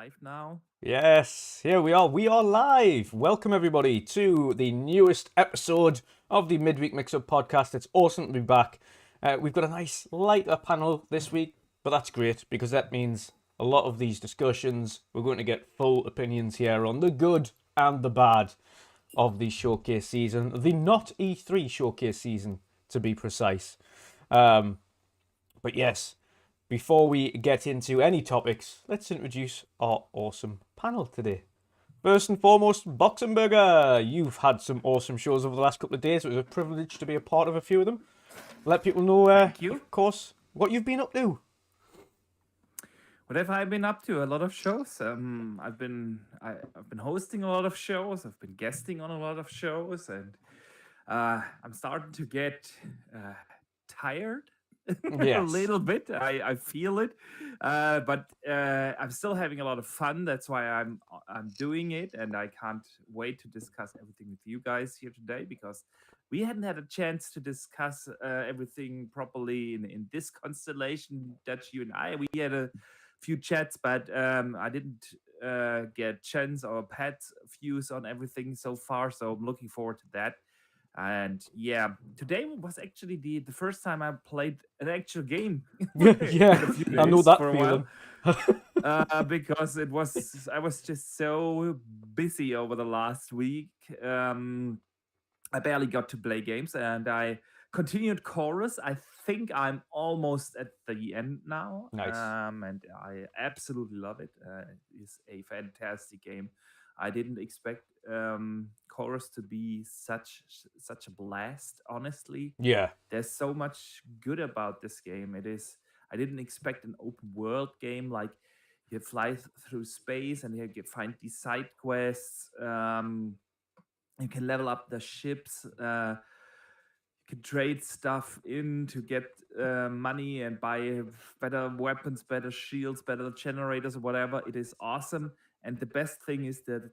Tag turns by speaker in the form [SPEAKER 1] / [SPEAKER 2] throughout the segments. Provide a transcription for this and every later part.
[SPEAKER 1] Live now.
[SPEAKER 2] Yes, here we are. We are live. Welcome everybody to the newest episode of the Midweek Mix-Up podcast. It's awesome to be back. We've got a nice lighter panel this week, but that's great because that means a lot of these discussions, we're going to get full opinions here on the good and the bad of the showcase season. The not E3 showcase season, to be precise. But yes, before we get into any topics, let's introduce our awesome panel today. First and foremost, Boxenberger. You've had some awesome shows over the last couple of days. It was a privilege to be a part of a few of them. Let people know,
[SPEAKER 1] Thank you.
[SPEAKER 2] Of course, what you've been up to.
[SPEAKER 1] What have I been up to? A lot of shows. I've been hosting a lot of shows. I've been guesting on a lot of shows, and I'm starting to get tired.
[SPEAKER 2] Yes.
[SPEAKER 1] A little bit. I feel it, but I'm still having a lot of fun. That's why I'm doing it, and I can't wait to discuss everything with you guys here today because we hadn't had a chance to discuss everything properly in this constellation. Dutch, you and I, we had a few chats, but I didn't get chance or Pat's views on everything so far. So I'm looking forward to that. And yeah, today was actually the first time I played an actual game.
[SPEAKER 2] Yeah, I know that feeling.
[SPEAKER 1] Because I was just so busy over the last week. I barely got to play games, and I continued chorus. I think I'm almost at the end now.
[SPEAKER 2] Nice.
[SPEAKER 1] And I absolutely love it. It's a fantastic game. I didn't expect chorus to be such a blast, honestly.
[SPEAKER 2] Yeah.
[SPEAKER 1] There's so much good about this game. It is, I didn't expect an open world game like you fly through space and you find these side quests. You can level up the ships. You can trade stuff in to get money and buy better weapons, better shields, better generators, or whatever. It is awesome. And the best thing is that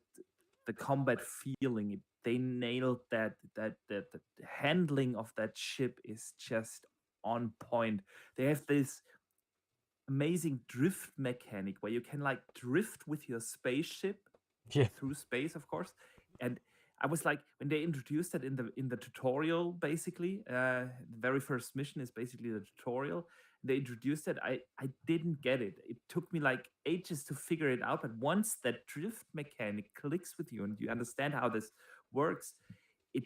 [SPEAKER 1] the combat feeling, they nailed that. The handling of that ship is just on point. They have this amazing drift mechanic where you can like drift with your spaceship through space, of course. And I was like, when they introduced it in the tutorial, basically, the very first mission is basically the tutorial. They introduced it. I didn't get it. It took me like ages to figure it out. But once that drift mechanic clicks with you and you understand how this works, you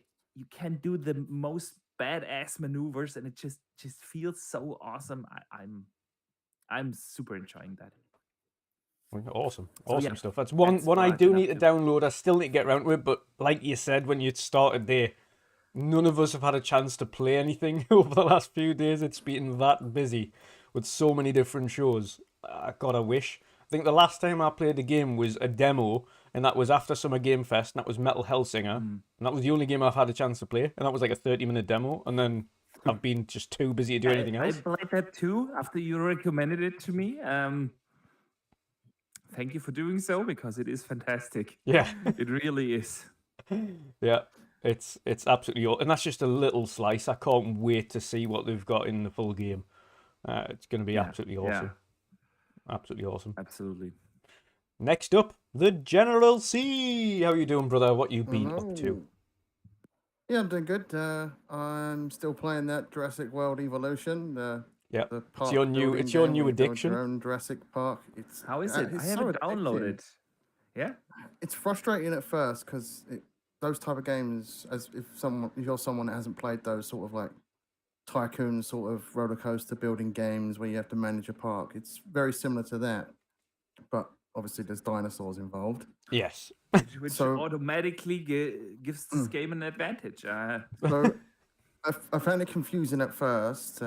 [SPEAKER 1] can do the most badass maneuvers, and it just feels so awesome. I'm super enjoying that.
[SPEAKER 2] Awesome
[SPEAKER 1] yeah,
[SPEAKER 2] stuff. That's one I do need to download. I still need to get around to it, but like you said when you started there, none of us have had a chance to play anything over the last few days. It's been that busy with so many different shows. God, I wish. I think the last time I played a game was a demo, and that was after Summer Game Fest, and that was Metal Hellsinger, and that was the only game I've had a chance to play, and that was like a 30-minute demo, and then I've been just too busy to do anything else.
[SPEAKER 1] I played that too after you recommended it to me. Thank you for doing so, because it is fantastic.
[SPEAKER 2] Yeah.
[SPEAKER 1] It really is.
[SPEAKER 2] Yeah, it's absolutely awesome. And that's just a little slice. I can't wait to see what they've got in the full game. It's going to be absolutely awesome. Yeah. Absolutely awesome.
[SPEAKER 1] Absolutely.
[SPEAKER 2] Next up, the General C. How are you doing, brother? What you been up to?
[SPEAKER 3] Yeah, I'm doing good. I'm still playing that Jurassic World Evolution.
[SPEAKER 2] Yeah, it's your new addiction.
[SPEAKER 3] Your own Jurassic Park.
[SPEAKER 1] How is it? I haven't downloaded. Yeah,
[SPEAKER 3] it's frustrating at first because those type of games, if you're someone that hasn't played those sort of like tycoon sort of roller coaster building games where you have to manage a park, it's very similar to that, but obviously there's dinosaurs involved.
[SPEAKER 2] Yes,
[SPEAKER 1] which automatically gives this game an advantage.
[SPEAKER 3] So I found it confusing at first.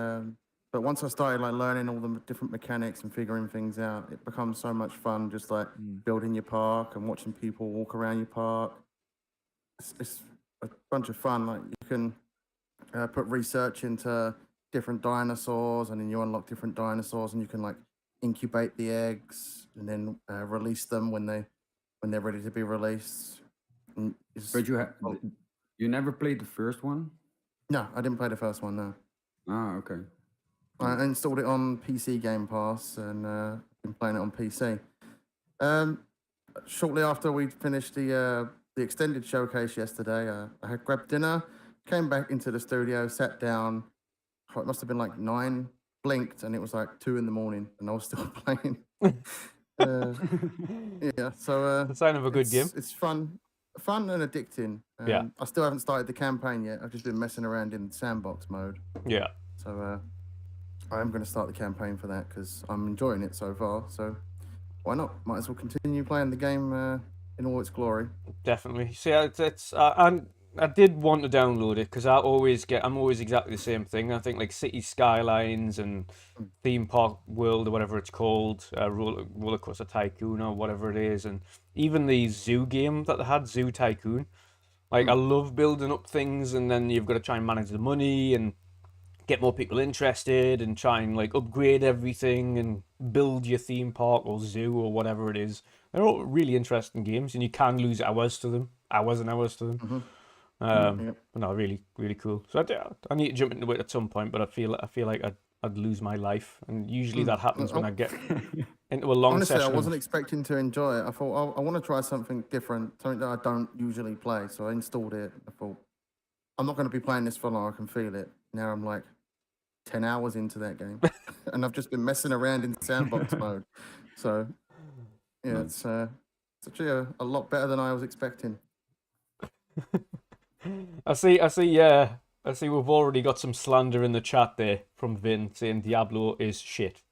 [SPEAKER 3] But once I started like learning all the different mechanics and figuring things out, it becomes so much fun. Just like building your park and watching people walk around your park. It's a bunch of fun. Like you can put research into different dinosaurs, and then you unlock different dinosaurs, and you can like incubate the eggs and then release them when they're ready to be released.
[SPEAKER 4] But you never played the first one?
[SPEAKER 3] No, I didn't play the first one. No.
[SPEAKER 4] Ah, okay.
[SPEAKER 3] I installed it on PC Gamepass and been playing it on PC. Shortly after we finished the extended showcase yesterday, I had grabbed dinner, came back into the studio, sat down. It must have been like 9, blinked, and it was like 2 in the morning, and I was still playing. Yeah, so
[SPEAKER 2] the sign of a good game.
[SPEAKER 3] It's fun and addicting.
[SPEAKER 2] Yeah,
[SPEAKER 3] I still haven't started the campaign yet. I've just been messing around in sandbox mode.
[SPEAKER 2] Yeah.
[SPEAKER 3] So I am going to start the campaign for that because I'm enjoying it so far. So why not? Might as well continue playing the game in all its glory.
[SPEAKER 2] Definitely. See, I did want to download it because I'm always exactly the same thing. I think like City Skylines and Theme Park World or whatever it's called, Roller Coaster Tycoon or whatever it is, and even the zoo game that they had, Zoo Tycoon. Like I love building up things, and then you've got to try and manage the money and get more people interested and try and like upgrade everything and build your theme park or zoo or whatever it is. They're all really interesting games, and you can lose hours and hours to them. But no, really, really cool. So I need to jump into it at some point, but I feel like I'd lose my life, and usually that happens when I get into a long session.
[SPEAKER 3] Honestly, I wasn't expecting to enjoy it. I thought I want to try something different, something that I don't usually play. So I installed it. I thought I'm not going to be playing this for long. I can feel it. Now I'm like 10 hours into that game, and I've just been messing around in sandbox mode. So yeah, it's actually a lot better than I was expecting.
[SPEAKER 2] I see. Yeah, I see. We've already got some slander in the chat there from Vin saying Diablo is shit.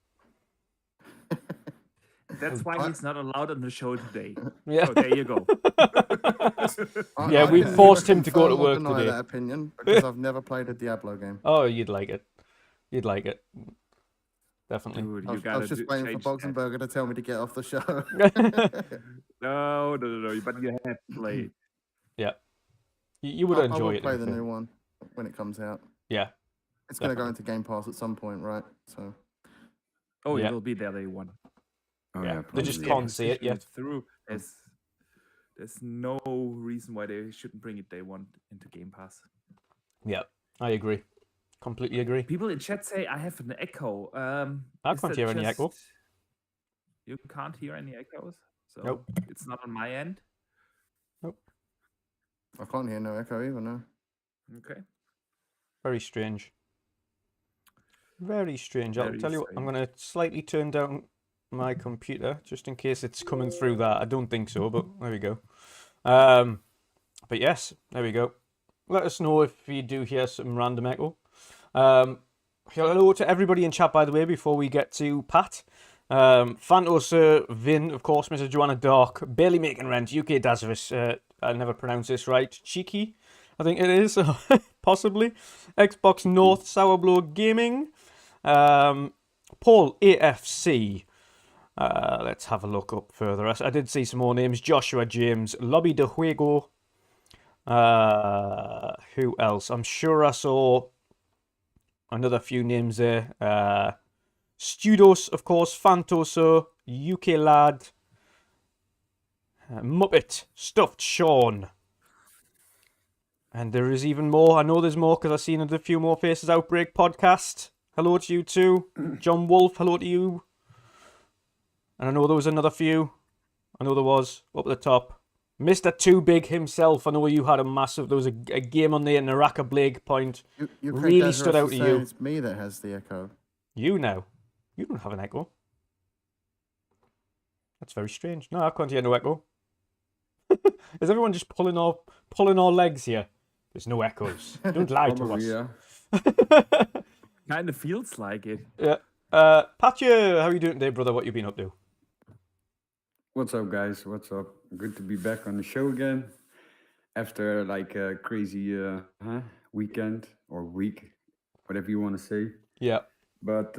[SPEAKER 1] That's why he's not allowed on the show today.
[SPEAKER 2] Yeah.
[SPEAKER 1] So there you go.
[SPEAKER 2] Yeah, we forced him to go to work today.
[SPEAKER 3] That opinion because I've never played a Diablo game.
[SPEAKER 2] Oh, you'd like it. You'd like it. definitely.
[SPEAKER 1] Dude,
[SPEAKER 3] I
[SPEAKER 1] you
[SPEAKER 3] was, I
[SPEAKER 1] gotta
[SPEAKER 3] was just waiting for
[SPEAKER 1] change that.
[SPEAKER 3] Boxenberger to tell me to get off the show.
[SPEAKER 1] No. But you have to play it.
[SPEAKER 2] Yeah. You would
[SPEAKER 3] I
[SPEAKER 2] enjoy
[SPEAKER 3] will
[SPEAKER 2] it.
[SPEAKER 3] play
[SPEAKER 2] to be
[SPEAKER 3] the
[SPEAKER 2] fair.
[SPEAKER 3] new one when it comes out.
[SPEAKER 2] Yeah.
[SPEAKER 3] It's going to go
[SPEAKER 2] Definitely.
[SPEAKER 3] into Gamepass at some point, right? So
[SPEAKER 1] Oh,
[SPEAKER 2] Yeah.
[SPEAKER 1] it will be there day one.
[SPEAKER 4] Oh
[SPEAKER 2] Yeah.
[SPEAKER 4] yeah,
[SPEAKER 2] They just
[SPEAKER 4] probably.
[SPEAKER 2] can't see it yet.
[SPEAKER 1] Through. There's no reason why they shouldn't bring it day one into Game Pass.
[SPEAKER 2] Yeah. I agree. Completely agree.
[SPEAKER 1] People in chat say I have an echo.
[SPEAKER 2] I
[SPEAKER 1] is
[SPEAKER 2] can't
[SPEAKER 1] that
[SPEAKER 2] hear any echo.
[SPEAKER 1] just- You can't hear any echoes, so
[SPEAKER 2] Nope.
[SPEAKER 1] it's not on my end.
[SPEAKER 3] I can't hear no echo either, no.
[SPEAKER 1] Okay.
[SPEAKER 2] Very strange. Very strange. I'll
[SPEAKER 1] Very
[SPEAKER 2] tell you what, I'm
[SPEAKER 1] strange.
[SPEAKER 2] going to slightly turn down my computer just in case it's coming through that. I don't think so, but there we go. But yes, there we go. Let us know if you do hear some random echo. Hello to everybody in chat, by the way, before we get to Pat. Phantos, Vin, of course, Mrs. Joanna Dark, Barely Making Rent, UK Dazarus, I never pronounce this right, Cheeky, I think it is, possibly, Xbox North, Sourblowed Gaming, Paul AFC, let's have a look up further. I did see some more names, Joshua James, Lobby de Juego, who else? I'm sure I saw another few names there, Studos, of course, Fantoso, UK Lad, Muppet, Stuffed Sean. And there is even more. I know there's more because I've seen a few more faces. Outbreak Podcast. Hello to you too. John Wolf, hello to you. And I know there was another few. I know there was up at the top. Mr. Too Big himself. I know you had a massive. There was a game on there in Naraka Blake Point.
[SPEAKER 3] You
[SPEAKER 2] Really stood out to you.
[SPEAKER 3] It's me that has the echo.
[SPEAKER 2] You now. You don't have an echo. That's very strange. No, I can't hear no echo. Is everyone just pulling our legs here? There's no echoes. Don't lie to us.
[SPEAKER 4] Yeah.
[SPEAKER 1] Kind of feels like it.
[SPEAKER 2] Yeah. Patio, how are you doing today, brother? What you been up to?
[SPEAKER 4] What's up, guys? What's up? Good to be back on the show again after like a crazy weekend or week, whatever you want to say.
[SPEAKER 2] Yeah.
[SPEAKER 4] But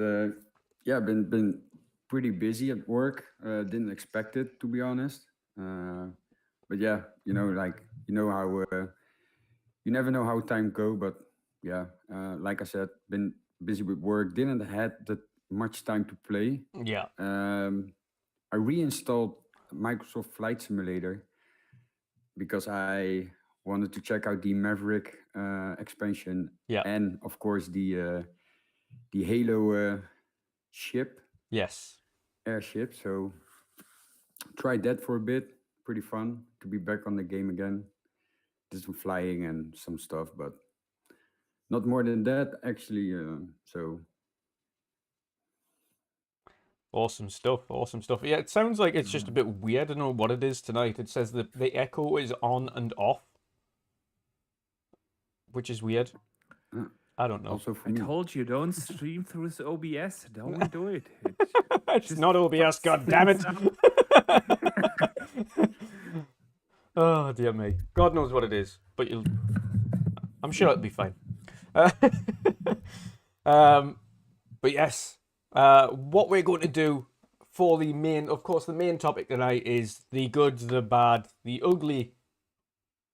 [SPEAKER 4] yeah, been pretty busy at work. Didn't expect it, to be honest. But yeah, like how you never know how time go. But yeah, like I said, been busy with work. Didn't had that much time to play.
[SPEAKER 2] Yeah.
[SPEAKER 4] I reinstalled Microsoft Flight Simulator because I wanted to check out the Maverick expansion.
[SPEAKER 2] Yeah.
[SPEAKER 4] And of course the Halo ship,
[SPEAKER 2] Yes.
[SPEAKER 4] airship. So tried that for a bit. Pretty fun to be back on the game again. Did some flying and some stuff, but not more than that actually. So
[SPEAKER 2] Awesome stuff. Awesome stuff. Yeah, it sounds like it's just a bit weird. I don't know what it is tonight. It says that the echo is on and off, which is weird. I don't know.
[SPEAKER 4] also for
[SPEAKER 1] I
[SPEAKER 4] me.
[SPEAKER 1] told you, don't stream through this OBS. Don't do it.
[SPEAKER 2] It's
[SPEAKER 1] just
[SPEAKER 2] not OBS, god damn it. Oh, dear me. God knows what it is, but I'm sure it'll be fine. But yes, what we're going to do for the main, of course, the main topic tonight is the good, the bad, the ugly,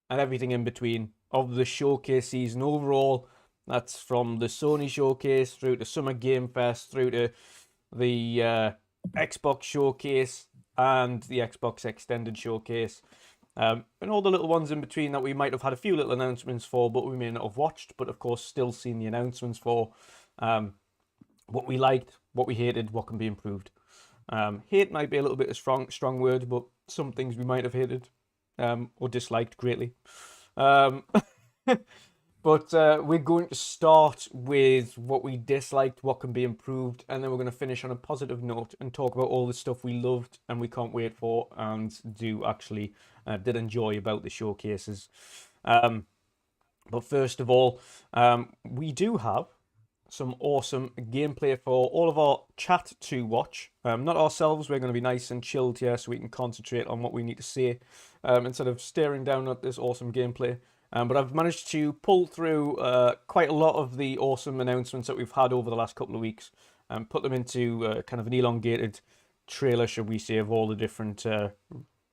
[SPEAKER 2] and everything in between of the showcase season overall. That's from the Sony showcase through to Summer Game Fest, through to the Xbox showcase and the Xbox Extended showcase. And all the little ones in between that we might have had a few little announcements for, but we may not have watched, but of course still seen the announcements for. What we liked, what we hated, what can be improved. Hate might be a little bit a strong word, but some things we might have hated or disliked greatly. But we're going to start with what we disliked, what can be improved, and then we're going to finish on a positive note and talk about all the stuff we loved and we can't wait for and did enjoy about the showcases. But first of all, we do have some awesome gameplay for all of our chat to watch. Not ourselves, we're going to be nice and chilled here so we can concentrate on what we need to say instead of staring down at this awesome gameplay. But I've managed to pull through quite a lot of the awesome announcements that we've had over the last couple of weeks. and put them into kind of an elongated trailer, should we say, of all the different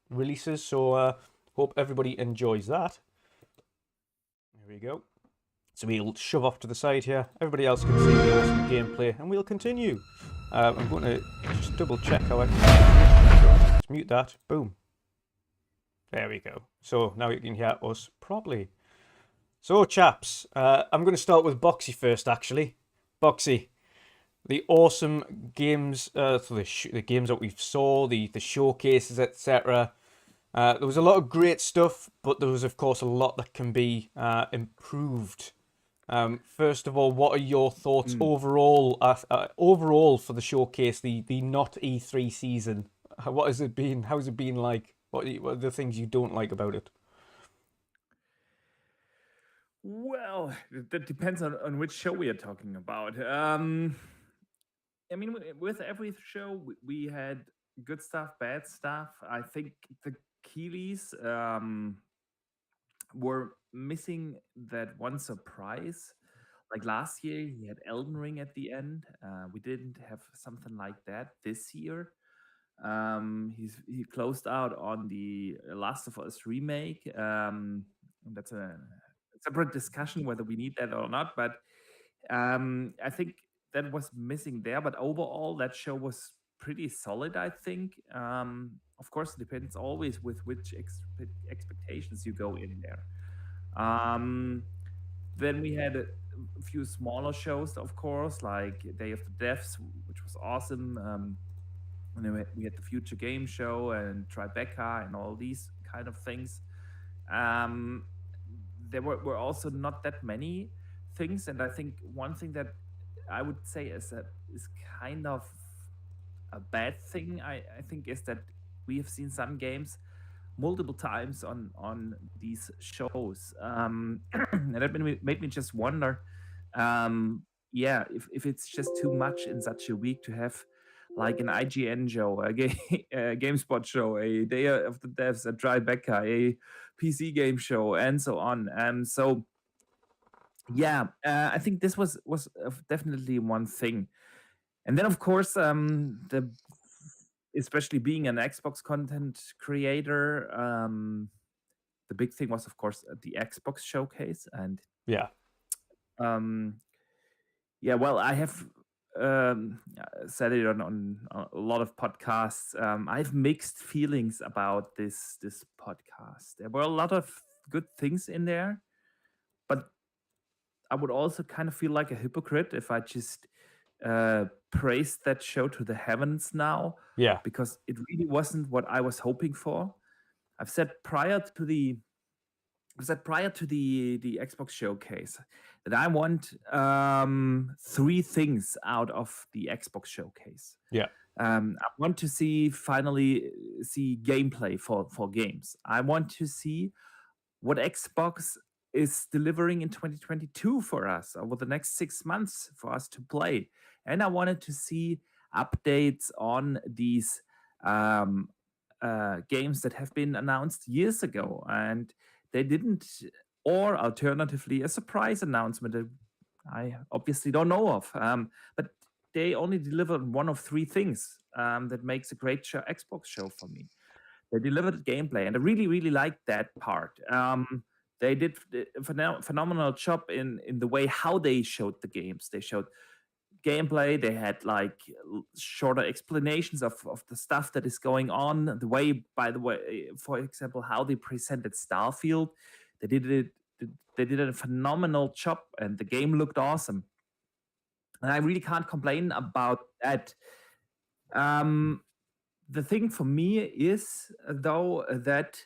[SPEAKER 2] releases. So hope everybody enjoys that. There we go. So we'll shove off to the side here. Everybody else can see the awesome gameplay, and we'll continue. I'm going to just double check how I can let's mute that. Boom. There we go. So now you can hear us properly. So chaps, I'm going to start with Boxy first, actually. Boxy, the awesome games, the games that we saw, the showcases, etc. There was a lot of great stuff, but there was, of course, a lot that can be improved. First of all, what are your thoughts overall for the showcase, the not E3 season? What has it been? How's it been like? What are the things you don't like about it?
[SPEAKER 1] Well, that depends on which show we are talking about. I mean, with every show, we had good stuff, bad stuff. I think the Keeleys were missing that one surprise. Like last year, he had Elden Ring at the end. We didn't have something like that this year. He closed out on the Last of Us remake. That's a separate discussion whether we need that or not. But I think that was missing there. But overall, that show was pretty solid. I think. Of course, it depends always with which expectations you go in there. Then we had a few smaller shows, of course, like Day of the Devs, which was awesome. And then we had the Future Game Show and Tribeca and all these kind of things. There were also not that many things, and I think one thing that I would say is kind of a bad thing. I think is that we have seen some games multiple times on these shows, and that made me just wonder, yeah, if it's just too much in such a week to have like an IGN show, a GameSpot show, a Day of the Devs, a Tribeca, a PC game show, and so on. So yeah, I think this was definitely one thing. And then of course, especially being an Xbox content creator, the big thing was, of course, the Xbox showcase. And
[SPEAKER 2] yeah,
[SPEAKER 1] well, I have said it on a lot of podcasts. I have mixed feelings about this podcast. There were a lot of good things in there, but I would also kind of feel like a hypocrite if I just praised that show to the heavens now.
[SPEAKER 2] Yeah.
[SPEAKER 1] Because it really wasn't what I was hoping for. I've said prior to the Xbox showcase that I want 3 things out of the Xbox showcase.
[SPEAKER 2] Yeah.
[SPEAKER 1] I want to finally see gameplay for games. I want to see what Xbox is delivering in 2022 for us over the next 6 months for us to play. And I wanted to see updates on these games that have been announced years ago and they didn't, or alternatively a surprise announcement that I obviously don't know of. But they only delivered one of 3 things that makes a great Xbox show for me. They delivered gameplay, and I really, really liked that part. They did a phenomenal job in the way how they showed the games. They showed gameplay. They had like shorter explanations of the stuff that is going on. The way, by the way, for example, how they presented Starfield, they did a phenomenal job, and the game looked awesome. And I really can't complain about that. The thing for me is, though, that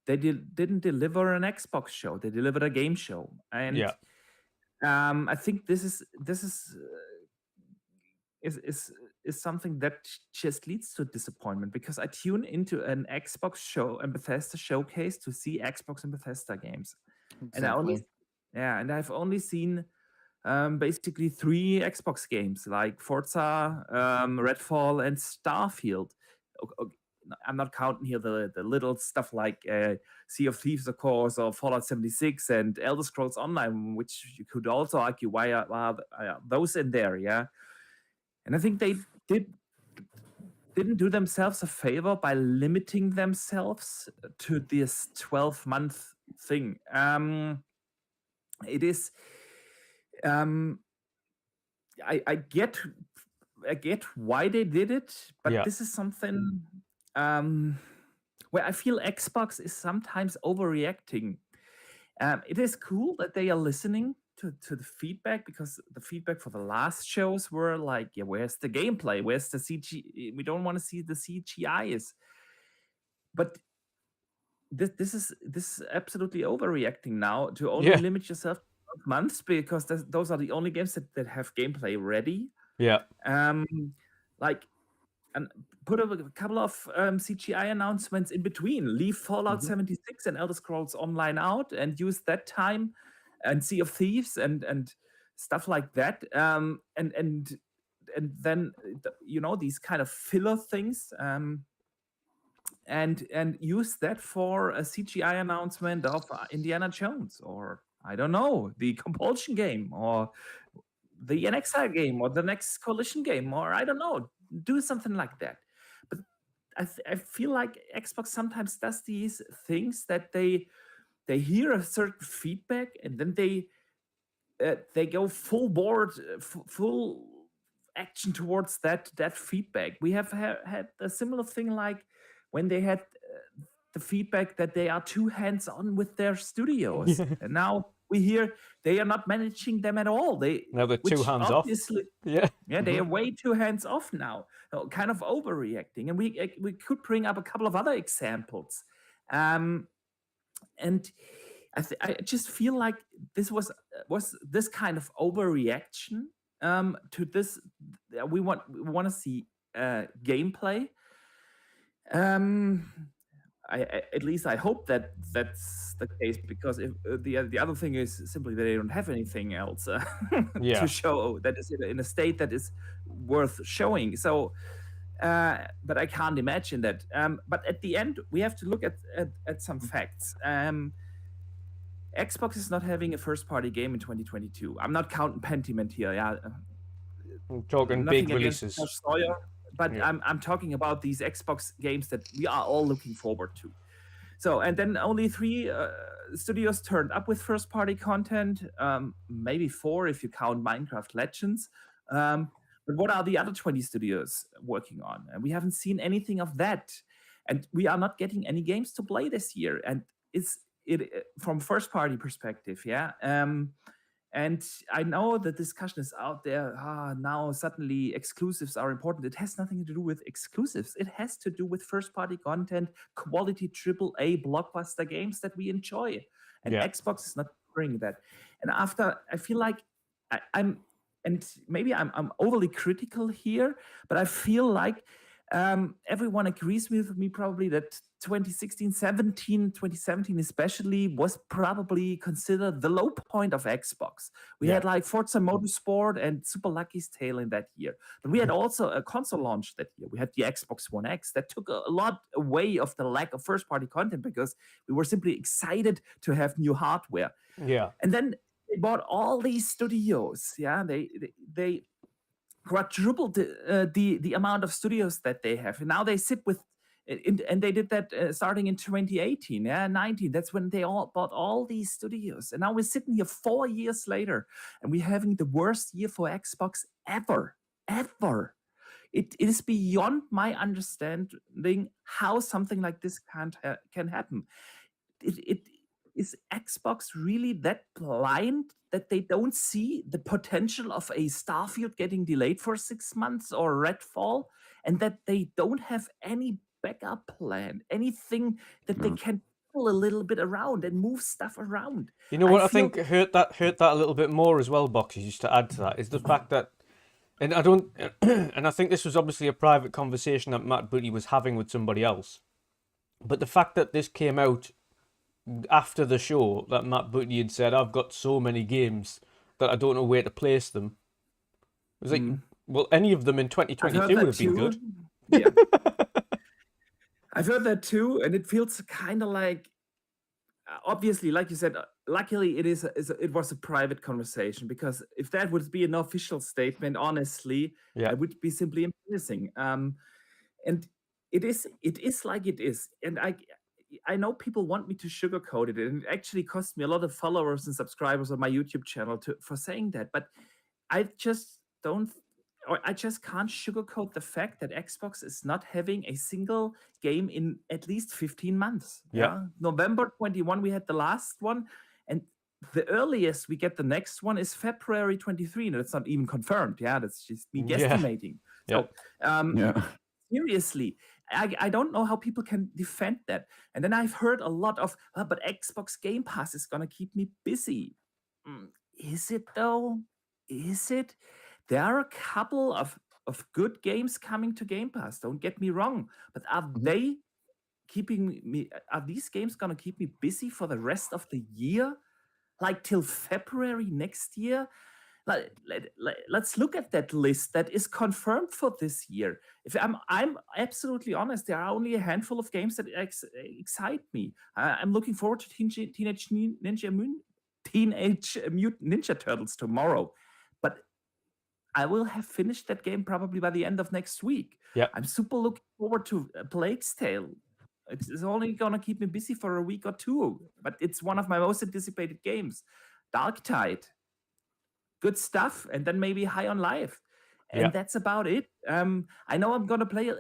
[SPEAKER 1] they didn't deliver an Xbox show. They delivered a game show, and
[SPEAKER 2] Yeah.
[SPEAKER 1] I think this is something that just leads to disappointment, because I tune into an Xbox show and Bethesda showcase to see Xbox and Bethesda games,
[SPEAKER 3] Exactly.
[SPEAKER 1] and I've only seen basically 3 Xbox games like Forza, Redfall, and Starfield. I'm not counting here the little stuff like Sea of Thieves, of course, or Fallout 76 and Elder Scrolls Online, which you could also argue why are those in there, yeah. And I think they didn't do themselves a favor by limiting themselves to this 12-month thing. It is. I get why they did it, but
[SPEAKER 2] Yeah.
[SPEAKER 1] this is something where I feel Xbox is sometimes overreacting. It is cool that they are listening to the feedback, because the feedback for the last shows were like, yeah, where's the gameplay? Where's the CG? We don't want to see the CGIs. But this is absolutely overreacting now to only
[SPEAKER 2] Yeah.
[SPEAKER 1] limit yourself to 12 months, because those are the only games that have gameplay ready.
[SPEAKER 2] Yeah.
[SPEAKER 1] Like, and put up a couple of CGI announcements in between. Leave Fallout 76 and Elder Scrolls Online out, and use that time, and Sea of Thieves and stuff like that. And then these kind of filler things. And use that for a CGI announcement of Indiana Jones, or I don't know, the Compulsion game, or the NXI game, or the next Coalition game, or I don't know, do something like that. But I feel like Xbox sometimes does these things that they hear a certain feedback, and then they go full board, full action towards that feedback. We have had a similar thing, like when they had the feedback that they are too hands-on with their studios, and now we hear they are not managing them at all.
[SPEAKER 2] Now they're too hands off.
[SPEAKER 1] Yeah, they are way too hands off now, kind of overreacting. And we could bring up a couple of other examples, and I just feel like this was this kind of overreaction to this. We want to see gameplay. At least I hope that that's the case, because if the other thing is simply that they don't have anything else to show that is in a state that is worth showing. So, but I can't imagine that. But at the end, we have to look at some facts. Xbox is not having a first-party game in 2022. I'm not counting Pentiment here. Yeah,
[SPEAKER 2] I'm talking big releases.
[SPEAKER 1] Sawyer, but I'm talking about these Xbox games that we are all looking forward to. So, and then only 3 studios turned up with first-party content, maybe 4 if you count Minecraft Legends. But what are the other 20 studios working on? And we haven't seen anything of that. And we are not getting any games to play this year. And it's from first-party perspective, yeah. And I know the discussion is out there. Now suddenly exclusives are important. It has nothing to do with exclusives. It has to do with first-party content, quality AAA blockbuster games that we enjoy. And Xbox is not bringing that. And I feel like I'm overly critical here, but I feel like everyone agrees with me probably that 2017 especially was probably considered the low point of Xbox. We had like Forza Motorsport and Super Lucky's Tale in that year. But we had also a console launch that year. We had the Xbox One X that took a lot away of the lack of first-party content, because we were simply excited to have new hardware.
[SPEAKER 2] Yeah.
[SPEAKER 1] And then they bought all these studios. Yeah, they quadrupled the amount of studios that they have. And now they sit with, and they did that starting in 2018, 19. That's when they all bought all these studios. And now we're sitting here 4 years later, and we're having the worst year for Xbox ever. It is beyond my understanding how something like this can happen. Is Xbox really that blind that they don't see the potential of a Starfield getting delayed for 6 months, or Redfall, and that they don't have any backup plan, anything that they can pull a little bit around and move stuff around?
[SPEAKER 2] You know what I think hurt that a little bit more as well, Boxy, just to add to that, is the fact that, and I don't, and I think this was obviously a private conversation that Matt Booty was having with somebody else, but the fact that this came out after the show, that Matt Booty had said, I've got so many games that I don't know where to place them. It was like, well, any of them in 2022 would have been good.
[SPEAKER 1] Yeah. I've heard that too, and it feels kind of like, obviously, like you said, luckily it was a private conversation, because if that would be an official statement, honestly,
[SPEAKER 2] Yeah.
[SPEAKER 1] it would be simply embarrassing. And it is like it is, and I know people want me to sugarcoat it, and it actually cost me a lot of followers and subscribers on my YouTube channel for saying that, but I just don't, or I just can't sugarcoat the fact that Xbox is not having a single game in at least 15 months.
[SPEAKER 2] Yeah.
[SPEAKER 1] November 21, we had the last one, and the earliest we get the next one is February 23, and it's not even confirmed. Yeah, that's just me guesstimating.
[SPEAKER 2] Yeah.
[SPEAKER 1] So, seriously, I don't know how people can defend that. And then I've heard a lot of, but Xbox Game Pass is going to keep me busy. Is it though? Is it? There are a couple of good games coming to Game Pass. Don't get me wrong, but are they keeping me? Are these games gonna keep me busy for the rest of the year, like till February next year? Let's look at that list that is confirmed for this year. If I'm absolutely honest, there are only a handful of games that excite me. I'm looking forward to Teenage Mutant Ninja Turtles tomorrow, but I will have finished that game probably by the end of next week.
[SPEAKER 2] Yeah.
[SPEAKER 1] I'm super looking forward to Plague's Tale. It's only gonna keep me busy for a week or two, but it's one of my most anticipated games. Dark Tide, good stuff, and then maybe High on Life, and that's about it. I know I'm gonna play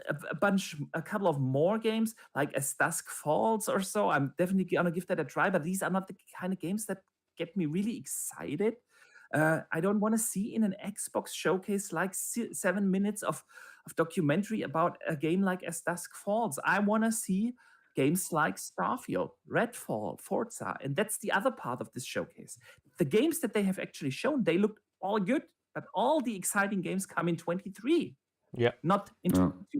[SPEAKER 1] a couple of more games, like As Dusk Falls or so. I'm definitely gonna give that a try, but these are not the kind of games that get me really excited. I don't want to see in an Xbox showcase like 7 minutes of documentary about a game like As Dusk Falls. I want to see games like Starfield, Redfall, Forza, and that's the other part of this showcase. The games that they have actually shown, they look all good, but all the exciting games come in 23, not in 22.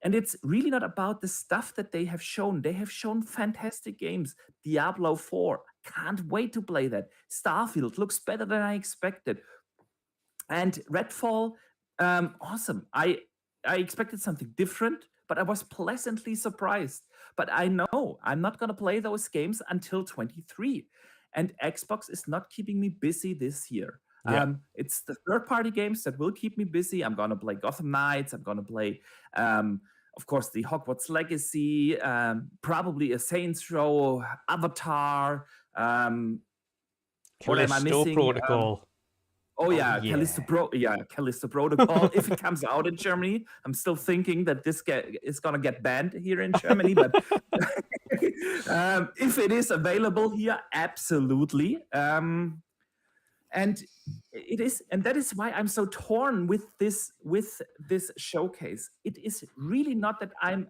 [SPEAKER 1] And it's really not about the stuff that they have shown. They have shown fantastic games. Diablo 4, can't wait to play that. Starfield looks better than I expected. And Redfall, awesome. I expected something different, but I was pleasantly surprised. But I know I'm not going to play those games until 23. And Xbox is not keeping me busy this year. It's the third-party games that will keep me busy. I'm going to play Gotham Knights. I'm going to play, of course, the Hogwarts Legacy, probably a Saints Row, Avatar. What am I missing?
[SPEAKER 2] Protocol.
[SPEAKER 1] Callisto Protocol. If it comes out in Germany, I'm still thinking that this is going to get banned here in Germany. But if it is available here, absolutely. And it is, and that is why I'm so torn with this showcase. It is really not that I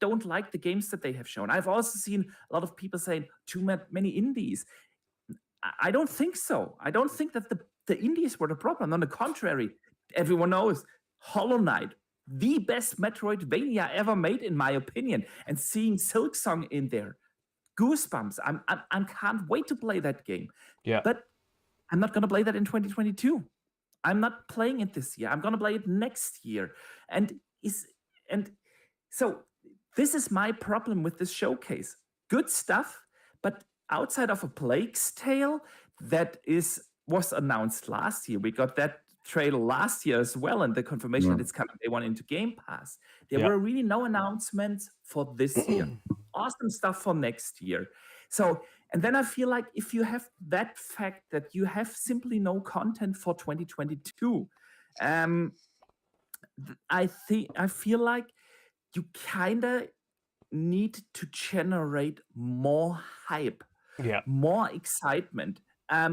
[SPEAKER 1] don't like the games that they have shown. I've also seen a lot of people saying too many indies. I don't think so. I don't think that the indies were the problem. On the contrary, everyone knows Hollow Knight, the best Metroidvania ever made, in my opinion. And seeing Silksong in there, goosebumps. I can't wait to play that game.
[SPEAKER 2] Yeah.
[SPEAKER 1] But I'm not going to play that in 2022. I'm not playing it this year. I'm going to play it next year. And so this is my problem with this showcase. Good stuff, but outside of a Plague's Tale that was announced last year, we got that trailer last year as well, and the confirmation that it's coming day one into Game Pass. There were really no announcements for this year. Awesome stuff for next year. So, and then I feel like if you have that fact that you have simply no content for 2022, I feel like you kind of need to generate more hype, more excitement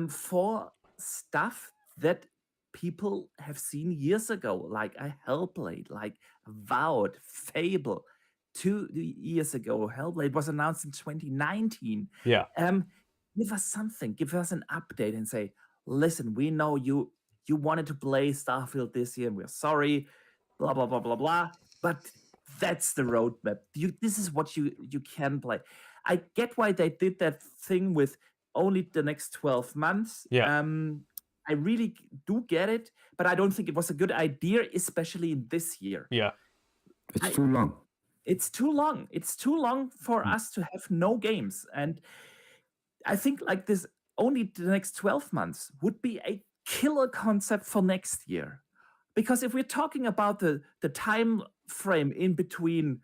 [SPEAKER 1] for stuff that people have seen years ago, like a Hellblade, like Vowed, Fable. 2 years ago, Hellblade was announced in 2019. Give us something, give us an update and say, listen, we know you wanted to play Starfield this year, and we're sorry, blah, blah, blah, blah, blah. But that's the roadmap. This is what you can play. I get why they did that thing with only the next 12 months. I really do get it, but I don't think it was a good idea, especially in this year.
[SPEAKER 4] It's too long.
[SPEAKER 1] it's too long. It's too long for us to have no games. And I think like this, only the next 12 months would be a killer concept for next year. Because if we're talking about the time frame in between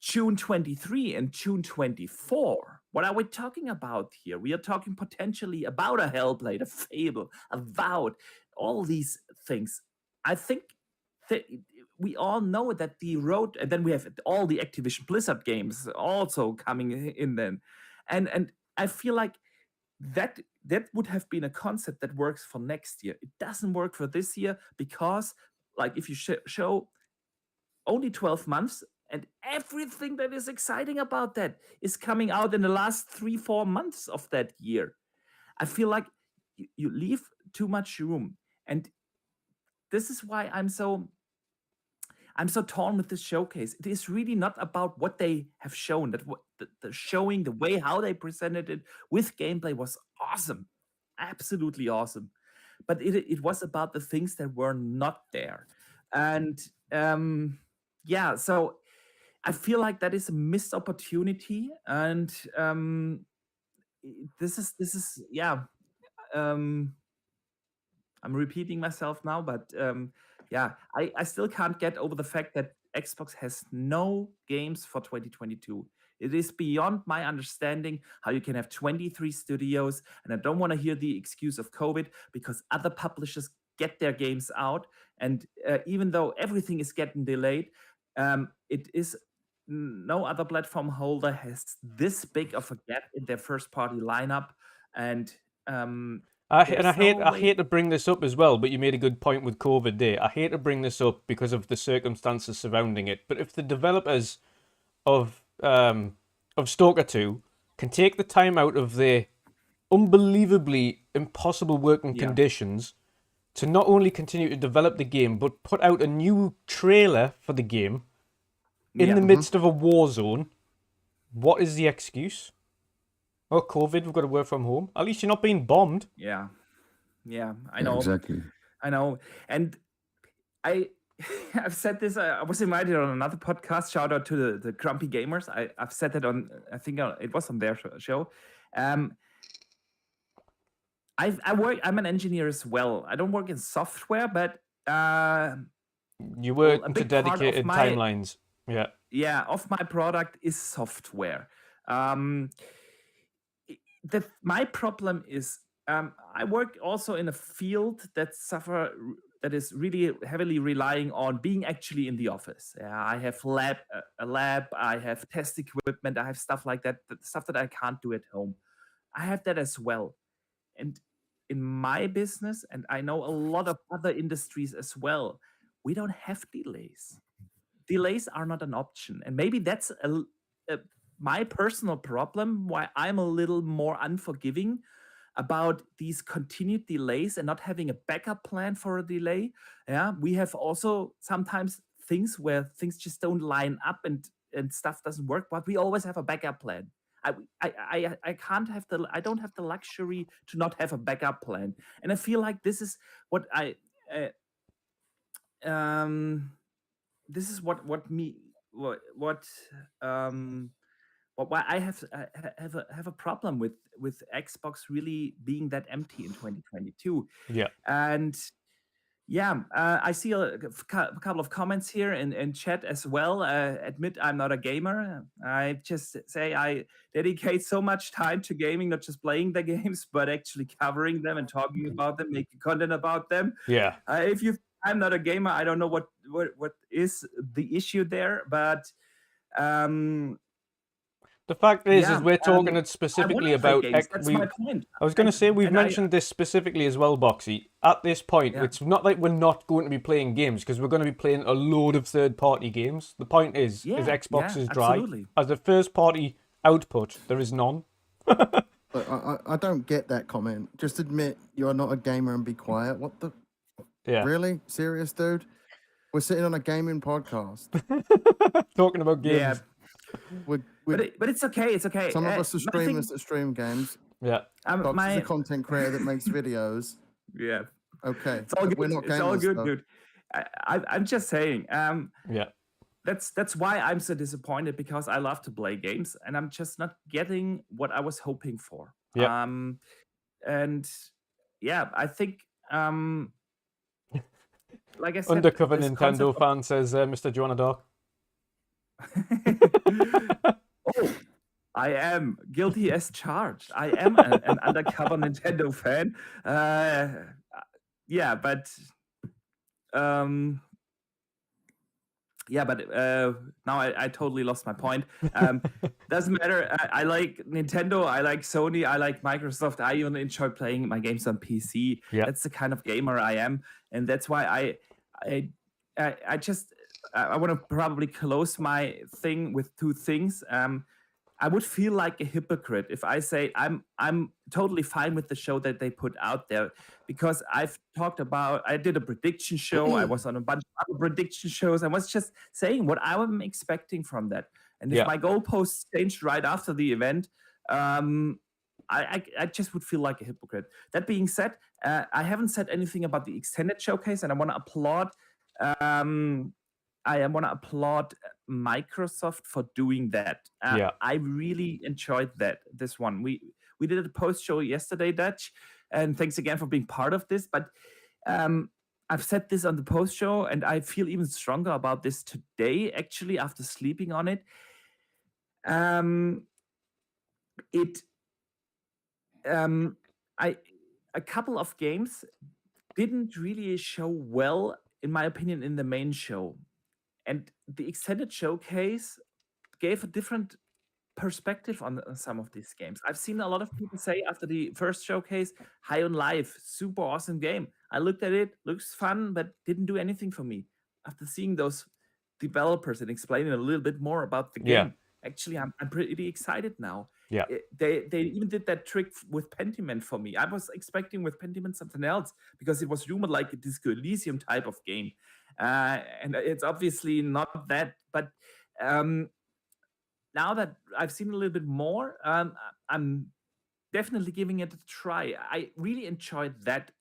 [SPEAKER 1] June 23 and June 24, what are we talking about here? We are talking potentially about a Hellblade, a Fable, a Vowed, all these things. I think that we all know that the road, and then we have all the Activision Blizzard games also coming in then. And I feel like that would have been a concept that works for next year. It doesn't work for this year because, like, if you show only 12 months and everything that is exciting about that is coming out in the last 3-4 months of that year, I feel like you leave too much room. And this is why I'm so torn with this showcase. It is really not about what they have shown. That the showing, the way how they presented it with gameplay was awesome, absolutely awesome. But it was about the things that were not there, and yeah. So I feel like that is a missed opportunity, and this is yeah. I'm repeating myself now, but yeah, I still can't get over the fact that Xbox has no games for 2022. It is beyond my understanding how you can have 23 studios, and I don't want to hear the excuse of COVID because other publishers get their games out, and even though everything is getting delayed, it is no other platform holder has this big of a gap in their first party lineup, and
[SPEAKER 2] I hate to bring this up as well, but you made a good point with COVID there. I hate to bring this up because of the circumstances surrounding it. But if the developers of S.T.A.L.K.E.R 2 can take the time out of their unbelievably impossible working conditions to not only continue to develop the game, but put out a new trailer for the game in the midst of a war zone, what is the excuse? Oh, COVID, we've got to work from home. At least you're not being bombed.
[SPEAKER 1] Yeah, I know.
[SPEAKER 4] Exactly.
[SPEAKER 1] I know. And I've said this, I was invited on another podcast, shout out to the Grumpy Gamers. I've said that on, I think it was on their show. I'm an engineer as well. I don't work in software, but
[SPEAKER 2] you work to dedicated timelines. Yeah.
[SPEAKER 1] Yeah, of my product is software. My problem is I work also in a field that is really heavily relying on being actually in the office. I have a lab, I have test equipment, I have stuff like that, stuff that I can't do at home. I have that as well. And in my business, and I know a lot of other industries as well, we don't have delays. Delays are not an option. And maybe that's my personal problem, why I'm a little more unforgiving about these continued delays and not having a backup plan for a delay. Yeah, we have also sometimes things where things just don't line up and stuff doesn't work, but we always have a backup plan. I don't have the luxury to not have a backup plan, and I feel like this is what why I have a problem with Xbox really being that empty in 2022.
[SPEAKER 2] Yeah.
[SPEAKER 1] And yeah, I see a couple of comments here in chat as well. Admit I'm not a gamer. I just say I dedicate so much time to gaming, not just playing the games, but actually covering them and talking about them, making content about them.
[SPEAKER 2] Yeah.
[SPEAKER 1] I'm not a gamer, I don't know what is the issue there, but
[SPEAKER 2] the fact is we're talking specifically about.
[SPEAKER 1] That's my point.
[SPEAKER 2] I was going to say we've mentioned this specifically as well, Boxy. At this point, it's not like we're not going to be playing games because we're going to be playing a load of third-party games. The point is Xbox is dry.
[SPEAKER 1] Absolutely.
[SPEAKER 2] As a first-party output, there is none.
[SPEAKER 3] But I don't get that comment. Just admit you're not a gamer and be quiet. What the?
[SPEAKER 2] Yeah.
[SPEAKER 3] Really? Serious, dude? We're sitting on a gaming podcast.
[SPEAKER 2] Talking about games.
[SPEAKER 3] Yeah.
[SPEAKER 1] But it's okay. It's okay.
[SPEAKER 3] Some of us are streamers that stream games.
[SPEAKER 2] Yeah.
[SPEAKER 3] Box is a content creator that makes videos.
[SPEAKER 1] Yeah.
[SPEAKER 3] Okay.
[SPEAKER 1] It's all good.
[SPEAKER 3] We're not gamers,
[SPEAKER 1] it's all good,
[SPEAKER 3] though.
[SPEAKER 1] dude. I'm just saying.
[SPEAKER 2] Yeah.
[SPEAKER 1] that's why I'm so disappointed, because I love to play games and I'm just not getting what I was hoping for.
[SPEAKER 2] Yeah.
[SPEAKER 1] And yeah, I think like I said,
[SPEAKER 2] Undercover
[SPEAKER 1] this
[SPEAKER 2] Nintendo
[SPEAKER 1] concept
[SPEAKER 2] fan says, Mr. Joanna Dark.
[SPEAKER 1] Oh, I am guilty as charged. I am an undercover Nintendo fan. Yeah, but now I totally lost my point. Doesn't matter. I like Nintendo. I like Sony. I like Microsoft. I even enjoy playing my games on PC.
[SPEAKER 2] Yeah.
[SPEAKER 1] That's the kind of gamer I am, and that's why I just I want to probably close my thing with two things. I would feel like a hypocrite if I say I'm totally fine with the show that they put out there, because I did a prediction show. I was on a bunch of other prediction shows. I was just saying what I'm expecting from that. And if my goalposts changed right after the event, I just would feel like a hypocrite. That being said, I haven't said anything about the extended showcase, and I want to applaud. I want to applaud Microsoft for doing that. I really enjoyed this one. We did a post show yesterday, Dutch, and thanks again for being part of this. But I've said this on the post show, and I feel even stronger about this today, actually, after sleeping on it. A couple of games didn't really show well, in my opinion, in the main show. And the extended showcase gave a different perspective on some of these games. I've seen a lot of people say after the first showcase, High on Life, super awesome game. I looked at it, looks fun, but didn't do anything for me. After seeing those developers and explaining a little bit more about the game, actually, I'm pretty excited now.
[SPEAKER 2] Yeah.
[SPEAKER 1] They even did that trick with Pentiment for me. I was expecting with Pentiment something else, because it was rumored like a Disco Elysium type of game. And it's obviously not that, but now that I've seen a little bit more, I'm definitely giving it a try. I really enjoyed that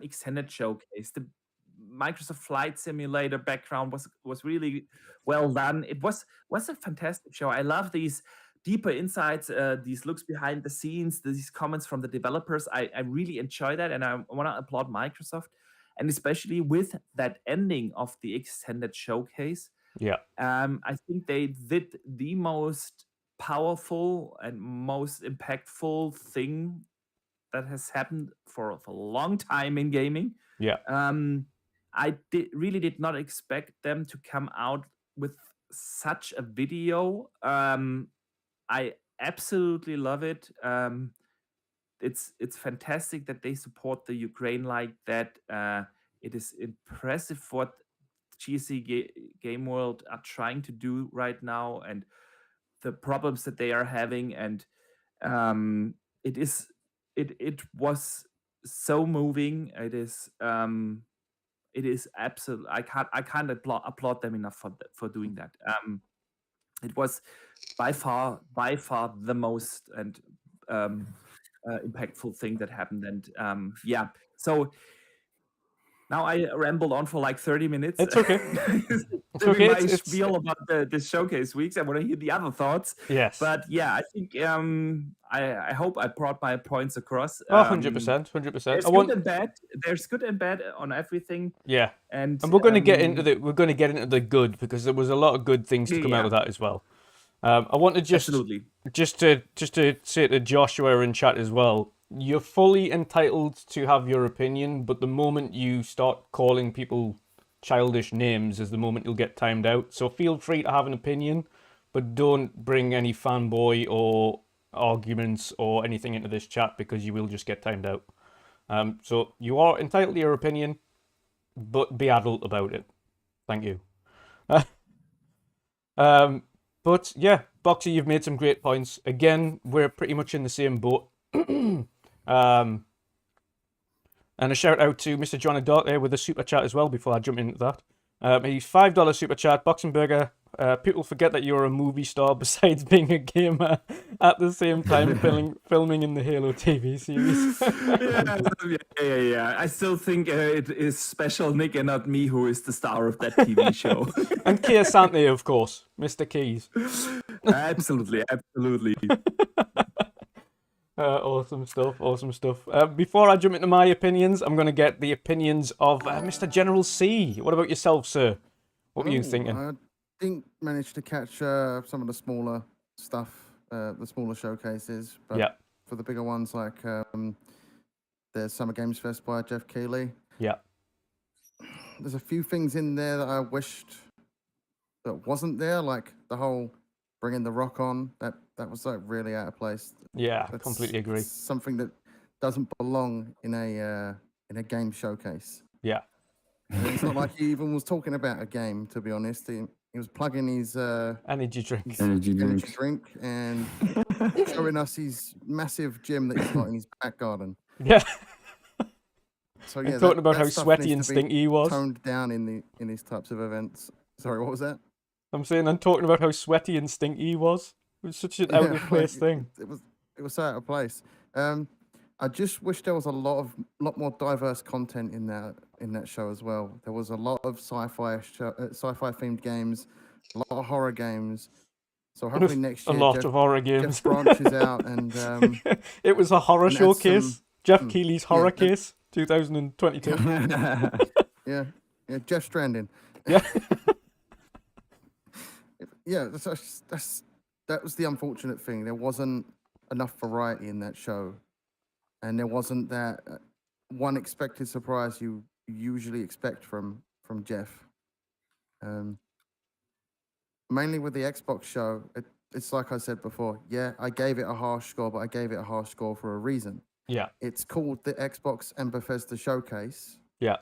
[SPEAKER 1] extended showcase. The Microsoft Flight Simulator background was really well done. It was a fantastic show. I love these deeper insights, these looks behind the scenes, these comments from the developers. I really enjoy that, and I want to applaud Microsoft, and especially with that ending of the extended showcase. I think they did the most powerful and most impactful thing that has happened for a long time in gaming. I really did not expect them to come out with such a video. I absolutely love it. It's fantastic that they support the Ukraine like that. It is impressive what GC Game World are trying to do right now, and the problems that they are having. And it was so moving. It is absolutely. I can't applaud them enough for doing that. It was by far the most and impactful thing that happened. And so now I rambled on for like 30 minutes.
[SPEAKER 2] It's okay.
[SPEAKER 1] It's okay. My spiel about the showcase weeks. I want to hear the other thoughts.
[SPEAKER 2] Yes.
[SPEAKER 1] But yeah, I think I hope I brought my points across.
[SPEAKER 2] 100%.
[SPEAKER 1] There's good and bad. There's good and bad on everything.
[SPEAKER 2] Yeah.
[SPEAKER 1] And
[SPEAKER 2] we're going to get into the good, because there was a lot of good things to come out of that as well. I want to just to say to Joshua in chat as well, you're fully entitled to have your opinion, but the moment you start calling people childish names is the moment you'll get timed out. So feel free to have an opinion, but don't bring any fanboy or arguments or anything into this chat, because you will just get timed out. So you are entitled to your opinion, but be adult about it. Thank you. But yeah, Boxy, you've made some great points. Again, we're pretty much in the same boat. And a shout out to Mr. John Dark there with a super chat as well before I jump into that. He's $5 super chat. Boxing Burger, People forget that you're a movie star besides being a gamer at the same time filming in the Halo TV series.
[SPEAKER 1] Yeah. I still think it is special Nick and not me who is the star of that TV show.
[SPEAKER 2] And Keir Sante, of course, Mr. Keys.
[SPEAKER 1] Absolutely.
[SPEAKER 2] Awesome stuff. Before I jump into my opinions, I'm going to get the opinions of Mr. General C. What about yourself, sir? What were you thinking?
[SPEAKER 3] I didn't manage to catch some of the smaller stuff, the smaller showcases. But
[SPEAKER 2] Yeah.
[SPEAKER 3] for the bigger ones, like the Summer Games Fest by Jeff Keighley,
[SPEAKER 2] Yeah.
[SPEAKER 3] there's a few things in there that I wished that wasn't there, like the whole bringing the Rock on. That was like really out of place.
[SPEAKER 2] Yeah,
[SPEAKER 3] That's
[SPEAKER 2] completely agree.
[SPEAKER 3] something that doesn't belong in a game showcase.
[SPEAKER 2] Yeah.
[SPEAKER 3] And it's not like he even was talking about a game, to be honest. He was plugging his
[SPEAKER 2] Energy drink.
[SPEAKER 4] Energy
[SPEAKER 3] energy
[SPEAKER 4] drinks.
[SPEAKER 3] drink and showing us his massive gym that he's got in his back garden.
[SPEAKER 2] Yeah.
[SPEAKER 3] So
[SPEAKER 2] And
[SPEAKER 3] yeah,
[SPEAKER 2] talking about
[SPEAKER 3] that
[SPEAKER 2] how
[SPEAKER 3] stuff
[SPEAKER 2] sweaty and
[SPEAKER 3] needs to be
[SPEAKER 2] stinky he was.
[SPEAKER 3] toned down in these types of events. Sorry, what was that?
[SPEAKER 2] I'm saying I'm talking about how sweaty and stinky he was. It was such an out of place thing.
[SPEAKER 3] It was so out of place. I just wish there was a lot more diverse content in that show as well. There was a lot of sci-fi themed games, a lot of horror games. So hopefully next
[SPEAKER 2] A
[SPEAKER 3] year,
[SPEAKER 2] lot of horror games.
[SPEAKER 3] Jeff branches out and
[SPEAKER 2] It was a horror
[SPEAKER 3] and add
[SPEAKER 2] showcase. Jeff Keighley's horror
[SPEAKER 3] yeah,
[SPEAKER 2] case, 2022.
[SPEAKER 3] yeah, Jeff Stranding.
[SPEAKER 2] Yeah.
[SPEAKER 3] Yeah, that was the unfortunate thing. There wasn't enough variety in that show, and there wasn't that one expected surprise you usually expect from Jeff. Mainly with the Xbox show, it's like I said before. Yeah, I gave it a harsh score, but I gave it a harsh score for a reason.
[SPEAKER 2] Yeah.
[SPEAKER 3] It's called the Xbox and Bethesda Showcase.
[SPEAKER 2] Yeah.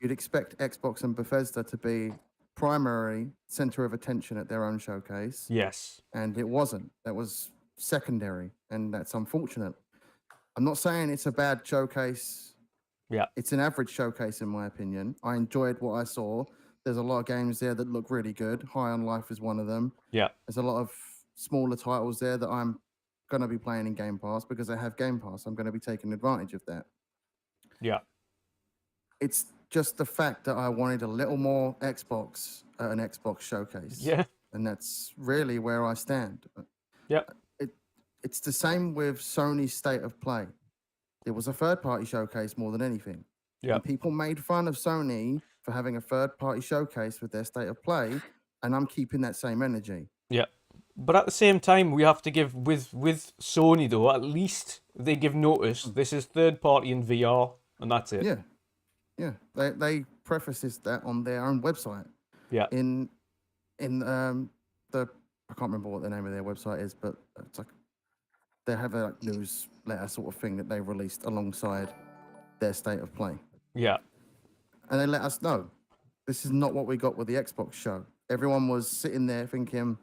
[SPEAKER 3] You'd expect Xbox and Bethesda to be primary center of attention at their own showcase.
[SPEAKER 2] Yes.
[SPEAKER 3] And it wasn't. That was secondary, and that's unfortunate. I'm not saying it's a bad showcase.
[SPEAKER 2] Yeah.
[SPEAKER 3] It's an average showcase, in my opinion. I enjoyed what I saw. There's a lot of games there that look really good. High on Life is one of them.
[SPEAKER 2] Yeah.
[SPEAKER 3] There's a lot of smaller titles there that I'm going to be playing in Game Pass because I have Game Pass. I'm going to be taking advantage of that.
[SPEAKER 2] Yeah.
[SPEAKER 3] It's just the fact that I wanted a little more Xbox at an Xbox showcase.
[SPEAKER 2] Yeah.
[SPEAKER 3] And that's really where I stand.
[SPEAKER 2] Yeah.
[SPEAKER 3] It's the same with Sony's State of Play. It was a third-party showcase more than anything.
[SPEAKER 2] Yeah.
[SPEAKER 3] And people made fun of Sony for having a third-party showcase with their State of Play, and I'm keeping that same energy.
[SPEAKER 2] Yeah. But at the same time, we have to give with Sony though. At least they give notice. This is third-party in VR, and that's it.
[SPEAKER 3] Yeah. They prefaces that on their own website.
[SPEAKER 2] Yeah.
[SPEAKER 3] In the I can't remember what the name of their website is, but it's like they have a newsletter sort of thing that they released alongside their State of Play.
[SPEAKER 2] Yeah.
[SPEAKER 3] And they let us know this is not what we got with the Xbox show. Everyone was sitting there thinking,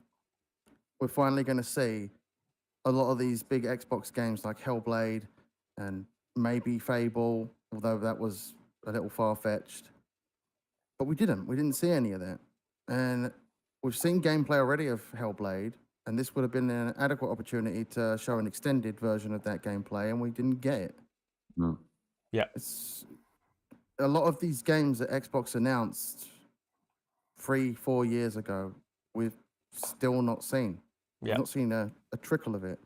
[SPEAKER 3] we're finally going to see a lot of these big Xbox games like Hellblade and maybe Fable, although that was a little far-fetched. But we didn't see any of that. And we've seen gameplay already of Hellblade, and this would have been an adequate opportunity to show an extended version of that gameplay, and we didn't get it.
[SPEAKER 4] No.
[SPEAKER 2] Yeah.
[SPEAKER 3] It's a lot of these games that Xbox announced 3-4 years ago, we've still not seen.
[SPEAKER 2] Yeah.
[SPEAKER 3] We've not seen a trickle of it.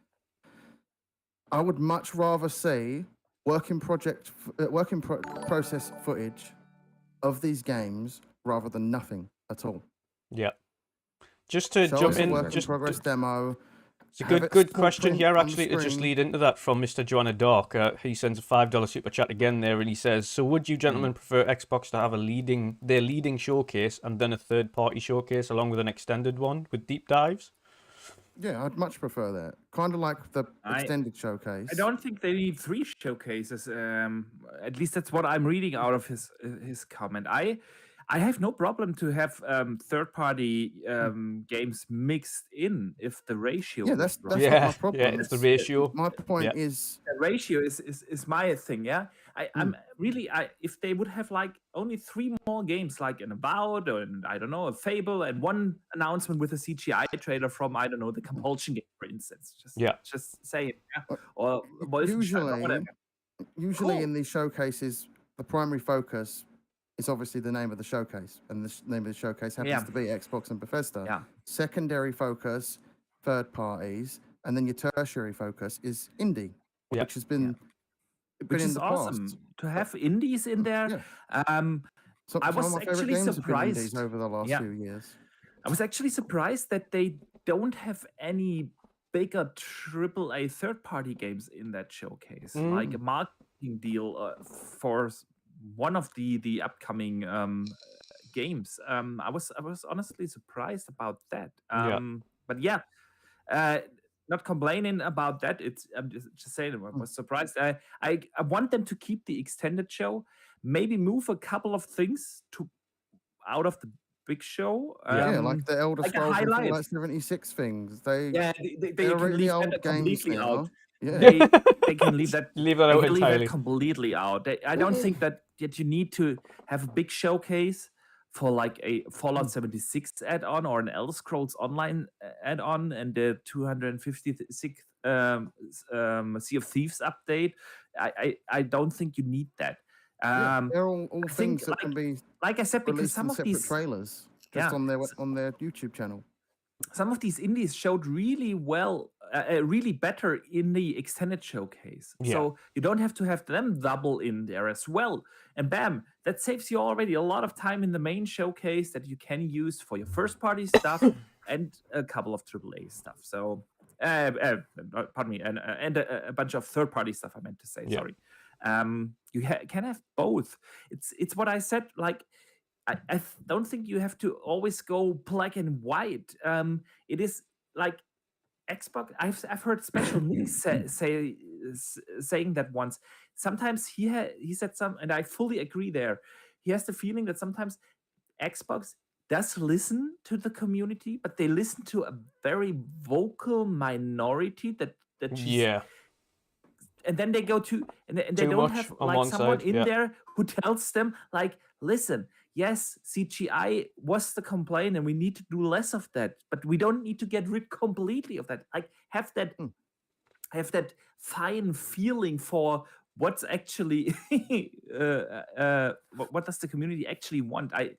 [SPEAKER 3] I would much rather see working process footage of these games rather than nothing at all.
[SPEAKER 2] Yeah. Just to
[SPEAKER 3] Show
[SPEAKER 2] jump
[SPEAKER 3] us a
[SPEAKER 2] in,
[SPEAKER 3] work in progress demo.
[SPEAKER 2] it's a
[SPEAKER 3] have it
[SPEAKER 2] good
[SPEAKER 3] small
[SPEAKER 2] question
[SPEAKER 3] print
[SPEAKER 2] here,
[SPEAKER 3] on the
[SPEAKER 2] actually, to just
[SPEAKER 3] screen.
[SPEAKER 2] lead into that from Mr. Joanna Dark. He sends a $5 super chat again there, and he says, so would you gentlemen prefer Xbox to have their leading showcase and then a third-party showcase along with an extended one with deep dives?
[SPEAKER 3] Yeah, I'd much prefer that. Kind of like the extended showcase.
[SPEAKER 1] I don't think they need 3 showcases. At least that's what I'm reading out of his comment. I have no problem to have third-party games mixed in if the ratio.
[SPEAKER 3] Yeah,
[SPEAKER 1] is
[SPEAKER 3] that's
[SPEAKER 1] right.
[SPEAKER 3] not my problem.
[SPEAKER 2] Yeah, it's the ratio.
[SPEAKER 3] My point
[SPEAKER 2] Yeah.
[SPEAKER 3] is
[SPEAKER 1] The ratio is my thing. Yeah, I'm really, if they would have like only 3 more games, like an Avowed or I don't know, a Fable, and one announcement with a CGI trailer from, I don't know, the Compulsion game, for instance. Just say it, yeah? Or Wolfenstein or whatever.
[SPEAKER 3] Usually
[SPEAKER 1] Cool.
[SPEAKER 3] in these showcases, the primary focus is obviously the name of the showcase, and the name of the showcase happens to be Xbox and Bethesda.
[SPEAKER 1] Yeah.
[SPEAKER 3] Secondary focus, third parties, and then your tertiary focus is indie, which has been
[SPEAKER 1] Which
[SPEAKER 3] in
[SPEAKER 1] is
[SPEAKER 3] the
[SPEAKER 1] awesome
[SPEAKER 3] past.
[SPEAKER 1] to have indies in there.
[SPEAKER 3] Some
[SPEAKER 1] I
[SPEAKER 3] of
[SPEAKER 1] was
[SPEAKER 3] my favorite
[SPEAKER 1] actually
[SPEAKER 3] games have been indies
[SPEAKER 1] surprised.
[SPEAKER 3] over the last few years.
[SPEAKER 1] I was actually surprised that they don't have any bigger AAA third-party games in that showcase, like a marketing deal for one of the upcoming games. I was honestly surprised about that. But yeah, not complaining about that. I'm just saying I was surprised. I want them to keep the extended show, maybe move a couple of things out of the big show.
[SPEAKER 3] Like the Elder
[SPEAKER 1] like a
[SPEAKER 3] Scrolls and
[SPEAKER 1] highlight.
[SPEAKER 3] Fallout 76 things. They
[SPEAKER 1] They can leave
[SPEAKER 3] old
[SPEAKER 1] that
[SPEAKER 3] games
[SPEAKER 1] completely
[SPEAKER 3] now.
[SPEAKER 1] out.
[SPEAKER 3] Yeah.
[SPEAKER 1] They can leave that.
[SPEAKER 2] Leave that
[SPEAKER 1] They
[SPEAKER 2] out
[SPEAKER 1] can leave that
[SPEAKER 2] entirely.
[SPEAKER 1] completely out. I don't think that you need to have a big showcase for like a Fallout 76 add-on or an Elder Scrolls Online add-on and the 256 Sea of Thieves update. I don't think you need that.
[SPEAKER 3] They're all
[SPEAKER 1] I think,
[SPEAKER 3] things that can be
[SPEAKER 1] like I said, because
[SPEAKER 3] released
[SPEAKER 1] some
[SPEAKER 3] in
[SPEAKER 1] of
[SPEAKER 3] separate
[SPEAKER 1] these
[SPEAKER 3] trailers just on their YouTube channel.
[SPEAKER 1] some of these indies showed really well, really better in the extended showcase. So you don't have to have them double in there as well. And bam, that saves you already a lot of time in the main showcase that you can use for your first party stuff and a couple of AAA stuff. So, pardon me, and a bunch of third party stuff. I meant to say, sorry. You can have both. It's what I said. Like, I don't think you have to always go black and white. It is like Xbox. I've heard Special Nick saying that once. Sometimes he said some, and I fully agree there. He has the feeling that sometimes Xbox does listen to the community, but they listen to a very vocal minority that she's. And then they go to and they don't have like someone in there who tells them like, listen, yes, CGI was the complaint and we need to do less of that, but we don't need to get rid completely of that. Like have that fine feeling for what's actually what does the community actually want. I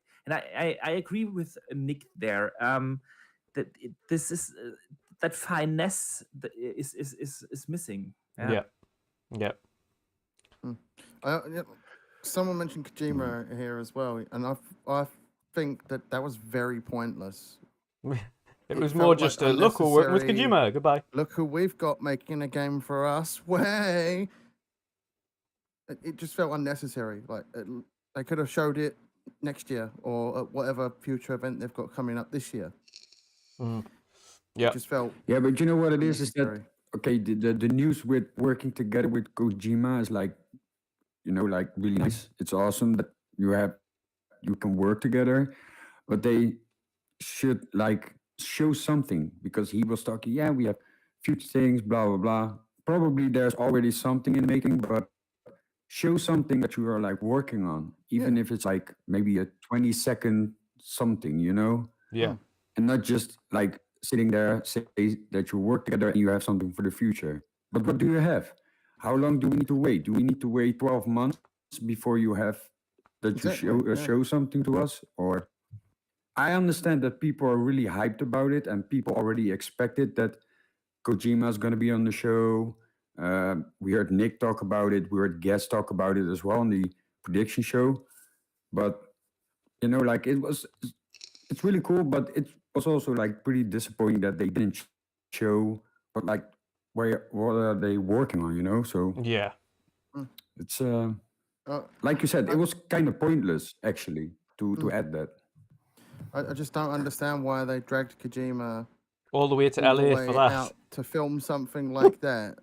[SPEAKER 1] agree with Nick there. That this is that finesse is missing.
[SPEAKER 2] Yeah.
[SPEAKER 3] Someone mentioned Kojima here as well, and I think that was very pointless.
[SPEAKER 2] It was more just a look, we're working with Kojima. Goodbye.
[SPEAKER 3] Look who we've got making a game for us. Way. It just felt unnecessary. Like they could have showed it next year or at whatever future event they've got coming up this year.
[SPEAKER 2] Yeah.
[SPEAKER 3] It just felt.
[SPEAKER 4] Yeah, but you know what it is that okay, the news with working together with Kojima is like, you know, like really nice. It's awesome that you can work together, but they should like show something because he was talking. Yeah, we have future things, blah blah blah. Probably there's already something in the making, but show something that you are like working on, even if it's like maybe a 20-second something, you know?
[SPEAKER 2] Yeah.
[SPEAKER 4] And not just like sitting there say that you work together and you have something for the future. But what do you have? How long do we need to wait? Do we need to wait 12 months before you have that you show something to us? Or I understand that people are really hyped about it and people already expected that Kojima is going to be on the show. We heard Nick talk about it. We heard guests talk about it as well on the prediction show. But you know, like it's really cool, but it was also like pretty disappointing that they didn't show what are they working on, you know? So
[SPEAKER 2] yeah,
[SPEAKER 4] it's like you said, it was kind of pointless actually to add that.
[SPEAKER 3] I just don't understand why they dragged Kojima
[SPEAKER 2] all the way to LA for that.
[SPEAKER 3] out to film something like that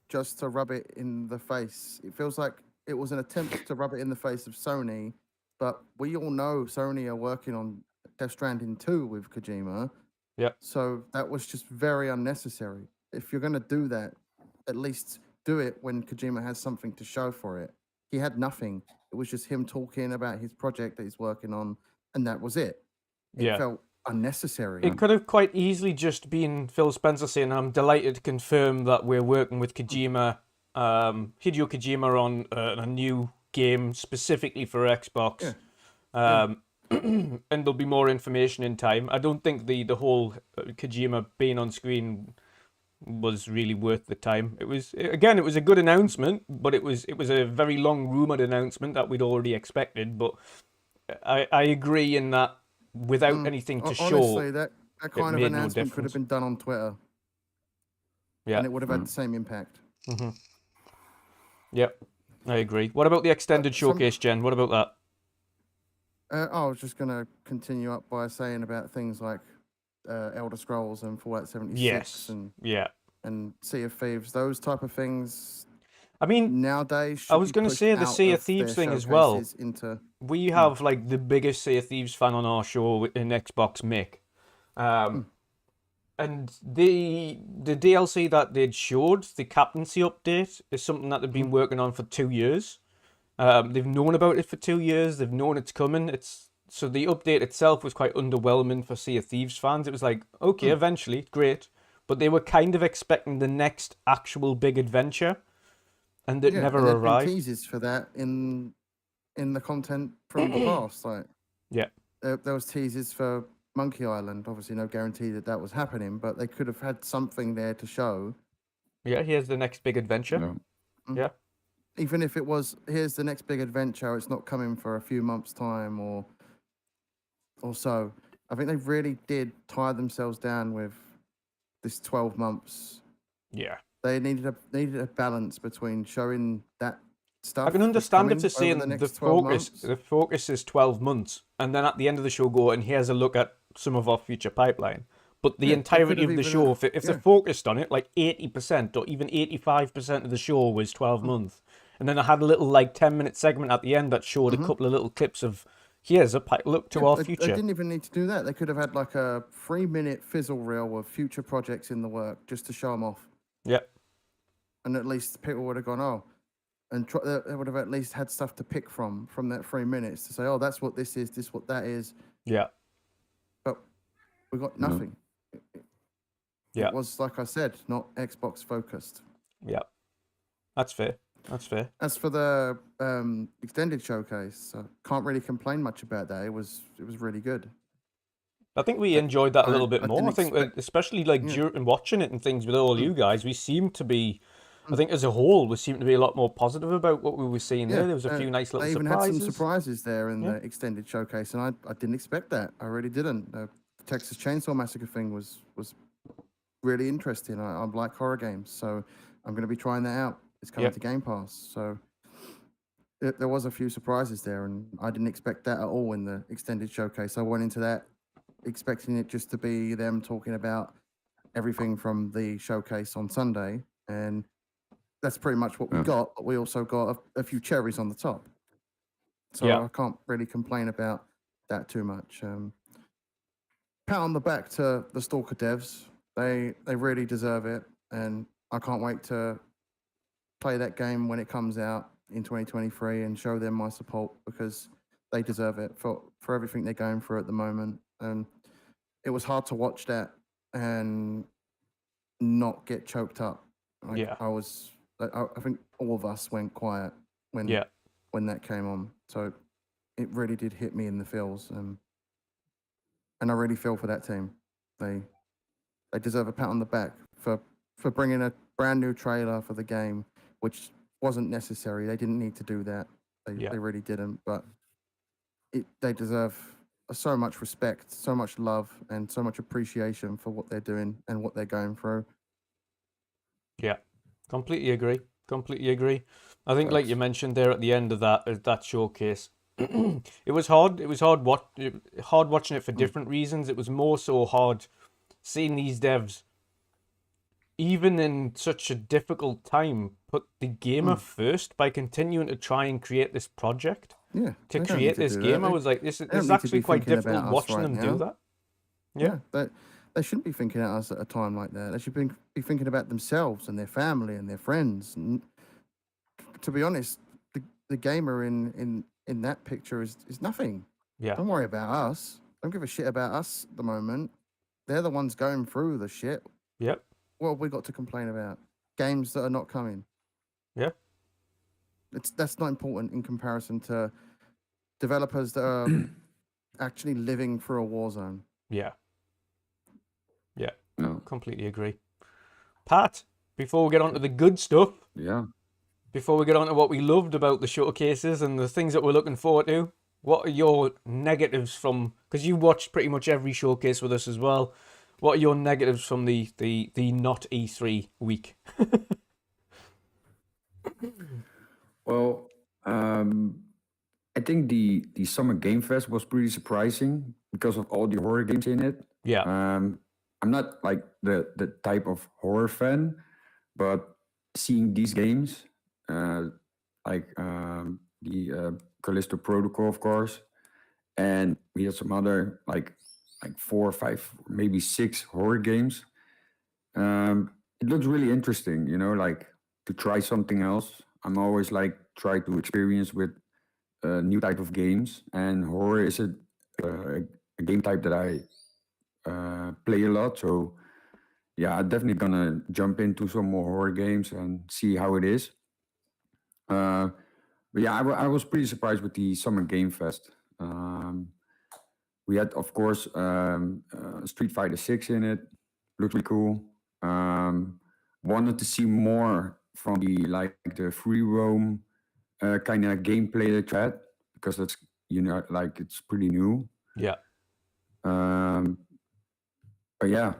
[SPEAKER 3] just to rub it in the face. It feels like it was an attempt to rub it in the face of Sony, but we all know Sony are working on Death Stranding 2 with Kojima.
[SPEAKER 2] Yeah.
[SPEAKER 3] So that was just very unnecessary. If you're going to do that, at least do it when Kojima has something to show for it. he had nothing. It was just him talking about his project that he's working on, and that was it. It
[SPEAKER 2] Yeah.
[SPEAKER 3] felt unnecessary.
[SPEAKER 2] It could have quite easily just been Phil Spencer saying, "I'm delighted to confirm that we're working with Kojima, Hideo Kojima, on a new game specifically for Xbox."
[SPEAKER 3] Yeah.
[SPEAKER 2] And there'll be more information in time. I don't think the whole Kojima being on screen was really worth the time. It was a good announcement, but it was a very long rumored announcement that we'd already expected. But I agree in that without anything to show,
[SPEAKER 3] Honestly, that kind of
[SPEAKER 2] made no
[SPEAKER 3] announcement could have
[SPEAKER 2] difference.
[SPEAKER 3] been done on Twitter,
[SPEAKER 2] Yeah.
[SPEAKER 3] and it would have had the same impact.
[SPEAKER 2] Yep, I agree. What about the extended
[SPEAKER 3] some-
[SPEAKER 2] showcase, Jen? What about that?
[SPEAKER 3] I was just going to continue up by saying about things like Elder Scrolls and Fallout 76
[SPEAKER 2] Yes.
[SPEAKER 3] and Sea of Thieves, those type of things.
[SPEAKER 2] I mean,
[SPEAKER 3] Nowadays,
[SPEAKER 2] I was going to say the Sea of Thieves thing as well. We have like the biggest Sea of Thieves fan on our show in Xbox, Mick. And the DLC that they'd showed, the captaincy update, is something that they've been working on for 2 years. They've known about it for 2 years. They've known it's coming. So the update itself was quite underwhelming for Sea of Thieves fans. It was like, okay, eventually, great. But they were kind of expecting the next actual big adventure, and it never arrived.
[SPEAKER 3] Been teases for that in the content from the past. Like, there was teases for Monkey Island. Obviously, no guarantee that was happening, but they could have had something there to show.
[SPEAKER 2] Yeah, here's the next big adventure. Yeah.
[SPEAKER 3] Even if it was, here's the next big adventure, it's not coming for a few months' time or so. I think they really did tie themselves down with this 12 months.
[SPEAKER 2] Yeah.
[SPEAKER 3] They needed a balance between showing that stuff.
[SPEAKER 2] I can understand if they're saying the focus is 12 months, and then at the end of the show go, and here's a look at some of our future pipeline. But the entirety of the show, if they're focused on it, like 80% or even 85% of the show was 12 months. And then I had a little like 10-minute segment at the end that showed a couple of little clips of, here's a look to our future.
[SPEAKER 3] They didn't even need to do that. They could have had like a 3-minute fizzle reel of future projects in the work just to show them off.
[SPEAKER 2] Yep.
[SPEAKER 3] And at least people would have gone, oh, and they would have at least had stuff to pick from that 3 minutes to say, oh, that's what this is, this what that is.
[SPEAKER 2] Yeah.
[SPEAKER 3] But we got nothing. It was, like I said, not Xbox focused.
[SPEAKER 2] Yeah. That's fair. That's fair.
[SPEAKER 3] As for the extended showcase, I can't really complain much about that. It was really good.
[SPEAKER 2] I think we enjoyed that a little bit more. I think, especially like during watching it and things with all you guys, we seemed to be, I think as a whole, we seemed to be a lot more positive about what we were seeing there. There was a few nice little surprises.
[SPEAKER 3] They even had some surprises there in the extended showcase, and I didn't expect that. I really didn't. The Texas Chainsaw Massacre thing was really interesting. I like horror games, so I'm going to be trying that out. It's coming to Gamepass, so there was a few surprises there, and I didn't expect that at all in the extended showcase. I went into that expecting it just to be them talking about everything from the showcase on Sunday, and that's pretty much what we got. But we also got a few cherries on the top, so I can't really complain about that too much. Pat on the back to the S.T.A.L.K.E.R devs. They really deserve it, and I can't wait to play that game when it comes out in 2023 and show them my support, because they deserve it for everything they're going through at the moment. And it was hard to watch that and not get choked up. I think all of us went quiet when that came on. So it really did hit me in the feels. And I really feel for that team. They deserve a pat on the back for bringing a brand new trailer for the game, which wasn't necessary. They didn't need to do that. They really didn't. But they deserve so much respect, so much love, and so much appreciation for what they're doing and what they're going through.
[SPEAKER 2] Yeah, completely agree. Completely agree. I think, like you mentioned there at the end of that showcase, it was hard. It was hard watching it for different reasons. It was more so hard seeing these devs, even in such a difficult time, put the gamer first by continuing to try and create this project.
[SPEAKER 3] Yeah,
[SPEAKER 2] to create this game, I was like, this is actually quite difficult watching them do that. Yeah,
[SPEAKER 3] they shouldn't be thinking at us at a time like that. They should be thinking about themselves and their family and their friends. And to be honest, the gamer in that picture is nothing.
[SPEAKER 2] Yeah.
[SPEAKER 3] Don't worry about us. Don't give a shit about us at the moment. They're the ones going through the shit.
[SPEAKER 2] Yep.
[SPEAKER 3] What have we got to complain about? Games that are not coming.
[SPEAKER 2] Yeah.
[SPEAKER 3] That's not important in comparison to developers that are actually living through a war zone.
[SPEAKER 2] Yeah. Yeah.
[SPEAKER 4] No.
[SPEAKER 2] Completely agree. Pat, before we get on to the good stuff,
[SPEAKER 4] Yeah.
[SPEAKER 2] before we get on to what we loved about the showcases and the things that we're looking forward to, what are your negatives from, because you watched pretty much every showcase with us as well, what are your negatives from the not E3 week?
[SPEAKER 4] Well, I think the Summer Game Fest was pretty surprising because of all the horror games in it.
[SPEAKER 2] Yeah.
[SPEAKER 4] I'm not like the type of horror fan, but seeing these games, like the Callisto Protocol, of course, and we had some other like 4 or 5, maybe 6 horror games. It looks really interesting, you know, like to try something else. I'm always like try to experience with new type of games, and horror is a game type that I play a lot. So yeah, I'm definitely gonna jump into some more horror games and see how it is. But yeah, I was pretty surprised with the Summer Game Fest. We had, of course, Street Fighter 6 in it. Looked really cool. Wanted to see more from the free roam kind of gameplay that you had, because that's, you know, like it's pretty new.
[SPEAKER 2] Yeah.
[SPEAKER 4] But yeah,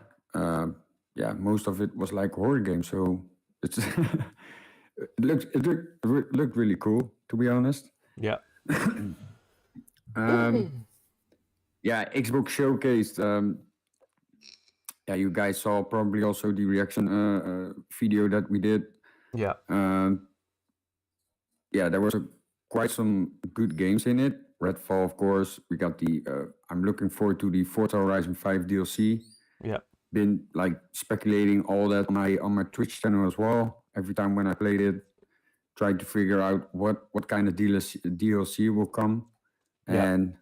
[SPEAKER 4] most of it was like horror games. So it's it looked really cool, to be honest.
[SPEAKER 2] Yeah.
[SPEAKER 4] Yeah, Xbox showcased. Yeah, you guys saw probably also the reaction video that we did.
[SPEAKER 2] Yeah.
[SPEAKER 4] Yeah, there was quite some good games in it. Redfall, of course. We got the. I'm looking forward to the Forza Horizon 5 DLC.
[SPEAKER 2] Yeah.
[SPEAKER 4] Been like speculating all that on my Twitch channel as well. Every time when I played it, tried to figure out what kind of DLC will come.
[SPEAKER 2] Yeah.
[SPEAKER 4] And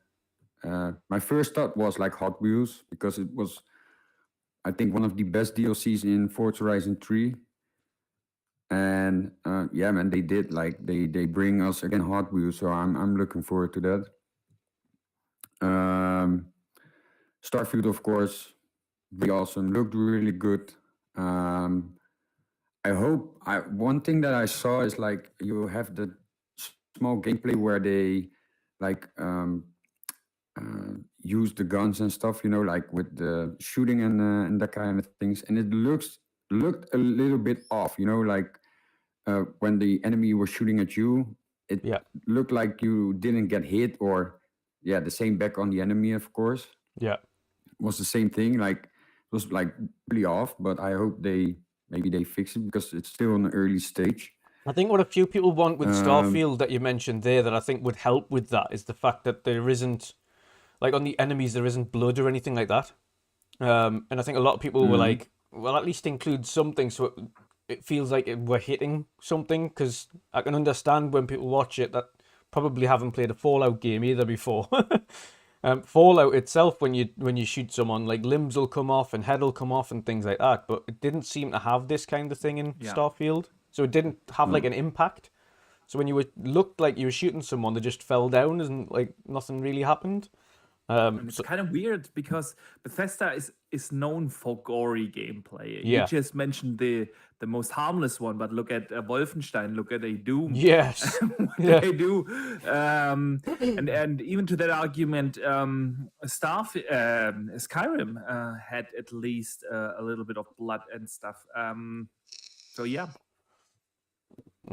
[SPEAKER 4] my first thought was like Hot Wheels, because it was, I think, one of the best DLCs in Forza Horizon 3. And yeah, man, they did like they bring us again Hot Wheels, so I'm looking forward to that. Starfield, of course, be awesome. Looked really good. I hope one thing that I saw is like you have the small gameplay where they like use the guns and stuff, you know, like with the shooting and that kind of things, and it looked a little bit off, you know, like when the enemy was shooting at you, it looked like you didn't get hit, or yeah, the same back on the enemy, of course.
[SPEAKER 2] Yeah,
[SPEAKER 4] it was the same thing. Like it was like really off, but I hope maybe they fix it, because it's still in the early stage.
[SPEAKER 2] I think what a few people want with Starfield that you mentioned there that I think would help with that is the fact that there isn't, like on the enemies, there isn't blood or anything like that. And I think a lot of people were like, well, at least include something so it feels like we're hitting something, because I can understand when people watch it that probably haven't played a Fallout game either before. Fallout itself, when you shoot someone, like limbs will come off and head will come off and things like that, but it didn't seem to have this kind of thing in Starfield. So it didn't have like an impact. So when looked like you were shooting someone, they just fell down and like nothing really happened.
[SPEAKER 1] And it's kind of weird because Bethesda is known for gory gameplay.
[SPEAKER 2] Yeah.
[SPEAKER 1] You just mentioned the most harmless one, but look at Wolfenstein, look at a Doom.
[SPEAKER 2] Yes.
[SPEAKER 1] What they do. And even to that argument, Skyrim had at least a little bit of blood and stuff. So yeah.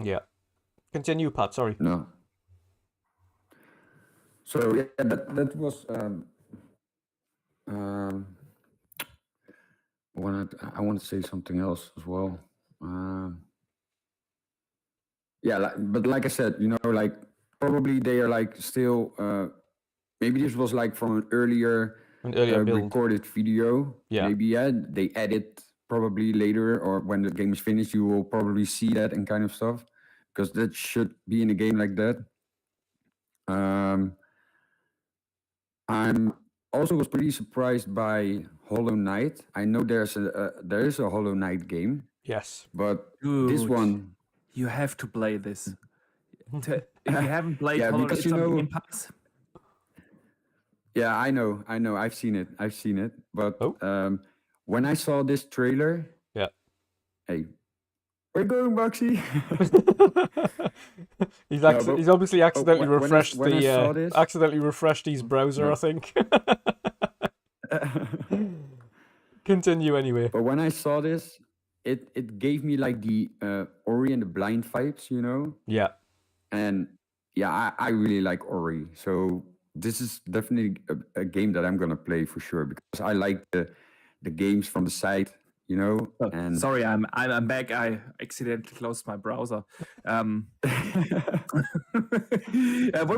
[SPEAKER 2] Yeah. Continue, Pat, sorry.
[SPEAKER 4] No. So yeah, that was I want to say something else as well. Yeah, but like I said, you know, like probably they are like still maybe this was like from an earlier
[SPEAKER 2] build.
[SPEAKER 4] recorded video.
[SPEAKER 2] Yeah.
[SPEAKER 4] Maybe they edit probably later, or when the game is finished, you will probably see that and kind of stuff. because that should be in a game like that. I'm also was pretty surprised by Hollow Knight. I know there is a Hollow Knight game,
[SPEAKER 2] Yes.
[SPEAKER 4] but this
[SPEAKER 1] Dude,
[SPEAKER 4] one,
[SPEAKER 1] you have to play this. If you haven't played
[SPEAKER 4] yeah,
[SPEAKER 1] Hollow,
[SPEAKER 4] because
[SPEAKER 1] it's on Gamepass.
[SPEAKER 4] yeah, I know, I've seen it. But
[SPEAKER 2] Oh.
[SPEAKER 4] when I saw this trailer,
[SPEAKER 2] Yeah.
[SPEAKER 4] hey, where you going, Boxy?
[SPEAKER 2] He's obviously accidentally refreshed
[SPEAKER 4] when I saw this,
[SPEAKER 2] accidentally refreshed his browser, I think. Continue anyway.
[SPEAKER 4] But when I saw this, it gave me like the Ori and the Blind vibes, you know.
[SPEAKER 2] Yeah.
[SPEAKER 4] And yeah, I really like Ori, so this is definitely a game that I'm gonna play for sure because I like the games from the side, you know.
[SPEAKER 1] Oh,
[SPEAKER 4] And
[SPEAKER 1] sorry, I'm back. I accidentally closed my browser. What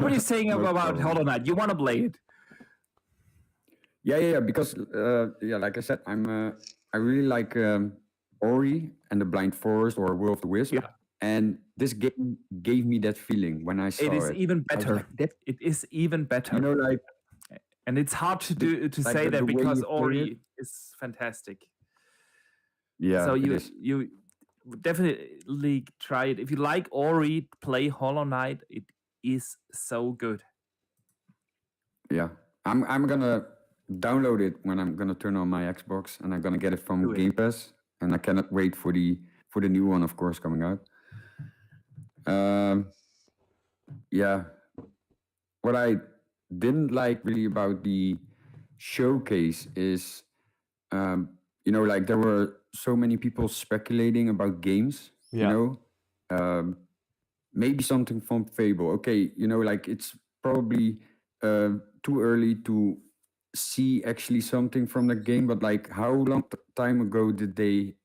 [SPEAKER 1] were you saying
[SPEAKER 4] No
[SPEAKER 1] about
[SPEAKER 4] problem.
[SPEAKER 1] Hollow Knight? You want to play it?
[SPEAKER 4] Yeah, because yeah, like I said, I really like Ori and the Blind Forest or Will of the Wisp.
[SPEAKER 1] Yeah.
[SPEAKER 4] And this game gave me that feeling when I saw it.
[SPEAKER 1] It is even
[SPEAKER 4] I was
[SPEAKER 1] better.
[SPEAKER 4] like, that,
[SPEAKER 1] It is even better.
[SPEAKER 4] you know, like
[SPEAKER 1] and it's hard to
[SPEAKER 4] like
[SPEAKER 1] say
[SPEAKER 4] the
[SPEAKER 1] that
[SPEAKER 4] way
[SPEAKER 1] because
[SPEAKER 4] you play
[SPEAKER 1] Ori is fantastic.
[SPEAKER 4] yeah,
[SPEAKER 1] So
[SPEAKER 4] it
[SPEAKER 1] you
[SPEAKER 4] is.
[SPEAKER 1] you definitely try it. If you like Ori, play Hollow Knight. It is so good.
[SPEAKER 4] Yeah, I'm gonna download it when I'm gonna turn on my Xbox, and I'm gonna get it from
[SPEAKER 1] Do it.
[SPEAKER 4] Game Pass, and I cannot wait for the new one, of course, coming out. Yeah, what I didn't like really about the showcase is, you know, like there were so many people speculating about games.
[SPEAKER 2] Yeah.
[SPEAKER 4] You know, maybe something from Fable. Okay, you know, like it's probably too early to see actually something from the game, but like how long time ago did they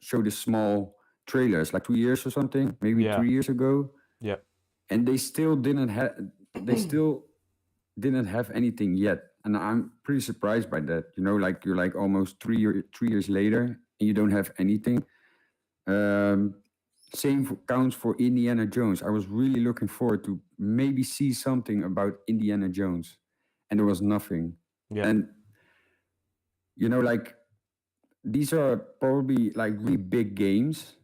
[SPEAKER 4] show the small trailers? Like 2 years or something, maybe
[SPEAKER 2] Yeah.
[SPEAKER 4] 3 years ago,
[SPEAKER 2] Yeah.
[SPEAKER 4] and they still didn't have anything yet, and I'm pretty surprised by that. You know, like you're like almost 3 years later, and you don't have anything. Same counts for Indiana Jones. I was really looking forward to maybe see something about Indiana Jones, and there was nothing.
[SPEAKER 2] Yeah.
[SPEAKER 4] And you know, like these are probably like really big games,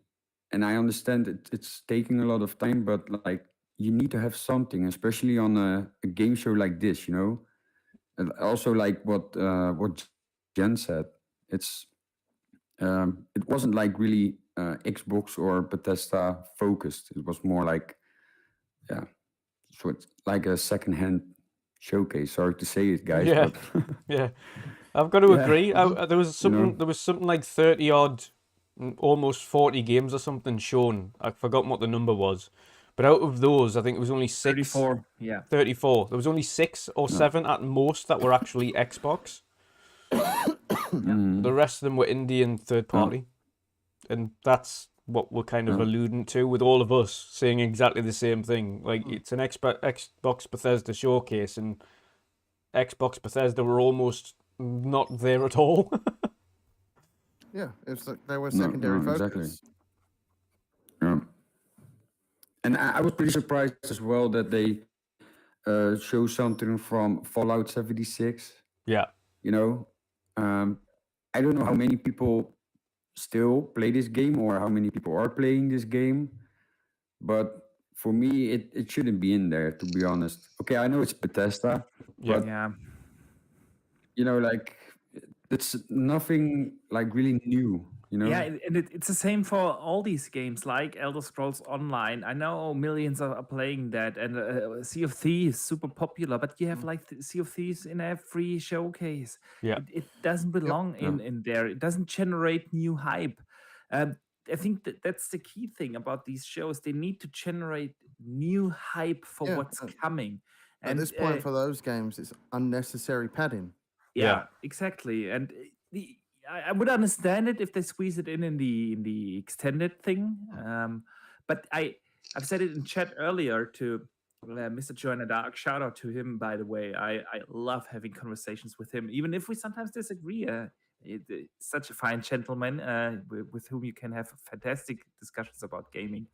[SPEAKER 4] and I understand it's taking a lot of time, but like you need to have something, especially on a game show like this. You know, and also like what Jen said, it's it wasn't like really Xbox or Bethesda focused. It was more like, yeah, so it's like a secondhand showcase. Sorry to say it, guys,
[SPEAKER 2] Yeah.
[SPEAKER 4] but
[SPEAKER 2] Yeah. I've got to
[SPEAKER 4] Yeah.
[SPEAKER 2] agree. There was something. There was something like 30 odd, almost 40 games or something shown. I've forgotten what the number was, but out of those, I think it was only 6.
[SPEAKER 1] 34. Yeah.
[SPEAKER 2] 34. There was only 6 or 7 at most that were actually Xbox. The rest of them were indie and third party, and that's what we're kind of alluding to with all of us saying exactly the same thing. Like it's an Xbox Bethesda showcase, and Xbox Bethesda were almost not there at all.
[SPEAKER 3] Yeah, it's like they were
[SPEAKER 4] No,
[SPEAKER 3] secondary
[SPEAKER 4] no,
[SPEAKER 3] focus.
[SPEAKER 4] exactly. Yeah. And I was pretty surprised as well that they show something from Fallout 76.
[SPEAKER 2] Yeah.
[SPEAKER 4] You know, I don't know how many people still play this game or how many people are playing this game, but for me, it shouldn't be in there, to be honest. Okay, I know it's Bethesda,
[SPEAKER 2] Yeah.
[SPEAKER 4] but
[SPEAKER 1] Yeah.
[SPEAKER 4] you know, like it's nothing like really new. You know,
[SPEAKER 1] Yeah, and it's the same for all these games like Elder Scrolls Online. I know millions are playing that, and Sea of Thieves super popular, but you have like Sea of Thieves in every showcase.
[SPEAKER 2] Yeah.
[SPEAKER 1] It doesn't belong in there. It doesn't generate new hype. I think that's the key thing about these shows. They need to generate new hype for
[SPEAKER 3] Yeah,
[SPEAKER 1] what's coming.
[SPEAKER 3] At this point, for those games, it's unnecessary padding.
[SPEAKER 1] Yeah, exactly. And I would understand it if they squeeze it in the extended thing. But I've said it in chat earlier to Mr. Joanna Dark. Shout out to him, by the way. I love having conversations with him, even if we sometimes disagree. It's such a fine gentleman with whom you can have fantastic discussions about gaming.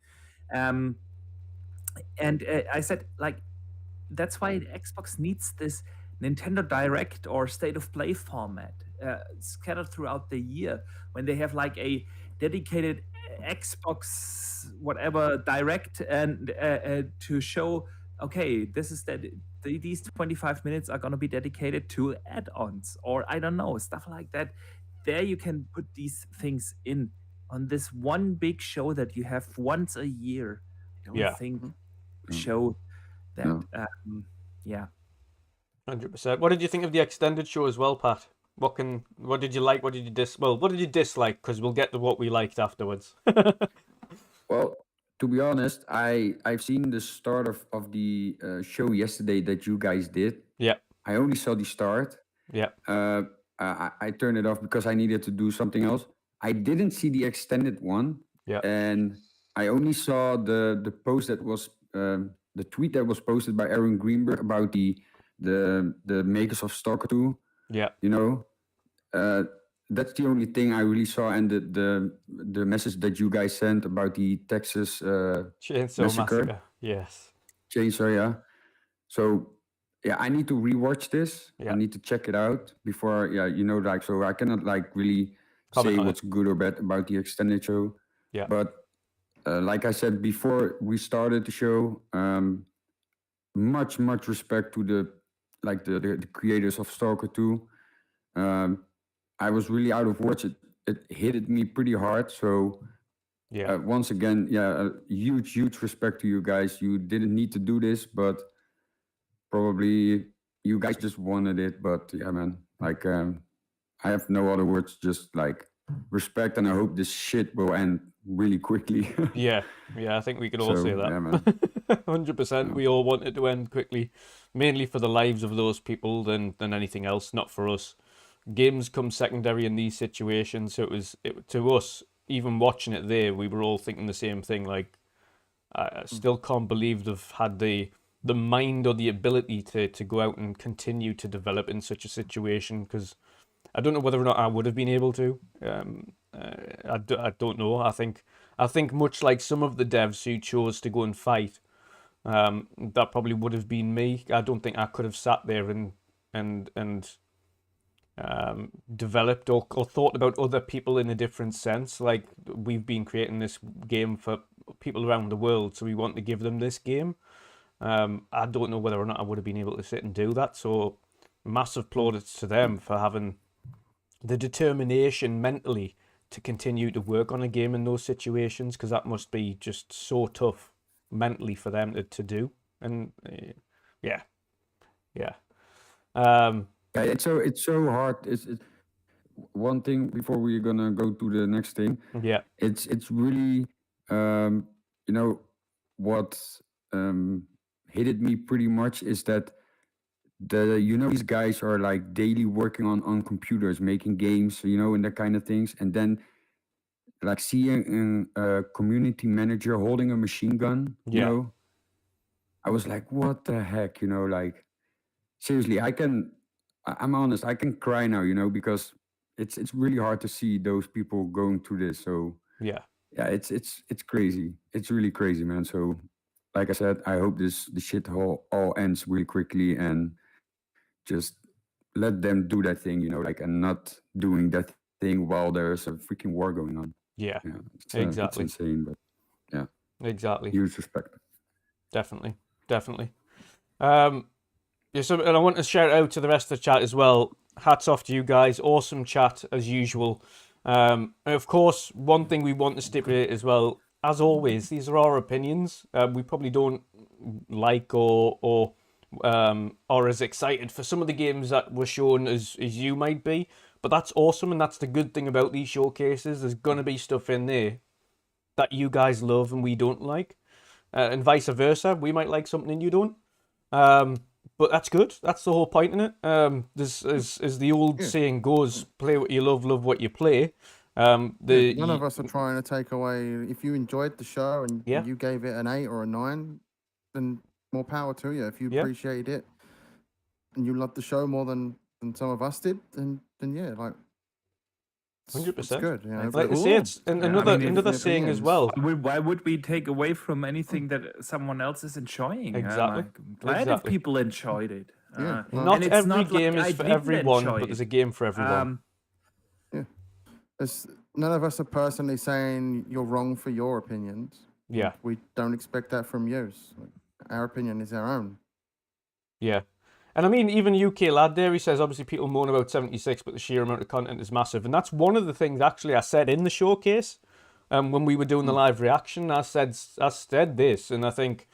[SPEAKER 1] And I said, like, that's why Xbox needs this Nintendo Direct or State of Play format scattered throughout the year when they have like a dedicated Xbox whatever Direct and to show, okay, this is that these 25 minutes are going to be dedicated to add-ons or I don't know, stuff like that. There you can put these things in on this one big show that you have once a year. I don't
[SPEAKER 2] Yeah,
[SPEAKER 1] think
[SPEAKER 4] Yeah.
[SPEAKER 1] show that
[SPEAKER 4] Yeah.
[SPEAKER 1] yeah.
[SPEAKER 2] 100%. What did you think of the extended show as well, Pat? What did you like? What did you what did you dislike? Because we'll get to what we liked afterwards.
[SPEAKER 4] Well, to be honest, I've seen the start of the show yesterday that you guys did.
[SPEAKER 2] Yeah,
[SPEAKER 4] I only saw the start.
[SPEAKER 2] yeah,
[SPEAKER 4] I turned it off because I needed to do something else. I didn't see the extended one,
[SPEAKER 2] yeah,
[SPEAKER 4] and I only saw the post that was the tweet that was posted by Aaron Greenberg about the makers of Stalker 2.
[SPEAKER 2] yeah.
[SPEAKER 4] You know, uh, that's the only thing I really saw, and the message that you guys sent about the Texas
[SPEAKER 2] Chainsaw
[SPEAKER 4] massacre.
[SPEAKER 2] Massacre. Yes.
[SPEAKER 4] Chainsaw, yeah. So yeah, I need to rewatch this. I
[SPEAKER 2] Yeah.
[SPEAKER 4] need to check it out before, yeah, like, so I cannot like really
[SPEAKER 2] Comment
[SPEAKER 4] say
[SPEAKER 2] on it.
[SPEAKER 4] what's good or bad about the extended show.
[SPEAKER 2] Yeah.
[SPEAKER 4] But like I said before we started the show, much respect to the creators of Stalker 2. I was really out of words. It hit me pretty hard. So
[SPEAKER 2] Yeah.
[SPEAKER 4] once again, yeah, huge respect to you guys. You didn't need to do this, but probably you guys just wanted it. But yeah, man, like I have no other words. Just like respect, and I hope this shit will end really quickly.
[SPEAKER 2] Yeah. Yeah. I think we could all say
[SPEAKER 4] yeah, man.
[SPEAKER 2] that. 100%. We all want it to end quickly, mainly for the lives of those people than anything else. Not for us. Games come secondary in these situations. So to us, even watching it there, we were all thinking the same thing. Like, I still can't believe they've had the mind or the ability to go out and continue to develop in such a situation, because I don't know whether or not I would have been able to. I don't know. I think much like some of the devs who chose to go and fight, that probably would have been me. I don't think I could have sat there and developed or thought about other people in a different sense. Like, we've been creating this game for people around the world, so we want to give them this game. I don't know whether or not I would have been able to sit and do that. So massive plaudits to them for having the determination mentally to continue to work on a game in those situations, because that must be just so tough mentally for them to do. And yeah.
[SPEAKER 4] Yeah, it's so hard. It's one thing before we're gonna go to the next thing.
[SPEAKER 2] Yeah.
[SPEAKER 4] It's really you know what hated me pretty much is that these guys are like daily working on computers, making games, and that kind of things, and then like seeing a community manager holding a machine gun,
[SPEAKER 2] Yeah.
[SPEAKER 4] I was like, what the heck, like seriously, I'm honest, I can cry now, because it's really hard to see those people going through this. So
[SPEAKER 2] Yeah.
[SPEAKER 4] yeah, it's crazy. It's really crazy, man. So like I said, I hope the shit all ends really quickly, and just let them do that thing, like, and not doing that thing while there's a freaking war going on.
[SPEAKER 2] Yeah.
[SPEAKER 4] Yeah, it's
[SPEAKER 2] Exactly.
[SPEAKER 4] insane, but yeah,
[SPEAKER 2] Exactly.
[SPEAKER 4] huge respect.
[SPEAKER 2] Definitely. Yeah, so, and I want to shout out to the rest of the chat as well. Hats off to you guys. Awesome chat as usual. And of course, one thing we want to stipulate as well, as always, these are our opinions. We probably don't like or are as excited for some of the games that were shown as you might be. But that's awesome, and that's the good thing about these showcases. There's going to be stuff in there that you guys love and we don't like. And vice versa. We might like something and you don't. But that's good. That's the whole point in it. This as the old saying goes, play what you love what you play.
[SPEAKER 3] None of us are trying to take away. If you enjoyed the show and you gave it an 8 or a 9, then more power to you. If you appreciated it and you loved the show more than some of us did, then yeah, like It's good. You know,
[SPEAKER 1] That's
[SPEAKER 2] Like I
[SPEAKER 3] but
[SPEAKER 2] say,
[SPEAKER 1] cool.
[SPEAKER 2] it's
[SPEAKER 1] Yeah, I
[SPEAKER 2] another
[SPEAKER 1] mean,
[SPEAKER 2] another
[SPEAKER 3] different
[SPEAKER 2] saying as
[SPEAKER 3] opinions.
[SPEAKER 2] well.
[SPEAKER 1] why would we take away from anything that someone else is enjoying?
[SPEAKER 2] Exactly.
[SPEAKER 1] I'm glad if
[SPEAKER 2] Exactly.
[SPEAKER 1] people enjoyed it.
[SPEAKER 3] Yeah,
[SPEAKER 1] And
[SPEAKER 2] Not
[SPEAKER 1] it's
[SPEAKER 2] every
[SPEAKER 1] not like
[SPEAKER 2] game is
[SPEAKER 1] I
[SPEAKER 2] for
[SPEAKER 1] didn't
[SPEAKER 2] everyone,
[SPEAKER 1] enjoy
[SPEAKER 2] but there's
[SPEAKER 1] it.
[SPEAKER 2] a game for everyone.
[SPEAKER 3] yeah. None of us are personally saying you're wrong for your opinions.
[SPEAKER 2] Yeah.
[SPEAKER 3] We don't expect that from you. Our opinion is our own.
[SPEAKER 2] Yeah. And I mean, even UK Lad there, he says, obviously people moan about 76, but the sheer amount of content is massive. And that's one of the things, actually, I said in the showcase when we were doing the live reaction. I said this, and I think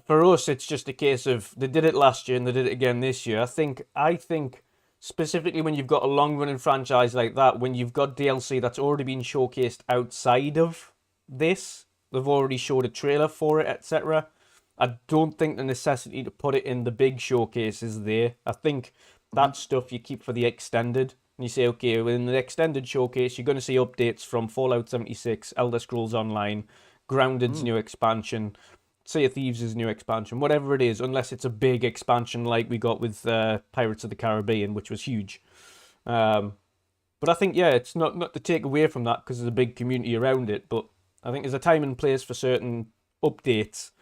[SPEAKER 2] for us, it's just a case of they did it last year and they did it again this year. I think specifically when you've got a long-running franchise like that, when you've got DLC that's already been showcased outside of this, they've already showed a trailer for it, etc. I don't think the necessity to put it in the big showcase is there. I think that stuff you keep for the extended. And you say, okay, within the extended showcase, you're going to see updates from Fallout 76, Elder Scrolls Online, Grounded's new expansion, Sea of Thieves' new expansion, whatever it is, unless it's a big expansion like we got with Pirates of the Caribbean, which was huge. But I think, yeah, it's not to take away from that because there's a big community around it, but I think there's a time and place for certain updates.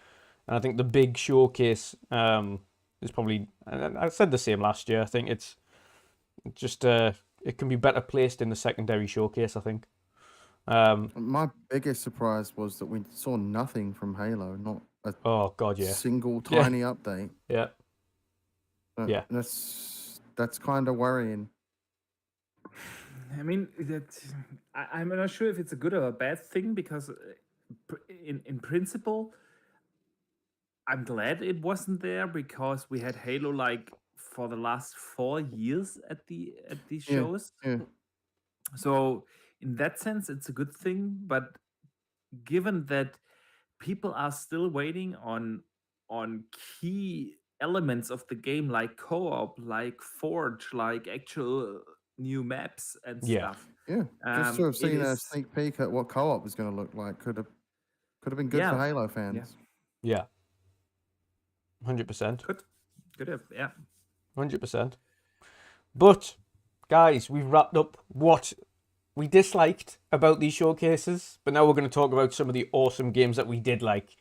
[SPEAKER 2] And I think the big showcase is probably, and I said the same last year, I think it's just, it can be better placed in the secondary showcase, I think.
[SPEAKER 3] My biggest surprise was that we saw nothing from Halo, not a
[SPEAKER 2] Oh, God, yeah.
[SPEAKER 3] single
[SPEAKER 2] Yeah.
[SPEAKER 3] tiny update.
[SPEAKER 2] Yeah. Yeah.
[SPEAKER 3] That's kind of worrying.
[SPEAKER 1] I mean, I'm not sure if it's a good or a bad thing because, in principle, I'm glad it wasn't there because we had Halo like for the last 4 years at these
[SPEAKER 3] Yeah,
[SPEAKER 1] shows.
[SPEAKER 3] yeah.
[SPEAKER 1] So in that sense, it's a good thing. But given that people are still waiting on key elements of the game like co-op, like Forge, like actual new maps and
[SPEAKER 2] Yeah.
[SPEAKER 1] stuff.
[SPEAKER 3] Yeah, just to have
[SPEAKER 1] It
[SPEAKER 3] seen a
[SPEAKER 1] is,
[SPEAKER 3] sneak peek at what co-op was going to look like could have been good for
[SPEAKER 1] yeah,
[SPEAKER 3] Halo fans.
[SPEAKER 2] Yeah. 100%.
[SPEAKER 1] could have, yeah.
[SPEAKER 2] 100%. But, guys, we've wrapped up what we disliked about these showcases, but now we're going to talk about some of the awesome games that we did like.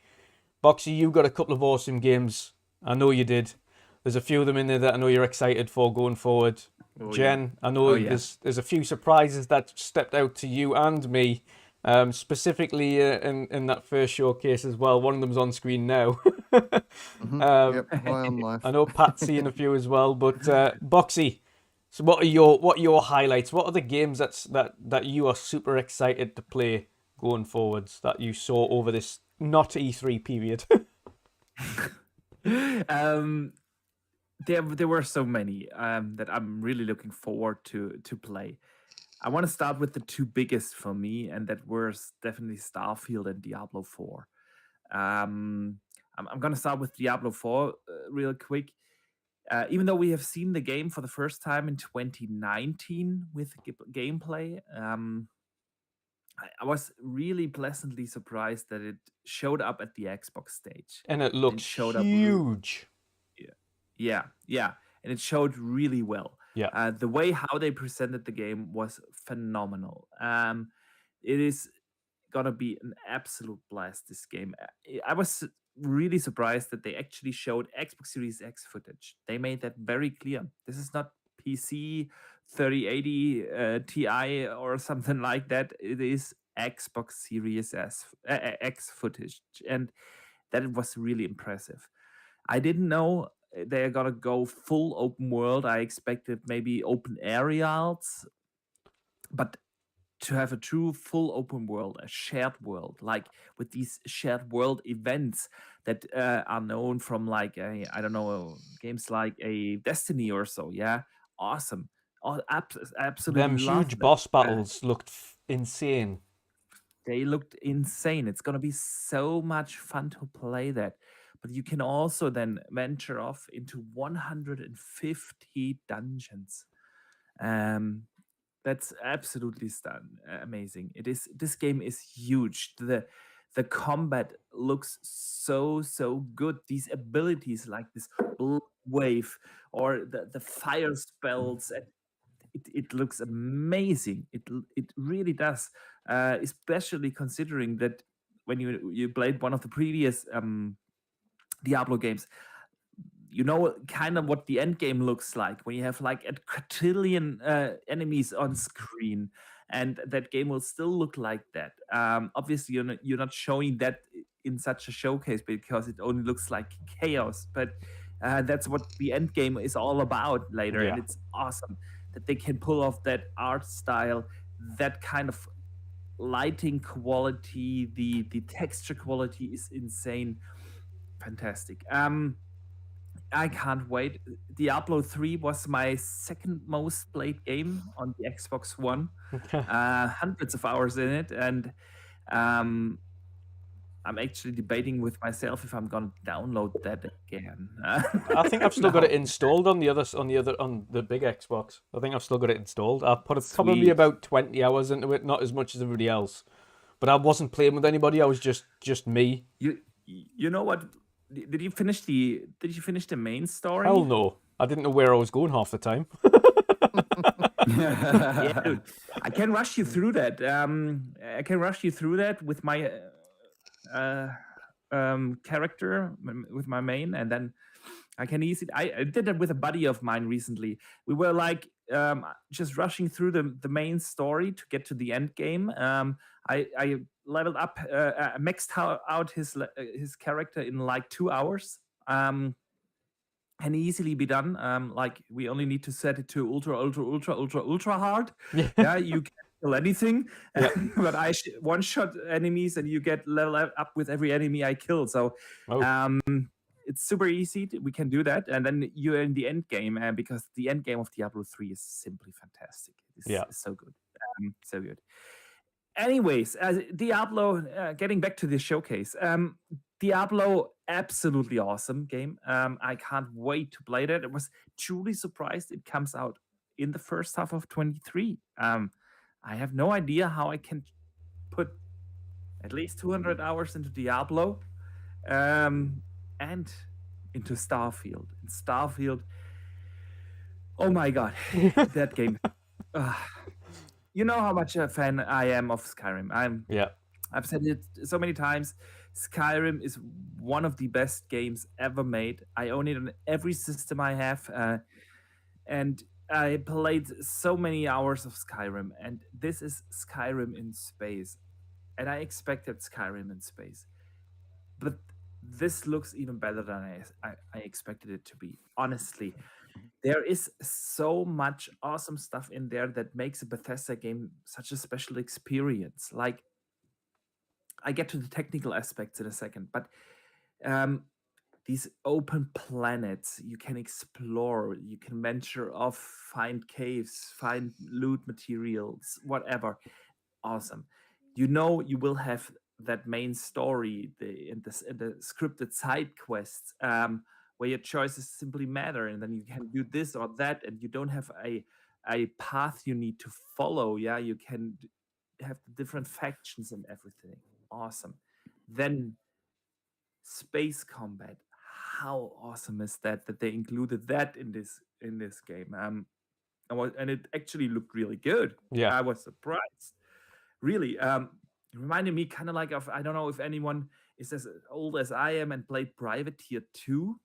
[SPEAKER 2] Boxy, you got a couple of awesome games. I know you did. There's a few of them in there that I know you're excited for going forward.
[SPEAKER 1] Oh,
[SPEAKER 2] Jen,
[SPEAKER 1] yeah.
[SPEAKER 2] I know
[SPEAKER 1] Oh, yeah.
[SPEAKER 2] there's a few surprises that stepped out to you and me, specifically in that first showcase as well. One of them's on screen now.
[SPEAKER 3] Yep, high on life.
[SPEAKER 2] I know Pat's seen a few as well, but Boxy, so what are your highlights? What are the games that you are super excited to play going forwards that you saw over this not E3 period?
[SPEAKER 1] There were so many that I'm really looking forward to play. I want to start with the two biggest for me, and that were definitely Starfield and Diablo 4. I'm going to start with Diablo 4 real quick. Even though we have seen the game for the first time in 2019 with gameplay, I was really pleasantly surprised that it showed up at the Xbox stage.
[SPEAKER 2] And it looks
[SPEAKER 1] showed up
[SPEAKER 2] huge.
[SPEAKER 1] Yeah, and it showed really well.
[SPEAKER 2] Yeah.
[SPEAKER 1] The way how they presented the game was phenomenal. It is gonna be an absolute blast. This game. I was really surprised that they actually showed Xbox Series X footage. They made that very clear. This is not PC 3080 Ti or something like that. It is Xbox Series X footage, and that was really impressive. I didn't know they're gonna go full open world. I expected maybe open areas, but to have a true full open world, a shared world, like with these shared world events that are known from like I don't know, games like a Destiny or so. Yeah, awesome. Absolutely
[SPEAKER 2] Them
[SPEAKER 1] love
[SPEAKER 2] huge
[SPEAKER 1] that.
[SPEAKER 2] boss battles looked insane.
[SPEAKER 1] They looked insane. It's gonna be so much fun to play that. But you can also then venture off into 150 dungeons. That's absolutely amazing. This game is huge. The combat looks so good. These abilities like this wave or the fire spells, and it looks amazing. It really does, especially considering that when you played one of the previous Diablo games, you know kind of what the end game looks like when you have like a quadrillion enemies on screen, and that game will still look like that. Obviously, you're not showing that in such a showcase because it only looks like chaos, but that's what the end game is all about later, and
[SPEAKER 2] Yeah.
[SPEAKER 1] it's awesome that they can pull off that art style, that kind of lighting quality, the texture quality is insane, fantastic. I can't wait. Diablo 3 was my second most played game on the Xbox One. Hundreds of hours in it, and um, I'm actually debating with myself if I'm gonna download that again.
[SPEAKER 2] I think I've still got it
[SPEAKER 1] No.
[SPEAKER 2] installed on the big Xbox. I think I've still got it installed. I've put probably
[SPEAKER 1] Sweet.
[SPEAKER 2] about 20 hours into it, not as much as everybody else. But I wasn't playing with anybody. I was just me.
[SPEAKER 1] You know what? Did you finish the main story?
[SPEAKER 2] Hell no. I didn't know where I was going half the time.
[SPEAKER 1] Yeah, dude. I can rush you through that. I can rush you through that with my character, with my main, and then I can easily. I did that with a buddy of mine recently. We were like just rushing through the main story to get to the end game. I leveled up, maxed out his character in like 2 hours. Can easily be done. Like we only need to set it to ultra hard. Yeah, you can kill anything,
[SPEAKER 2] Yeah.
[SPEAKER 1] but I one shot enemies and you get level up with every enemy I kill. So
[SPEAKER 2] Oh.
[SPEAKER 1] it's super easy. We can do that, and then you're in the end game, because the end game of Diablo 3 is simply fantastic. It's so good, so good. Anyways, Diablo. Getting back to this showcase, Diablo, absolutely awesome game. I can't wait to play that. I was truly surprised it comes out in the first half of 23. I have no idea how I can put at least 200 hours into Diablo, and into Starfield. And Starfield, oh my god, that game. You know how much a fan I am of Skyrim. I've said it so many times. Skyrim is one of the best games ever made. I own it on every system I have, and I played so many hours of Skyrim. And this is Skyrim in space, and I expected Skyrim in space, but this looks even better than I expected it to be. Honestly, there is so much awesome stuff in there that makes a Bethesda game such a special experience. Like, I get to the technical aspects in a second, but these open planets you can explore, you can venture off, find caves, find loot materials, whatever. Awesome. You know you will have that main story, the scripted side quests, where your choices simply matter, and then you can do this or that, and you don't have a path you need to follow. Yeah, you can have the different factions and everything. Awesome. Then space combat. How awesome is that they included that in this game? And it actually looked really good.
[SPEAKER 2] Yeah.
[SPEAKER 1] I was surprised. Really, it reminded me kind of like of, I don't know if anyone is as old as I am and played Privateer 2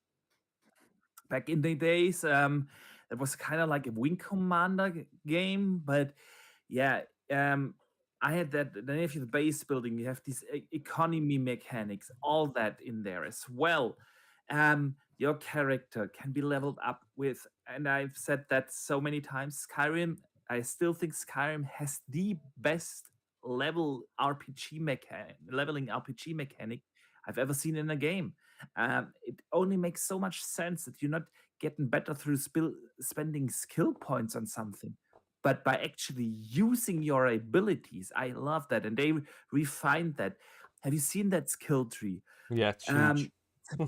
[SPEAKER 1] back in the days. It was kind of like a Wing Commander game, but yeah, I had that. Then if you have the base building, you have these economy mechanics, all that in there as well. Your character can be leveled up with, and I've said that so many times. Skyrim, I still think Skyrim has the best leveling RPG mechanic I've ever seen in a game. It only makes so much sense that you're not getting better through spending skill points on something, but by actually using your abilities. I love that, and they refined that. Have you seen that skill tree?
[SPEAKER 2] Yeah, it's huge.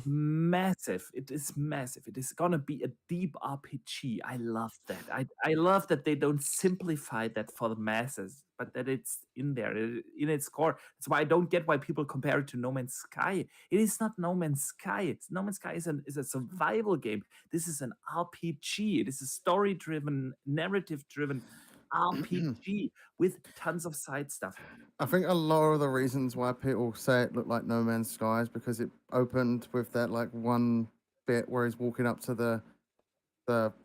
[SPEAKER 1] massive. It is massive. It is gonna be a deep RPG. I love that. I love that they don't simplify that for the masses, but that it's in there, in its core. That's why I don't get why people compare it to No Man's Sky. It is not No Man's Sky. It's No Man's Sky is a survival game. This is an RPG. It is a story-driven, narrative-driven RPG with tons of side stuff.
[SPEAKER 3] I think a lot of the reasons why people say it looked like No Man's Sky is because it opened with that like one bit where he's walking up to the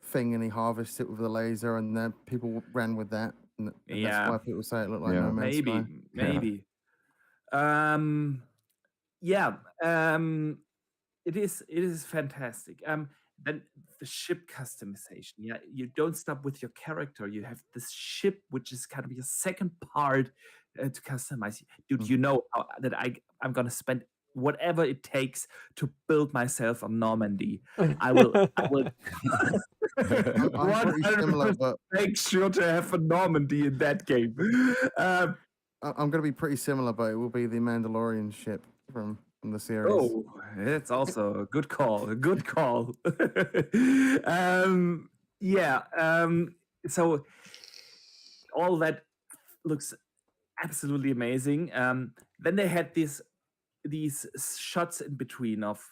[SPEAKER 3] thing and he harvests it with a laser, and then people ran with that, and that's
[SPEAKER 1] Yeah.
[SPEAKER 3] why people say it looked like
[SPEAKER 4] Yeah.
[SPEAKER 3] No Man's
[SPEAKER 1] Maybe,
[SPEAKER 3] Sky.
[SPEAKER 1] maybe. Yeah. It is fantastic. Then the ship customization. Yeah, you don't stop with your character. You have this ship, which is kind of your second part to customize. Dude, you know that I'm gonna spend whatever it takes to build myself a Normandy. I will
[SPEAKER 3] I'm pretty similar,
[SPEAKER 1] 100%
[SPEAKER 3] but
[SPEAKER 1] make sure to have a Normandy in that game.
[SPEAKER 3] I'm going to be pretty similar, but it will be the Mandalorian ship from the series.
[SPEAKER 1] Oh, it's also a good call. A good call. Yeah. So all that looks absolutely amazing. Then they had these shots in between of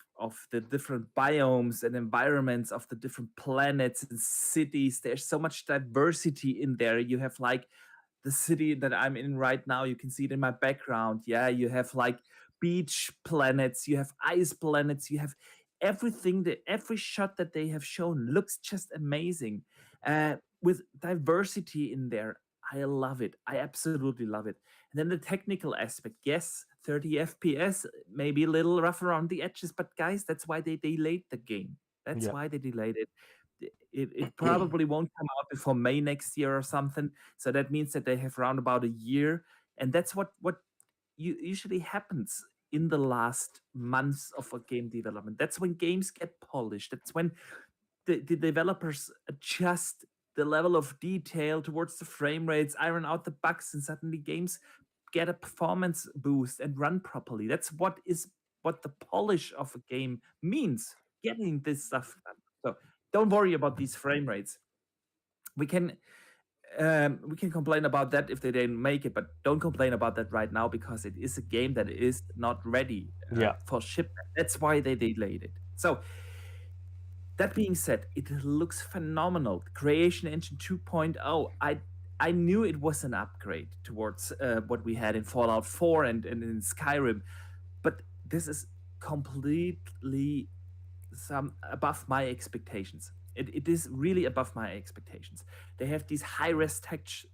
[SPEAKER 1] the different biomes and environments of the different planets and cities. There's so much diversity in there. You have like the city that I'm in right now. You can see it in my background. Yeah, you have like beach planets, you have ice planets, you have everything. Every shot that they have shown looks just amazing, with diversity in there. I love it. I absolutely love it. And then the technical aspect, yes, 30 FPS, maybe a little rough around the edges, but guys, that's why they delayed the game. That's
[SPEAKER 2] Yeah.
[SPEAKER 1] why they delayed it. It probably won't come out before May next year or something. So that means that they have around about a year, and that's what usually happens in the last months of a game development. That's when games get polished. That's when the developers adjust the level of detail towards the frame rates, iron out the bugs, and suddenly games get a performance boost and run properly. That's what the polish of a game means. Getting this stuff done. So don't worry about these frame rates. We can complain about that if they didn't make it, but don't complain about that right now because it is a game that is not ready for shipment. That's why they delayed it. So that being said, it looks phenomenal. Creation Engine 2.0. I knew it was an upgrade towards what we had in Fallout 4 and in Skyrim, but this is completely above my expectations. It is really above my expectations. They have these high-res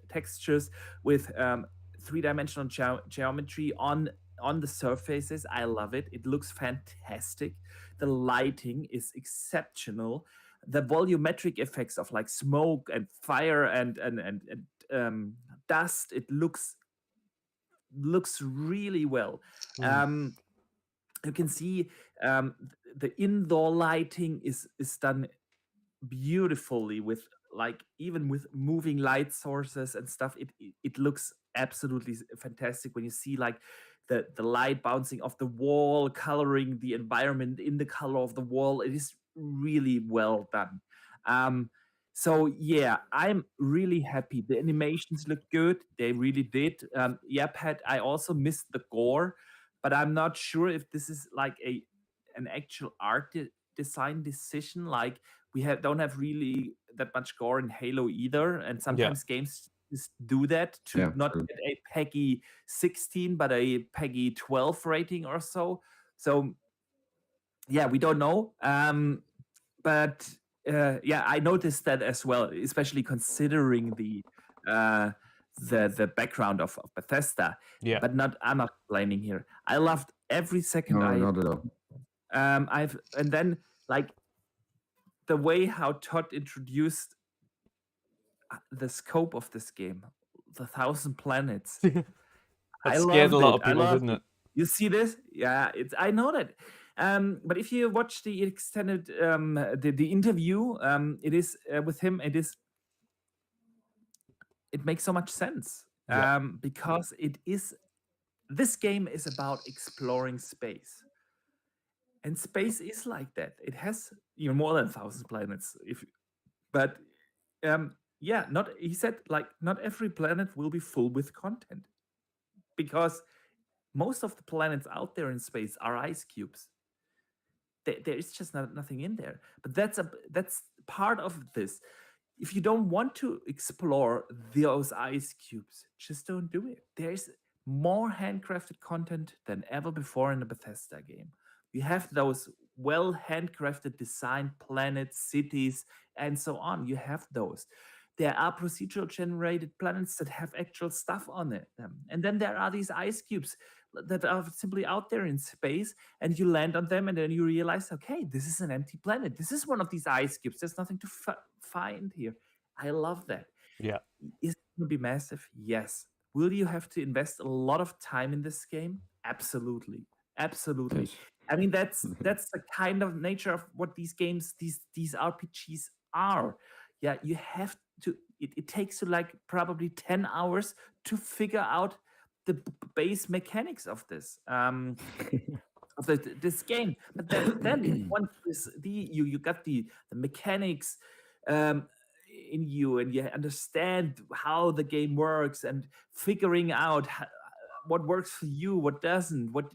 [SPEAKER 1] textures with three-dimensional geometry on the surfaces. I love it. It looks fantastic. The lighting is exceptional. The volumetric effects of like smoke and fire and dust. It looks really well. You can see the indoor lighting is done beautifully with like even with moving light sources and stuff. It looks absolutely fantastic when you see like the light bouncing off the wall, coloring the environment in the color of the wall. It is really well done. So yeah, I'm really happy. The animations look good. They really did. Yeah, Pat, I also missed the gore, but I'm not sure if this is like an actual art design decision. Like we don't have really that much gore in Halo either, and sometimes games just do that to not get a PEGI 16 but a PEGI 12 rating or so. So yeah, we don't know. But yeah, I noticed that as well, especially considering the background of Bethesda.
[SPEAKER 2] Yeah.
[SPEAKER 1] But I'm not complaining here. I loved every second.
[SPEAKER 4] No, not at all.
[SPEAKER 1] And then like the way how Todd introduced the scope of this game, the 1,000 planets.
[SPEAKER 2] That scared a lot of people, didn't it?
[SPEAKER 1] You see this? Yeah, I know that. But if you watch the extended the interview, it is with him. It makes so much sense because this game is about exploring space. And space is like that. It has even more than 1,000 planets. But yeah, he said like not every planet will be full with content, because most of the planets out there in space are ice cubes. There is just nothing in there. But that's part of this. If you don't want to explore those ice cubes, just don't do it. There's more handcrafted content than ever before in a Bethesda game. You have those well handcrafted designed planets, cities, and so on. You have those. There are procedural generated planets that have actual stuff on it. And then there are these ice cubes that are simply out there in space, and you land on them, and then you realize, okay, this is an empty planet. This is one of these ice cubes. There's nothing to find here. I love that.
[SPEAKER 2] Yeah.
[SPEAKER 1] Is it going to be massive? Yes. Will you have to invest a lot of time in this game? Absolutely. Absolutely.
[SPEAKER 4] Yes.
[SPEAKER 1] I mean, that's the kind of nature of what these games, these RPGs are. Yeah, you have to. It takes you like probably 10 hours to figure out the base mechanics of this. Of this game. But then once you got the mechanics in you, and you understand how the game works, and figuring out what works for you, what doesn't, what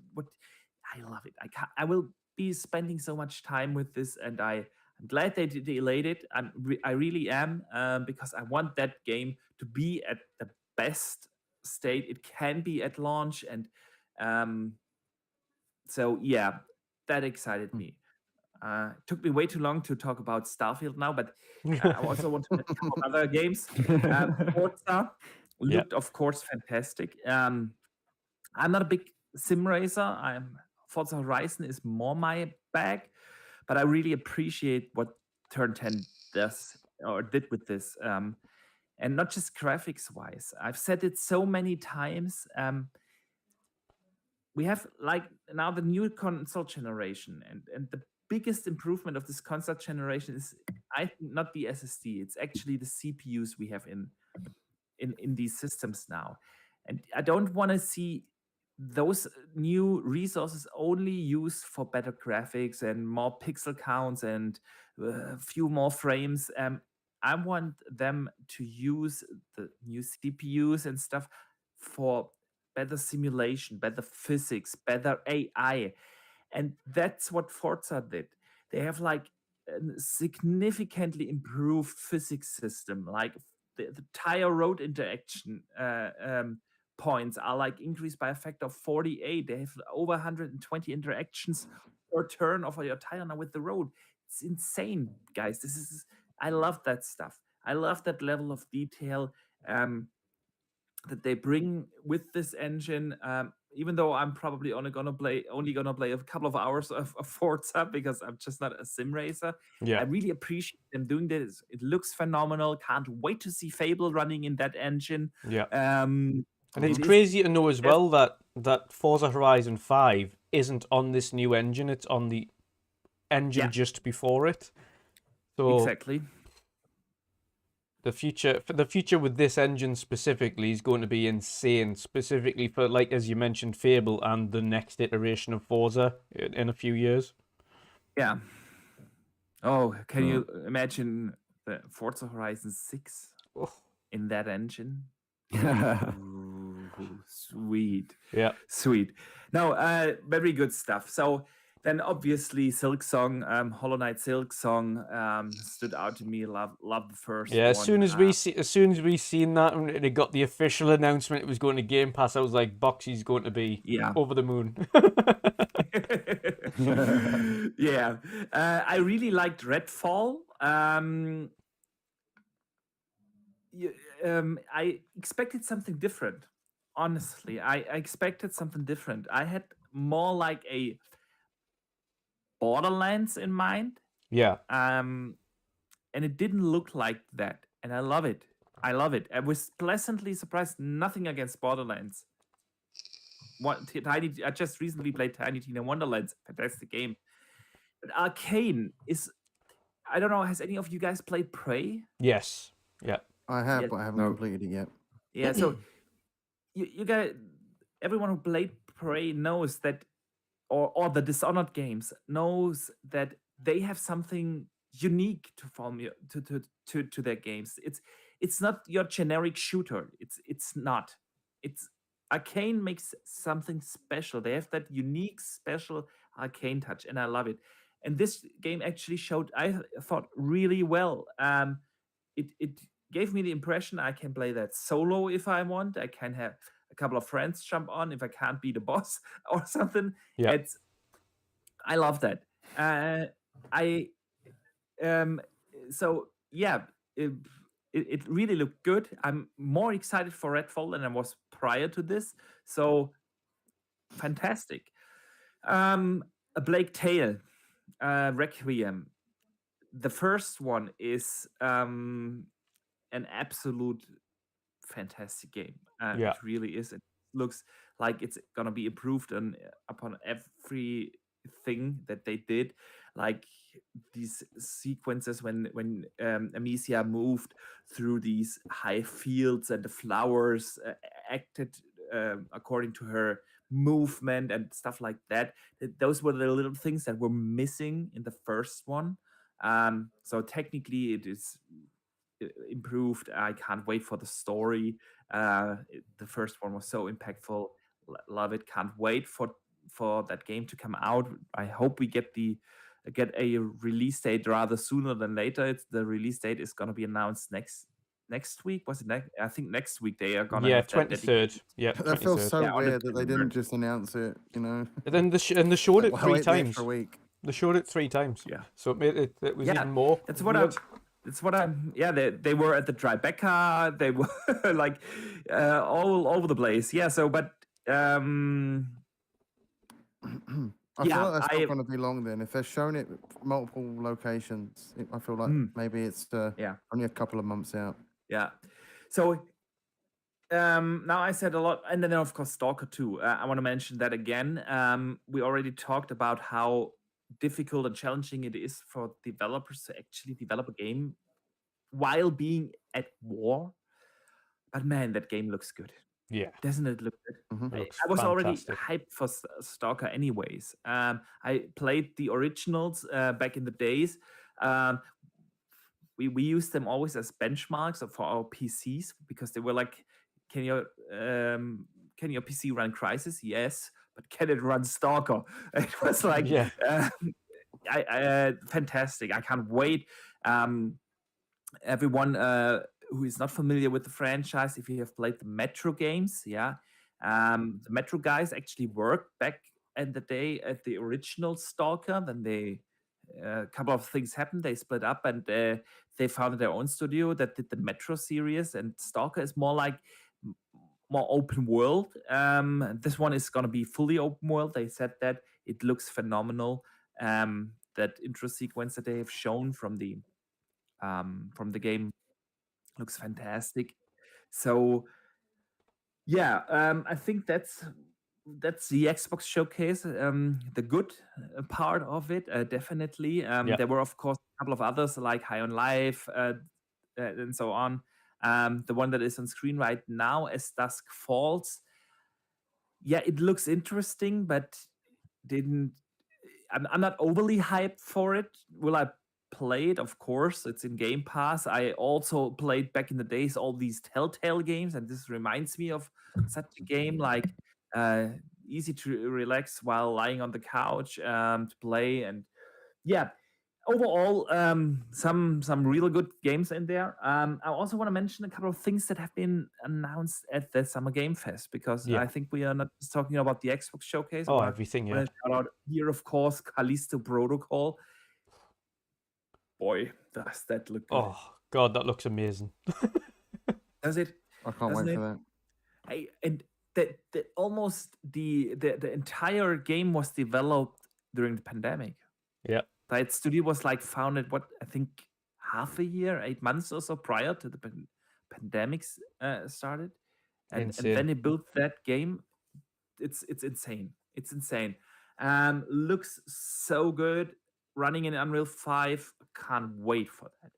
[SPEAKER 1] I love it. I will be spending so much time with this, and I'm glad they delayed it. I really am, because I want that game to be at the best state it can be at launch. And so yeah, that excited me. Took me way too long to talk about Starfield now, but I also want to mention a couple other games. Forza looked, of course, fantastic. I'm not a big sim racer. Forza Horizon is more my bag, but I really appreciate what Turn 10 does or did with this. And not just graphics wise. I've said it so many times. We have like now the new console generation, and the biggest improvement of this console generation is, I think, not the SSD. It's actually the CPUs we have in these systems now. And I don't want to see those new resources only used for better graphics and more pixel counts and a few more frames. I want them to use the new CPUs and stuff for better simulation, better physics, better AI. And that's what Forza did. They have like a significantly improved physics system. Like the tire road interaction points are like increased by a factor of 48. They have over 120 interactions per turn of your tire now with the road. It's insane, guys. I love that stuff. I love that level of detail that they bring with this engine. Even though I'm probably only gonna play a couple of hours of Forza, because I'm just not a sim racer.
[SPEAKER 2] Yeah.
[SPEAKER 1] I really appreciate them doing this. It looks phenomenal. Can't wait to see Fable running in that engine.
[SPEAKER 2] Yeah.
[SPEAKER 1] And
[SPEAKER 2] And it's crazy to know as well that Forza Horizon 5 isn't on this new engine. It's on the engine just before it. So
[SPEAKER 1] exactly.
[SPEAKER 2] the future with this engine specifically is going to be insane, specifically for, like, as you mentioned, Fable and the next iteration of Forza in a few years.
[SPEAKER 1] Yeah. Oh, can you imagine the Forza Horizon 6 in that engine? Ooh, sweet.
[SPEAKER 2] Yeah.
[SPEAKER 1] Sweet. No, very good stuff. So then obviously Silksong, Hollow Knight Silksong stood out to me. Love the first
[SPEAKER 2] Yeah,
[SPEAKER 1] one.
[SPEAKER 2] as soon as we seen that and it got the official announcement it was going to Gamepass, I was like, Boxy's going to be over the moon.
[SPEAKER 1] Yeah. I really liked Redfall. I expected something different. Honestly, I expected something different. I had more like a Borderlands in mind.
[SPEAKER 2] Yeah.
[SPEAKER 1] And it didn't look like that. And I love it. I love it. I was pleasantly surprised. Nothing against Borderlands. I just recently played Tiny Tina Wonderlands. Fantastic game. But Arcane is, I don't know, has any of you guys played Prey?
[SPEAKER 2] Yes. Yeah.
[SPEAKER 3] I have, but I haven't completed it yet.
[SPEAKER 1] Yeah, so you guys, everyone who played Prey knows that, or the Dishonored games knows that they have something unique to form to their games. It's not your generic shooter. It's not. It's Arcane makes something special. They have that unique, special Arcane touch, and I love it. And this game actually showed, I thought, really well. It gave me the impression I can play that solo if I want. I can have a couple of friends jump on if I can't be the boss or something.
[SPEAKER 2] Yeah.
[SPEAKER 1] I love that. I so yeah, it really looked good. I'm more excited for Redfall than I was prior to this. So fantastic. A Blake Tale, Requiem. The first one is an absolute fantastic game.
[SPEAKER 2] Yeah.
[SPEAKER 1] It really is. It looks like it's gonna be improved upon everything that they did, like these sequences when Amicia moved through these high fields and the flowers acted according to her movement and stuff like that. Those were the little things that were missing in the first one. So technically, it is improved. I can't wait for the story. The first one was so impactful. Love it. Can't wait for that game to come out. I hope we get a release date rather sooner than later. The release date is going to be announced next week. Was it next? I think next week they are going to have that
[SPEAKER 2] 23rd. Yeah,
[SPEAKER 3] That feels
[SPEAKER 2] 23rd.
[SPEAKER 3] so
[SPEAKER 1] Yeah, on the
[SPEAKER 3] weird that they
[SPEAKER 1] 23rd.
[SPEAKER 3] didn't just announce it, you know.
[SPEAKER 2] And then they showed it
[SPEAKER 3] Why
[SPEAKER 2] 3
[SPEAKER 3] wait the
[SPEAKER 2] times.
[SPEAKER 3] extra week?
[SPEAKER 2] They showed it 3 times.
[SPEAKER 1] Yeah.
[SPEAKER 2] So it made it was
[SPEAKER 1] Yeah,
[SPEAKER 2] even more.
[SPEAKER 1] That's what
[SPEAKER 2] weird.
[SPEAKER 1] yeah, they were at the Tribeca, they were like all over the place. Yeah, so but
[SPEAKER 3] I
[SPEAKER 1] Yeah,
[SPEAKER 3] feel like that's
[SPEAKER 1] I-
[SPEAKER 3] not going to be long then. If they're showing it multiple locations, I feel like maybe it's
[SPEAKER 1] yeah.
[SPEAKER 3] only a couple of months out.
[SPEAKER 1] Yeah. So now I said a lot, and then of course Stalker 2. I want to mention that again. We already talked about how difficult and challenging it is for developers to actually develop a game while being at war. But man, that game looks good.
[SPEAKER 2] Yeah.
[SPEAKER 1] Doesn't it look good?
[SPEAKER 3] Mhm.
[SPEAKER 1] I
[SPEAKER 2] Looks
[SPEAKER 1] was already
[SPEAKER 2] fantastic.
[SPEAKER 1] hyped for Stalker anyways. I played the originals back in the days. We used them always as benchmarks for our PCs because they were like, can your PC run Crysis? Yes, but can it run Stalker? It was like,
[SPEAKER 2] Yeah.
[SPEAKER 1] fantastic. I can't wait. Everyone who is not familiar with the franchise, if you have played the Metro games, the Metro guys actually worked back in the day at the original Stalker. Then a couple of things happened. They split up and they founded their own studio that did the Metro series. And Stalker is more like more open world. This one is going to be fully open world. They said that it looks phenomenal. That intro sequence that they have shown from the game looks fantastic. So yeah, I think that's the Xbox showcase. The good part of it, definitely.
[SPEAKER 2] Yeah.
[SPEAKER 1] There were of course a couple of others like High on Life and so on. The one that is on screen right now, As Dusk Falls. Yeah, it looks interesting, but I'm not overly hyped for it. Will I play it? Of course, it's in Gamepass. I also played back in the days all these Telltale games, and this reminds me of such a game, like easy to relax while lying on the couch to play. And yeah, overall, some real good games in there. I also want to mention a couple of things that have been announced at the Summer Game Fest, because
[SPEAKER 2] Yeah.
[SPEAKER 1] I think we are not just talking about the Xbox showcase.
[SPEAKER 2] Oh,
[SPEAKER 1] but
[SPEAKER 2] everything,
[SPEAKER 1] I wanna
[SPEAKER 2] yeah.
[SPEAKER 1] shout out here, of course, Callisto Protocol. Boy, does that look good.
[SPEAKER 2] Oh God, that looks amazing.
[SPEAKER 1] Does it?
[SPEAKER 3] I can't
[SPEAKER 1] Doesn't
[SPEAKER 3] wait
[SPEAKER 1] it?
[SPEAKER 3] for that.
[SPEAKER 1] And that almost the entire game was developed during the pandemic.
[SPEAKER 2] Yeah.
[SPEAKER 1] That studio was like founded, what, I think half a year, 8 months or so prior to the pandemic started, and
[SPEAKER 2] Insane.
[SPEAKER 1] then they built that game. It's insane. It's insane. Looks so good. Running in Unreal 5. Can't wait for that.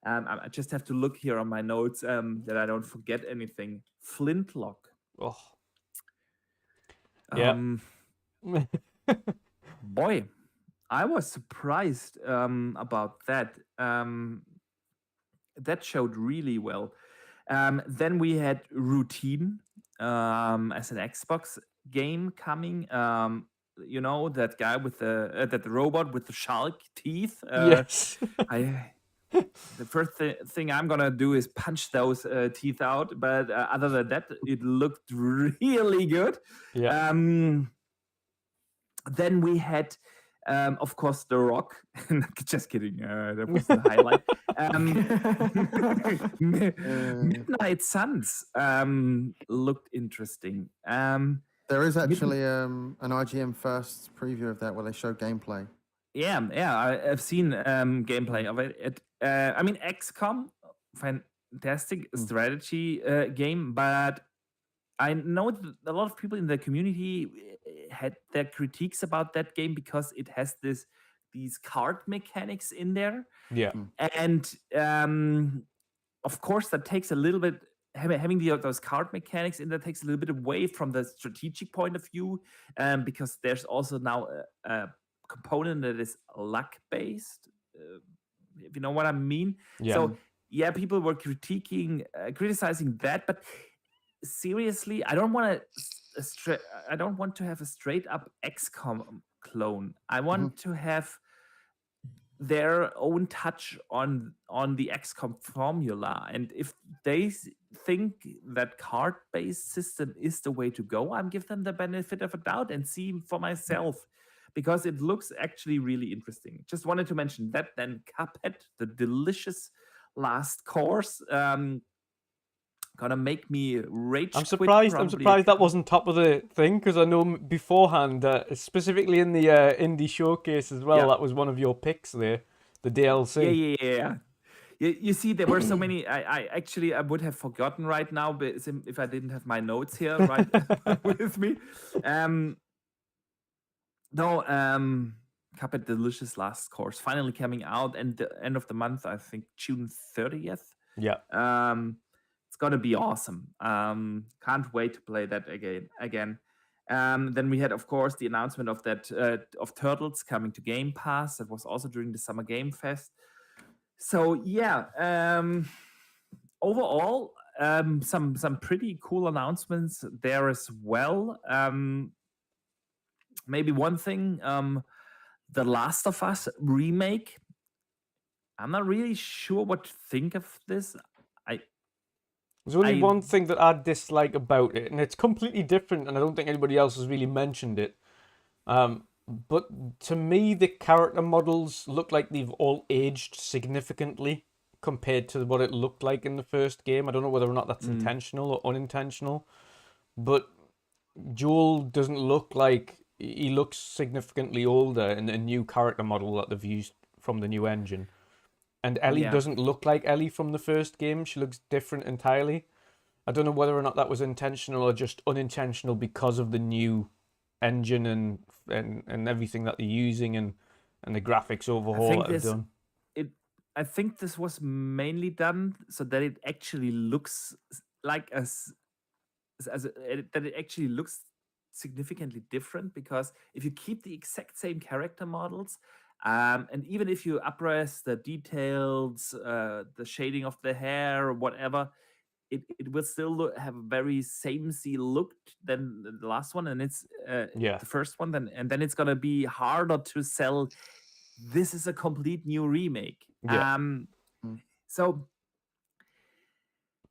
[SPEAKER 1] I just have to look here on my notes that I don't forget anything. Flintlock.
[SPEAKER 2] Oh. Yeah.
[SPEAKER 1] Boy, I was surprised about that. That showed really well. Then we had Routine as an Xbox game coming. That guy with that robot with the shark teeth.
[SPEAKER 2] Yes.
[SPEAKER 1] I the first thing I'm gonna do is punch those teeth out. But other than that, it looked really good.
[SPEAKER 2] Yeah.
[SPEAKER 1] Then we had, of course, The Rock. Just kidding. That was the highlight. Midnight Suns looked interesting.
[SPEAKER 3] There is actually an IGN first preview of that where they show gameplay.
[SPEAKER 1] Yeah, I've seen gameplay of it. I mean, XCOM, fantastic strategy game, but I know that a lot of people in the community had their critiques about that game because it has these card mechanics in there,
[SPEAKER 2] Yeah.
[SPEAKER 1] and of course that takes a little bit having those card mechanics in there takes a little bit away from the strategic point of view, because there's also now a component that is luck based, if you know what I mean.
[SPEAKER 2] Yeah.
[SPEAKER 1] So yeah, people were criticizing that, but seriously, I don't want to have a straight up XCOM clone. I want to have their own touch on the XCOM formula, and if they think that card based system is the way to go, I'm give them the benefit of a doubt and see for myself, because it looks actually really interesting. Just wanted to mention that. Then Cuphead, the delicious last course, gonna make me rage.
[SPEAKER 2] I'm surprised that wasn't top of the thing, because I know beforehand, specifically in the indie showcase as well, that was one of your picks there, the DLC.
[SPEAKER 1] Yeah. You see, there were so many. I would have forgotten right now, but if I didn't have my notes here right with me. Cuphead Delicious Last Course finally coming out, and the end of the month, I think June 30th.
[SPEAKER 2] Yeah.
[SPEAKER 1] It's gonna be awesome. Can't wait to play that again. Then we had, of course, the announcement of that of Turtles coming to Game Pass. That was also during the Summer Game Fest. So yeah, overall, some pretty cool announcements there as well. Maybe one thing, The Last of Us remake. I'm not really sure what to think of this.
[SPEAKER 2] There's only one thing that I dislike about it, and it's completely different, and I don't think anybody else has really mentioned it. But to me, the character models look like they've all aged significantly compared to what it looked like in the first game. I don't know whether or not that's intentional or unintentional, but Joel doesn't look like... He looks significantly older in the new character model that they've used from the new engine. And Ellie doesn't look like Ellie from the first game. She looks different entirely. I don't know whether or not that was intentional or just unintentional because of the new engine and everything that they're using and the graphics overhaul that they've done.
[SPEAKER 1] I think this was mainly done so that it actually looks like that it actually looks significantly different, because if you keep the exact same character models, and even if you upres the details, the shading of the hair or whatever, it will still have a very samey look than the last one, and it's the first one. Then it's gonna be harder to sell. This is a complete new remake. So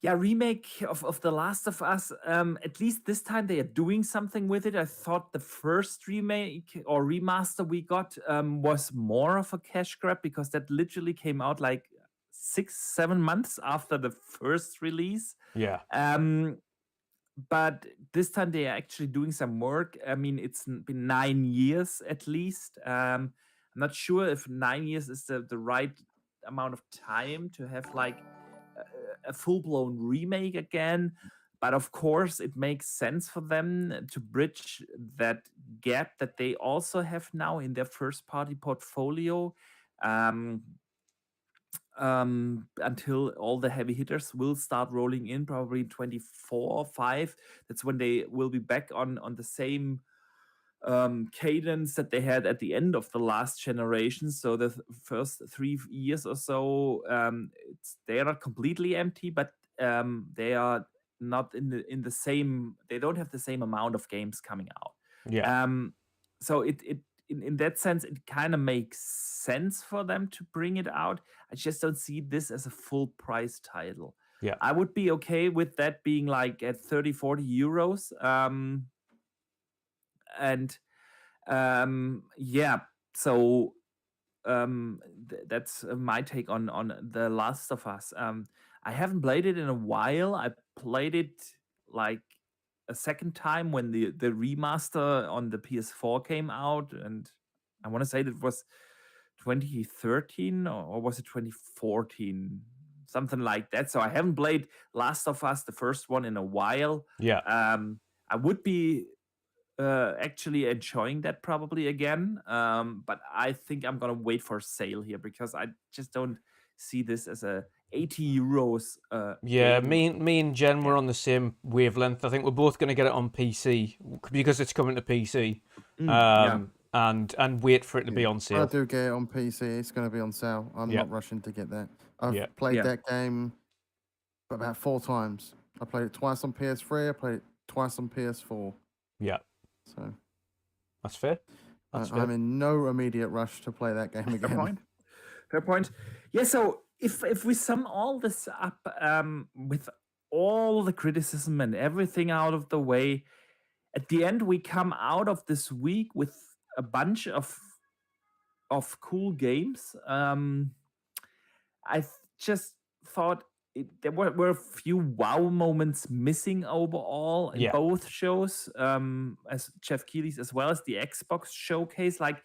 [SPEAKER 1] yeah, remake of The Last of Us. At least this time they are doing something with it. I thought the first remake or remaster we got was more of a cash grab, because that literally came out like 6-7 months after the first release.
[SPEAKER 2] Yeah.
[SPEAKER 1] But this time they are actually doing some work. I mean, it's been 9 years at least. I'm not sure if 9 years is the right amount of time to have like a full-blown remake again, but of course it makes sense for them to bridge that gap that they also have now in their first-party portfolio, until all the heavy hitters will start rolling in, probably 24 or 5. That's when they will be back on the same cadence that they had at the end of the last generation. So the first 3 years or so, they are not completely empty, but they are not in the same. They don't have the same amount of games coming out.
[SPEAKER 2] Yeah.
[SPEAKER 1] So it in that sense, it kind of makes sense for them to bring it out. I just don't see this as a full price title.
[SPEAKER 2] Yeah.
[SPEAKER 1] I would be okay with that being like at 30-40 euros. And yeah, so that's my take on The Last of Us. I haven't played it in a while. I played it like a second time when the remaster on the PS4 came out, and I want to say that it was 2013 or was it 2014, something like that. So I haven't played Last of Us, the first one, in a while.
[SPEAKER 2] Yeah.
[SPEAKER 1] I would be actually enjoying that probably again, but I think I'm gonna wait for sale here because I just don't see this as a 80 euros
[SPEAKER 2] Yeah,
[SPEAKER 1] game.
[SPEAKER 2] me and Jen were
[SPEAKER 1] Yeah.
[SPEAKER 2] on the same wavelength. I think we're both going to get it on PC because it's coming to PC,
[SPEAKER 1] Yeah.
[SPEAKER 2] and wait for it to be on
[SPEAKER 3] If I
[SPEAKER 2] sale.
[SPEAKER 3] do get it on PC, it's going to be on sale. I'm
[SPEAKER 2] Yeah.
[SPEAKER 3] not rushing to get that. I've
[SPEAKER 2] Yeah.
[SPEAKER 3] played
[SPEAKER 1] Yeah.
[SPEAKER 3] that game about 4 times. I played it twice on PS3. I played it twice on PS4.
[SPEAKER 2] Yeah,
[SPEAKER 3] So
[SPEAKER 2] that's fair. That's fair.
[SPEAKER 3] I'm in no immediate rush to play that game
[SPEAKER 1] Fair
[SPEAKER 3] again.
[SPEAKER 1] point. Fair point. Yeah. So if we sum all this up, with all the criticism and everything out of the way, at the end we come out of this week with a bunch of cool games. I just thought there were a few wow moments missing overall in
[SPEAKER 2] Yeah.
[SPEAKER 1] both shows, as Jeff Keighley's as well as the Xbox showcase. Like,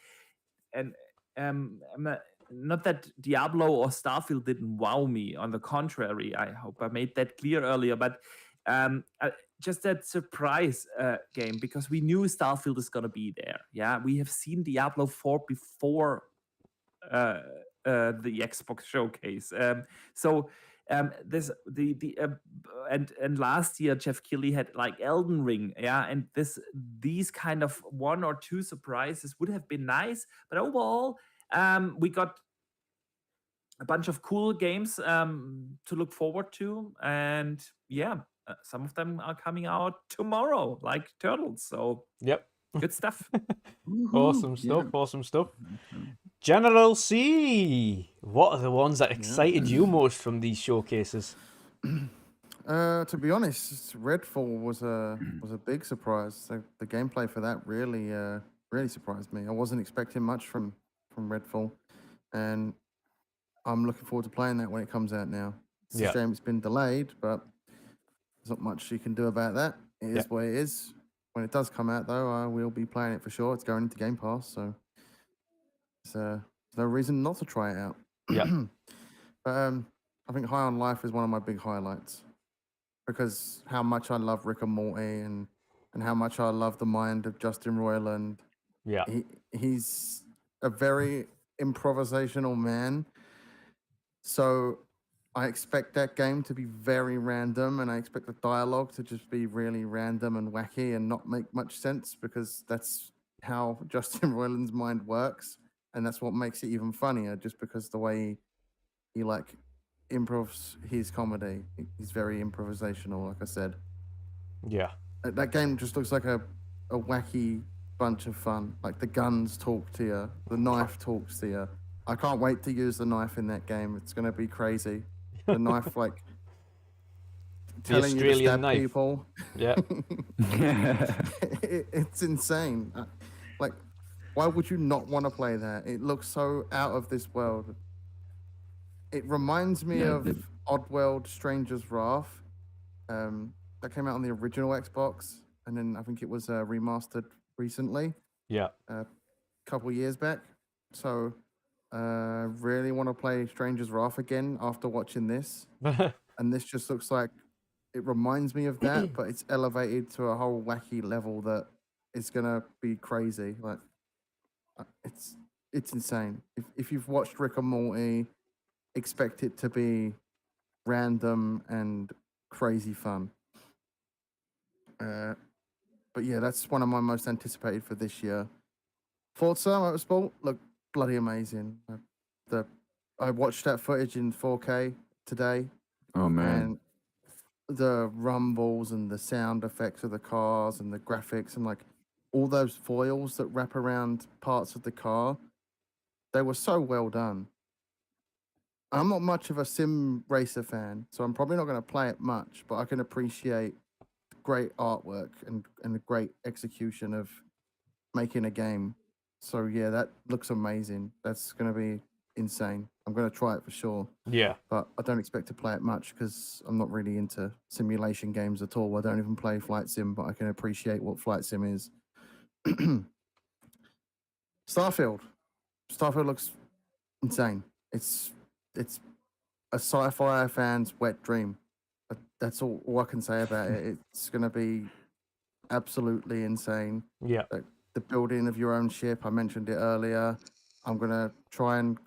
[SPEAKER 1] and not that Diablo or Starfield didn't wow me. On the contrary, I hope I made that clear earlier. But just that surprise game, because we knew Starfield is gonna be there. Yeah, we have seen Diablo 4 before the Xbox showcase. So this and last year Jeff Keighley had like Elden Ring, yeah, and these kind of 1 or 2 surprises would have been nice, but overall we got a bunch of cool games to look forward to, and yeah, some of them are coming out tomorrow, like Turtles. So
[SPEAKER 2] Yep.
[SPEAKER 1] good stuff.
[SPEAKER 2] Awesome stuff. Awesome stuff. General C, what are the ones that excited you most from these showcases?
[SPEAKER 3] To be honest, Redfall was a big surprise. The gameplay for that really surprised me. I wasn't expecting much from Redfall, and I'm looking forward to playing that when it comes out now. It's
[SPEAKER 2] Yeah.
[SPEAKER 3] a shame it's been delayed, but there's not much you can do about that. It is
[SPEAKER 2] Yeah.
[SPEAKER 3] what it is. When it does come out, though, I will be playing it for sure. It's going into Gamepass, so there's no reason not to try it out.
[SPEAKER 2] Yeah.
[SPEAKER 3] But I think High on Life is one of my big highlights because how much I love Rick and Morty and how much I love the mind of Justin Roiland.
[SPEAKER 2] Yeah.
[SPEAKER 3] He's a very improvisational man. So I expect that game to be very random, and I expect the dialogue to just be really random and wacky and not make much sense, because that's how Justin Roiland's mind works, and that's what makes it even funnier, just because the way he like improvs his comedy. He's very improvisational, like I said.
[SPEAKER 2] Yeah.
[SPEAKER 3] That game just looks like a wacky bunch of fun. Like the guns talk to you, the knife talks to you. I can't wait to use the knife in that game. It's gonna be crazy. The knife, like telling you to
[SPEAKER 2] Australian
[SPEAKER 3] stab
[SPEAKER 2] knife.
[SPEAKER 3] people.
[SPEAKER 2] Yeah.
[SPEAKER 3] It's insane. Like, why would you not want to play that? It looks so out of this world. It reminds me of Oddworld Stranger's Wrath. That came out on the original Xbox, and then I think it was remastered recently,
[SPEAKER 2] Yeah.
[SPEAKER 3] a couple years back. So, really want to play Stranger's Wrath again after watching this. And this just looks like it reminds me of that, but it's elevated to a whole wacky level that is gonna be crazy. Like, it's insane. If you've watched Rick and Morty, expect it to be random and crazy fun. but yeah, that's one of my most anticipated for this year. Forza Motorsport looked bloody amazing. I watched that footage in 4K today,
[SPEAKER 4] Oh man.
[SPEAKER 3] and the rumbles and the sound effects of the cars and the graphics and like all those foils that wrap around parts of the car, they were so well done. I'm not much of a sim racer fan, so I'm probably not going to play it much, but I can appreciate great artwork and the great execution of making a game. So yeah, that looks amazing. That's going to be insane. I'm going to try it for sure,
[SPEAKER 2] Yeah.
[SPEAKER 3] but I don't expect to play it much because I'm not really into simulation games at all. I don't even play flight sim, but I can appreciate what flight sim is. Starfield. Starfield looks insane. It's a sci-fi fan's wet dream. That's all I can say about it. It's going to be absolutely insane.
[SPEAKER 2] Yeah.
[SPEAKER 3] Like the building of your own ship, I mentioned it earlier. I'm going to try and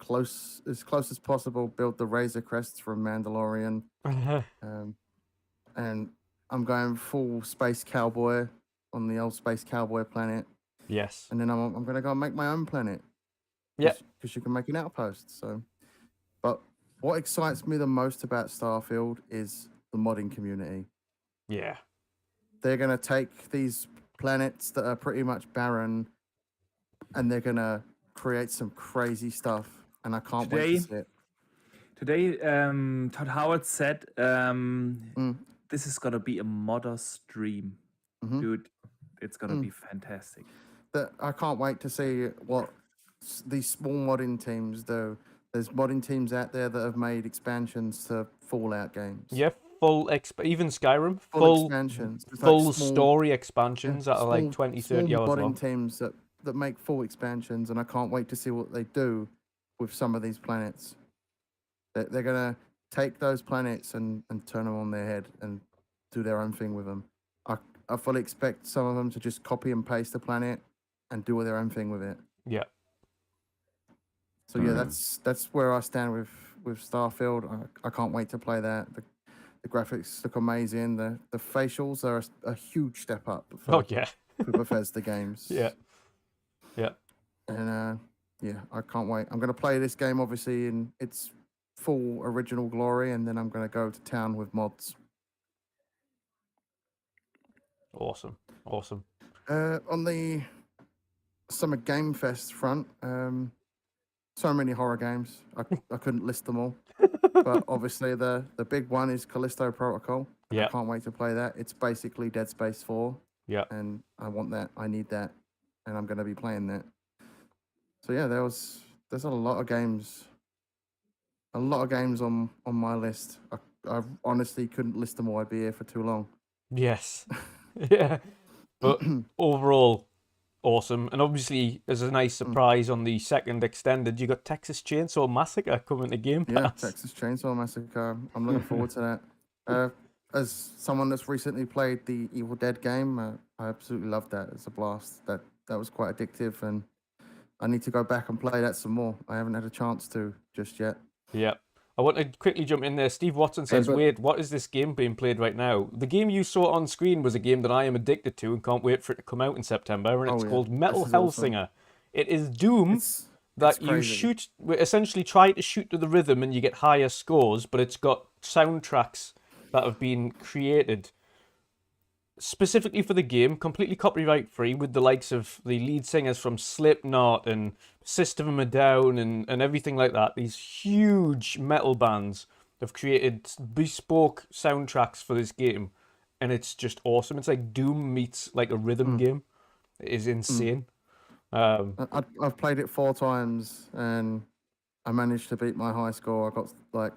[SPEAKER 3] as close as possible build the Razor Crests from Mandalorian. And I'm going full space cowboy on the old space cowboy planet.
[SPEAKER 2] Yes.
[SPEAKER 3] And then I'm going to go and make my own planet.
[SPEAKER 2] Yeah.
[SPEAKER 3] Because you can make an outpost. So, but what excites me the most about Starfield is the modding community.
[SPEAKER 2] Yeah.
[SPEAKER 3] They're going to take these planets that are pretty much barren and they're going to create some crazy stuff. And I can't wait to see it.
[SPEAKER 1] Today, Todd Howard said, this is going to be a modder stream. Dude, it's going to be fantastic.
[SPEAKER 3] I can't wait to see what these small modding teams do. There's modding teams out there that have made expansions to Fallout games.
[SPEAKER 2] Yeah, even Skyrim,
[SPEAKER 3] full expansions. It's
[SPEAKER 2] full
[SPEAKER 3] like
[SPEAKER 2] story expansions that are like 20, 30 hours
[SPEAKER 3] modding
[SPEAKER 2] long.
[SPEAKER 3] teams that make full expansions, and I can't wait to see what they do with some of these planets. They're going to take those planets and turn them on their head and do their own thing with them. I fully expect some of them to just copy and paste the planet and do their own thing with it.
[SPEAKER 2] Yeah.
[SPEAKER 3] So yeah, that's where I stand with Starfield. I can't wait to play that. The graphics look amazing. The facials are a huge step up for Bethesda games.
[SPEAKER 2] Yeah. Yeah.
[SPEAKER 3] And yeah, I can't wait. I'm going to play this game obviously in its full original glory, and then I'm going to go to town with mods.
[SPEAKER 2] Awesome.
[SPEAKER 3] On the Summer Game Fest front, so many horror games. I couldn't list them all. But obviously the big one is Callisto Protocol.
[SPEAKER 2] Yeah.
[SPEAKER 3] I can't wait to play that. It's basically Dead Space 4.
[SPEAKER 2] Yeah.
[SPEAKER 3] And I want that. I need that. And I'm going to be playing that. So yeah, there's a lot of games. A lot of games on my list. I honestly couldn't list them all. I'd be here for too long.
[SPEAKER 2] Yes. Yeah. But overall, awesome. And obviously, as a nice surprise on the second extended, you got Texas Chainsaw Massacre coming to Gamepass.
[SPEAKER 3] Yeah, Texas Chainsaw Massacre. I'm looking forward to that. As someone that's recently played the Evil Dead game, I absolutely loved that. It's a blast. That was quite addictive, and I need to go back and play that some more. I haven't had a chance to just yet.
[SPEAKER 2] Yeah. I want to quickly jump in there. Steve Watson says, wait, what is this game being played right now? The game you saw on screen was a game that I am addicted to and can't wait for it to come out in September, and it's called Metal Hellsinger. Awesome. It is Doom that you shoot, essentially try to shoot to the rhythm and you get higher scores, but it's got soundtracks that have been created specifically for the game, completely copyright free, with the likes of the lead singers from Slipknot and System of a Down and everything like that. These huge metal bands have created bespoke soundtracks for this game, and it's just awesome. It's like Doom meets like a rhythm game. It is insane.
[SPEAKER 3] I've played it 4 times and I managed to beat my high score. I got like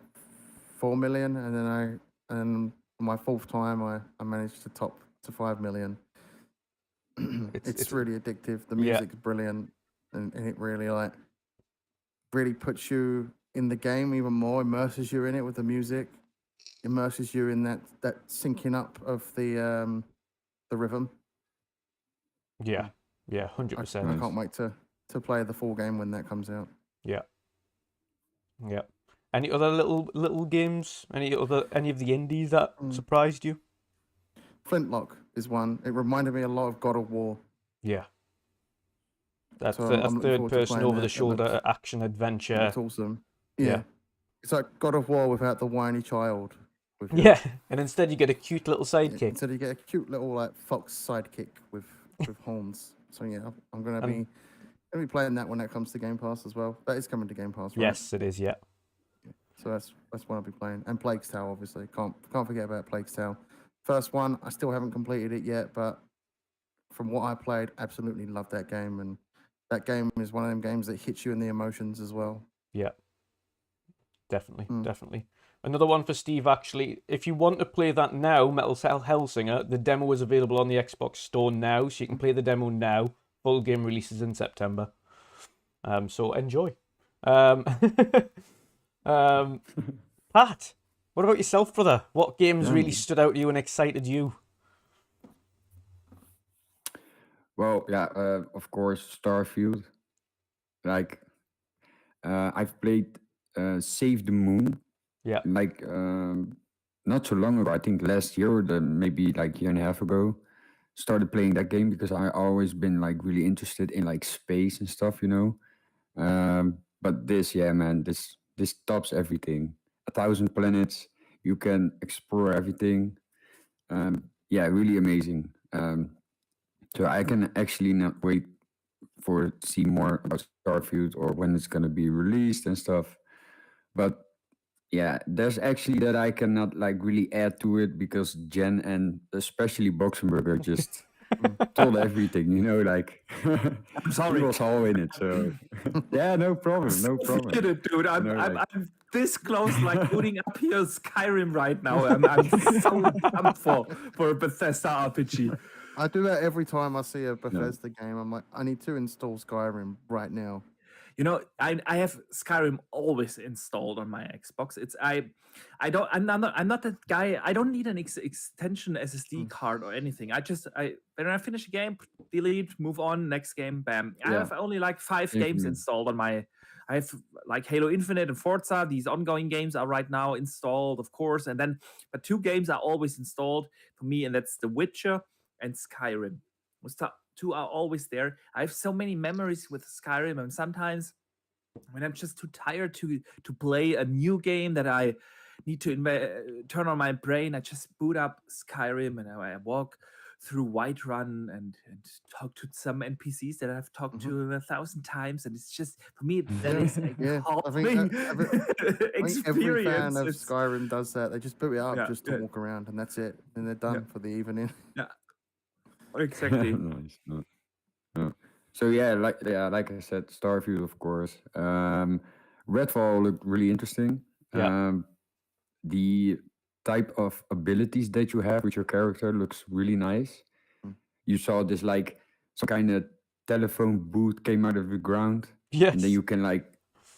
[SPEAKER 3] 4 million, and then my 4th time I managed to top to 5 million. It's really addictive. The music's brilliant, and it really puts you in the game even more, immerses you in it with the music, immerses you in that syncing up of the rhythm.
[SPEAKER 2] Yeah, 100%.
[SPEAKER 3] I can't wait to play the full game when that comes out.
[SPEAKER 2] Yeah. Any other little games? Any of the indies that surprised you?
[SPEAKER 3] Flintlock is one. It reminded me a lot of God of War.
[SPEAKER 2] Yeah. That's
[SPEAKER 3] So
[SPEAKER 2] a
[SPEAKER 3] I'm looking forward to
[SPEAKER 2] third-person,
[SPEAKER 3] playing that.
[SPEAKER 2] over-the-shoulder action
[SPEAKER 3] It
[SPEAKER 2] adventure.
[SPEAKER 3] looks awesome.
[SPEAKER 2] Yeah.
[SPEAKER 3] Yeah. It's like God of War without the whiny child. With you.
[SPEAKER 2] Yeah, and instead you get a cute little sidekick.
[SPEAKER 3] Instead you get a cute little like fox sidekick with horns. So yeah, I'm gonna be playing that when that comes to Game Pass as well. That is coming to Game Pass, right?
[SPEAKER 2] Yes, it is. Yeah.
[SPEAKER 3] So that's what I'll be playing. And Plague's Tale, obviously. Can't forget about Plague's Tale. First one, I still haven't completed it yet, but from what I played, absolutely loved that game. And that game is one of them games that hits you in the emotions as well.
[SPEAKER 2] Yeah. Definitely, definitely. Another one for Steve, actually. If you want to play that now, Metal Hellsinger, the demo is available on the Xbox Store now, so you can play the demo now. Full game releases in September. So enjoy. Pat, what about yourself, brother? What games really stood out to you and excited you?
[SPEAKER 4] Well, yeah, of course, Starfield. Like, I've played Save the Moon.
[SPEAKER 2] Yeah.
[SPEAKER 4] Like, not so long ago, I think last year or maybe like year and a half ago, started playing that game because I always been like really interested in like space and stuff, you know. But this, yeah, man, this tops everything. 1,000 planets, you can explore everything. Yeah, really amazing. So I can actually not wait for see more about Starfield or when it's gonna be released and stuff. But yeah, there's actually that I cannot like really add to it because Jen and especially Boxenberger just told everything, you know, like
[SPEAKER 1] I'm sorry.
[SPEAKER 4] he was all in it. So yeah, no problem, no problem.
[SPEAKER 1] Did it, dude. I'm,
[SPEAKER 4] You know,
[SPEAKER 1] I'm,
[SPEAKER 4] like-
[SPEAKER 1] I'm this close, like booting up here Skyrim right now. I'm so pumped for a Bethesda RPG.
[SPEAKER 3] I do that every time I see a Bethesda game. I'm like, I need to install Skyrim right now.
[SPEAKER 1] You know, I have Skyrim always installed on my Xbox. I'm not that guy. I don't need an extension SSD card or anything. When I finish a game, delete, move on, next game, bam. I
[SPEAKER 4] Yeah.
[SPEAKER 1] have only like 5
[SPEAKER 4] Same for
[SPEAKER 1] games
[SPEAKER 4] me.
[SPEAKER 1] installed on my. I have like Halo Infinite and Forza. These ongoing games are right now installed, of course, and then but 2 games are always installed for me, and that's The Witcher and Skyrim. Those 2 are always there. I have so many memories with Skyrim, and sometimes when I'm just too tired to play a new game that I need to turn on my brain, I just boot up Skyrim and I walk through Whiterun and talk to some NPCs that I've talked to 1,000 times, and it's just for me that is a
[SPEAKER 3] Yeah, I
[SPEAKER 1] calming
[SPEAKER 3] think every fan
[SPEAKER 1] experience.
[SPEAKER 3] of
[SPEAKER 1] It's-
[SPEAKER 3] Skyrim does that. They just boot it up
[SPEAKER 1] Yeah,
[SPEAKER 3] just to
[SPEAKER 1] yeah.
[SPEAKER 3] walk around, and that's it. And they're done for the evening.
[SPEAKER 1] Exactly.
[SPEAKER 4] Nice. No. So yeah, like I said, Starfield, of course. Redfall looked really interesting.
[SPEAKER 2] Yeah.
[SPEAKER 4] The type of abilities that you have with your character looks really nice. You saw this like some kind of telephone booth came out of the ground,
[SPEAKER 2] Yes.
[SPEAKER 4] and then you can like,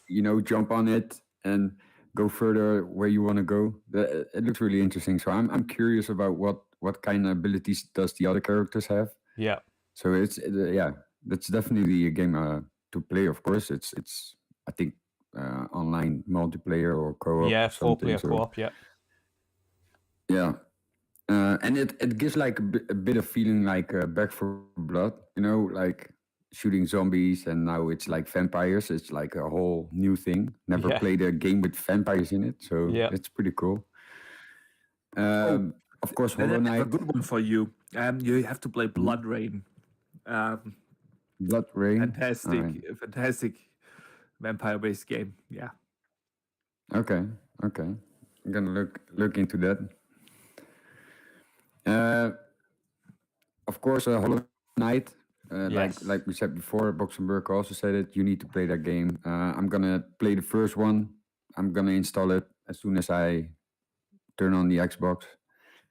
[SPEAKER 4] you know, jump on it and go further where you want to go. It looks really interesting. So I'm curious about what kind of abilities does the other characters have.
[SPEAKER 2] Yeah.
[SPEAKER 4] So yeah, that's definitely a game to play. Of course, it's I think online multiplayer or co-op.
[SPEAKER 2] Yeah,
[SPEAKER 4] or something,
[SPEAKER 2] 4-player
[SPEAKER 4] so-
[SPEAKER 2] co-op. Yeah.
[SPEAKER 4] Yeah, and it gives like a bit of feeling like Back 4 Blood. You know, like shooting zombies, and now it's like vampires. It's like a whole new thing. Never
[SPEAKER 2] Yeah.
[SPEAKER 4] played a game with vampires in it, so
[SPEAKER 2] Yeah.
[SPEAKER 4] it's pretty cool. Of course,
[SPEAKER 1] Then I
[SPEAKER 4] Hollow
[SPEAKER 1] have a
[SPEAKER 4] Knight,
[SPEAKER 1] good one for you. You have to play Blood Rain.
[SPEAKER 4] Blood Rain.
[SPEAKER 1] Fantastic,
[SPEAKER 4] Alright.
[SPEAKER 1] fantastic vampire-based game. Yeah.
[SPEAKER 4] Okay. I'm gonna look into that. Of course, Hollow Knight.
[SPEAKER 2] Yes.
[SPEAKER 4] Like we said before, Boxenberg also said it. You need to play that game. I'm gonna play the first one. I'm gonna install it as soon as I turn on the Xbox.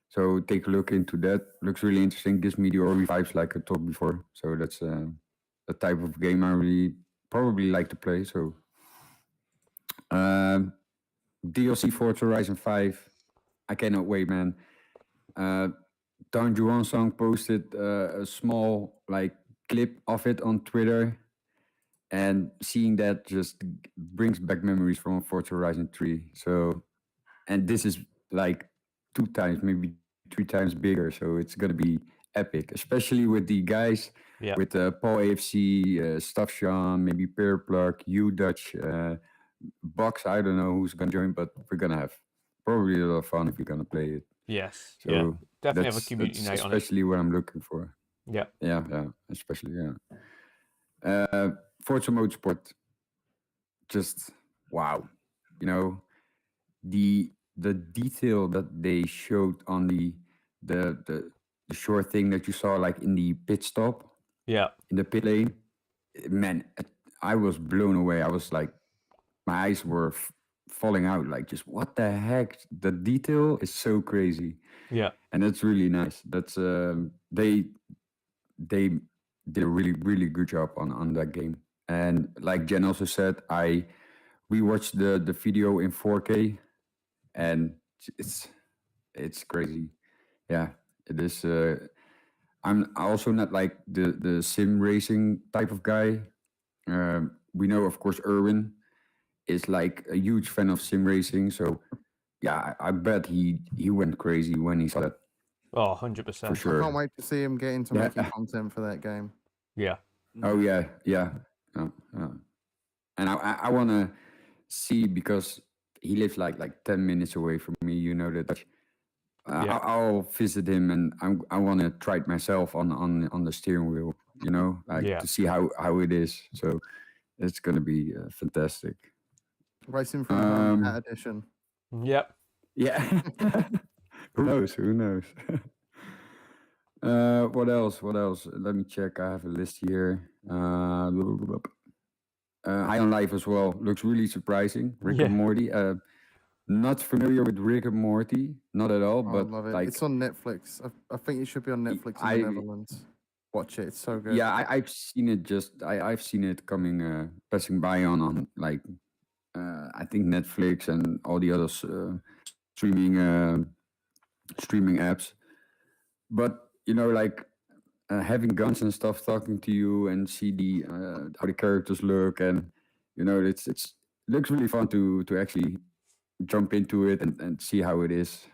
[SPEAKER 4] So take a look into that. Looks really interesting. Gives me the Ori vibes, like I talked before. So that's a type of game I really probably like to play. So DLC Forza Horizon 5. I cannot wait, man. Don Juan Song posted a small like clip of it on Twitter, and seeing that just brings back memories from Forza Horizon 3. So, and this is like 2 times, maybe 3 times bigger. So it's gonna be epic, especially with the guys
[SPEAKER 2] Yeah.
[SPEAKER 4] with Paul AFC, Stuff Sean, maybe Peer Plug, you Dutch, Box. I don't know who's gonna join, but we're gonna have probably a lot of fun if we're gonna play it.
[SPEAKER 2] Yes.
[SPEAKER 4] So
[SPEAKER 2] Yeah. Definitely have a
[SPEAKER 4] that's
[SPEAKER 2] community night on it.
[SPEAKER 4] especially what I'm looking for.
[SPEAKER 2] Yeah.
[SPEAKER 4] Yeah, especially Forza Motorsport. Just wow, you know the detail that they showed on the short thing that you saw like in the pit stop
[SPEAKER 2] Yeah.
[SPEAKER 4] in the pit lane. Man, I was blown away. I was like, my eyes were falling out. Like, just what the heck? The detail is so crazy.
[SPEAKER 2] Yeah.
[SPEAKER 4] And that's really nice. That's they did a really good job on that game. And like Jen also said, I rewatched the video in 4K, and it's crazy. Yeah, it is. I'm also not like the sim racing type of guy. We know, of course, Erwin is like a huge fan of sim racing. So yeah, I bet he went crazy when he saw that.
[SPEAKER 2] Oh, 100%.
[SPEAKER 4] For sure.
[SPEAKER 3] I can't wait to see him get into making content for that game.
[SPEAKER 2] Yeah.
[SPEAKER 4] Oh yeah. And I want to see, because he lives like 10 minutes away from me. You know that. I'll visit him, and I want to try it myself on the steering wheel. You know, like to see how it is. So it's gonna be fantastic.
[SPEAKER 3] Racing from home, that edition.
[SPEAKER 2] Yep.
[SPEAKER 4] Yeah. Who knows? What else? Let me check. I have a list here. High on Life as well. Looks really surprising. Rick and Morty. Not familiar with Rick and Morty, not at all. But
[SPEAKER 3] I love it.
[SPEAKER 4] like,
[SPEAKER 3] it's on Netflix. I think it should be on Netflix in the Netherlands. Watch it. It's so good.
[SPEAKER 4] Yeah, I've seen it. I've seen it coming, passing by on like I think Netflix and all the other streaming apps. But you know, like having guns and stuff, talking to you and see the how the characters look, and you know, it looks really fun to actually jump into it and see how it is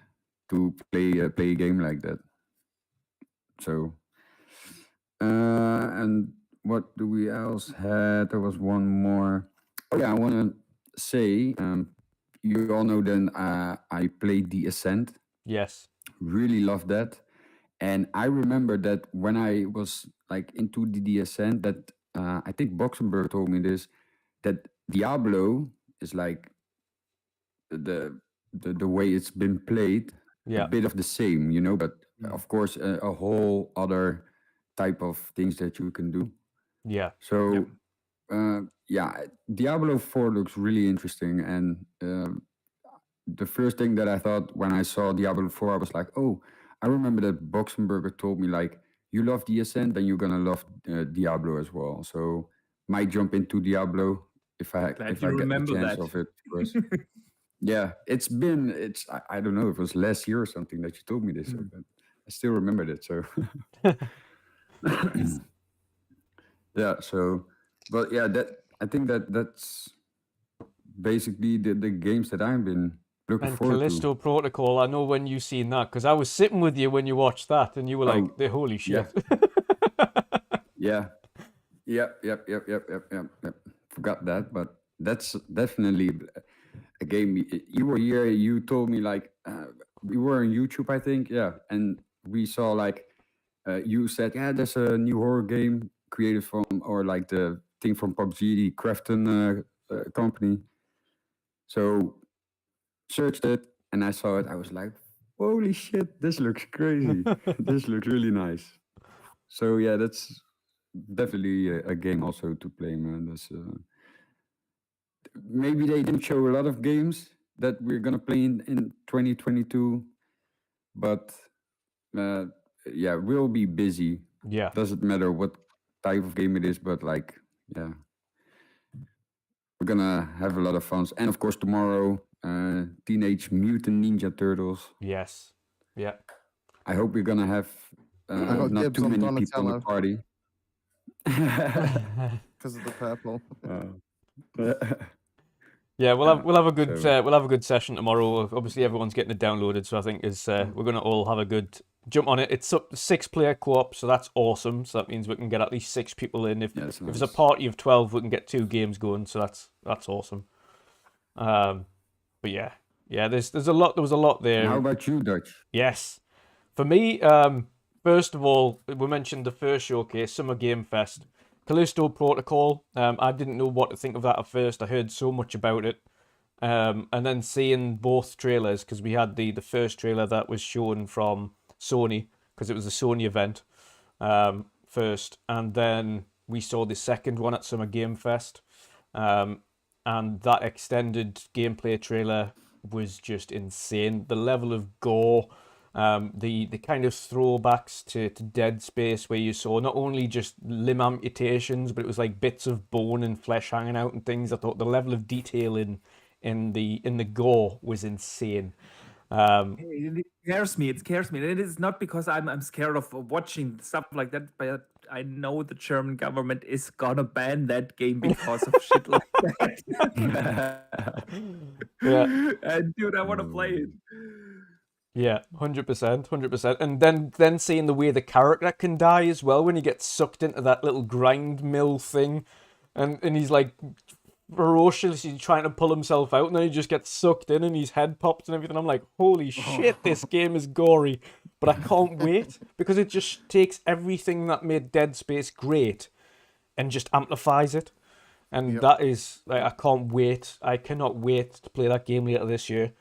[SPEAKER 4] to play a game like that. So, and what do we else had? There was one more. Oh yeah, I want to say, you all know then I played the Ascent.
[SPEAKER 2] Yes.
[SPEAKER 4] Really love that. And I remember that when I was like into the Ascent, that I think Boxenberg told me this, that Diablo is like the way it's been played, a bit of the same, you know, but of course a whole other type of things that you can do.
[SPEAKER 2] Yeah.
[SPEAKER 4] So Diablo 4 looks really interesting, and the first thing that I thought when I saw Diablo 4, I was like, oh, I remember that Boxenberger told me, like, you love the Ascent, then you're gonna love Diablo as well. So might jump into Diablo if I get the chance of it. Of course. Yeah, I don't know, it was last year or something that you told me this, but I still remembered it. So yeah, so but yeah, I think that's basically the games that I've been looking forward
[SPEAKER 2] Callisto
[SPEAKER 4] to.
[SPEAKER 2] Protocol, I know when you seen that, because I was sitting with you when you watched that, and you were like, "The holy shit!"
[SPEAKER 4] Yeah. Yep. Forgot that, but that's definitely a game. You were here. You told me, like, we were on YouTube, I think. Yeah, and we saw, like, you said, yeah, there's a new horror game created from, or like the thing from PUBG, the Crafton company. So searched it, and I saw it. I was like, holy shit, this looks crazy. This looks really nice. So yeah, that's definitely a game also to play, man. That's maybe they didn't show a lot of games that we're gonna play in 2022, but yeah, we'll be busy.
[SPEAKER 2] Yeah,
[SPEAKER 4] doesn't matter what type of game it is, but like, yeah, we're gonna have a lot of fun. And of course tomorrow, Teenage Mutant Ninja Turtles.
[SPEAKER 2] Yes. Yeah.
[SPEAKER 4] I hope we're gonna have not too many people in the party.
[SPEAKER 3] Because of the purple.
[SPEAKER 2] Yeah, we'll have a good we'll have a good session tomorrow. Obviously, everyone's getting it downloaded, so I think we're gonna all have a good jump on it. It's up to 6-player co-op, so that's awesome. So that means we can get at least 6 people in. If
[SPEAKER 4] That's
[SPEAKER 2] if it's a
[SPEAKER 4] nice.
[SPEAKER 2] party of 12, we can get 2 games going. So that's awesome. But yeah, there's a lot. There was a lot
[SPEAKER 4] And how
[SPEAKER 2] there.
[SPEAKER 4] about you, Dutch?
[SPEAKER 2] Yes, for me, first of all, we mentioned the first showcase, Summer Game Fest, Callisto Protocol. I didn't know what to think of that at first. I heard so much about it. And then seeing both trailers, because we had the first trailer that was shown from Sony, because it was a Sony event first, and then we saw the second one at Summer Game Fest, and that extended gameplay trailer was just insane. The level of gore, the kind of throwbacks to Dead Space, where you saw not only just limb amputations, but it was like bits of bone and flesh hanging out and things. I thought the level of detail in the gore was insane.
[SPEAKER 1] It scares me. It scares me. It is not because I'm scared of watching stuff like that, but I know the German government is gonna ban that game because of shit like that.
[SPEAKER 2] Yeah.
[SPEAKER 1] And dude, I want to play it.
[SPEAKER 2] Yeah, 100%, 100%. And then seeing the way the character can die as well when he gets sucked into that little grind mill thing, and he's like ferociously trying to pull himself out, and then he just gets sucked in and his head pops and everything. I'm like, holy shit, this game is gory. But I can't wait, because it just takes everything that made Dead Space great and just amplifies it. And that is, like, I can't wait. I cannot wait to play that game later this year.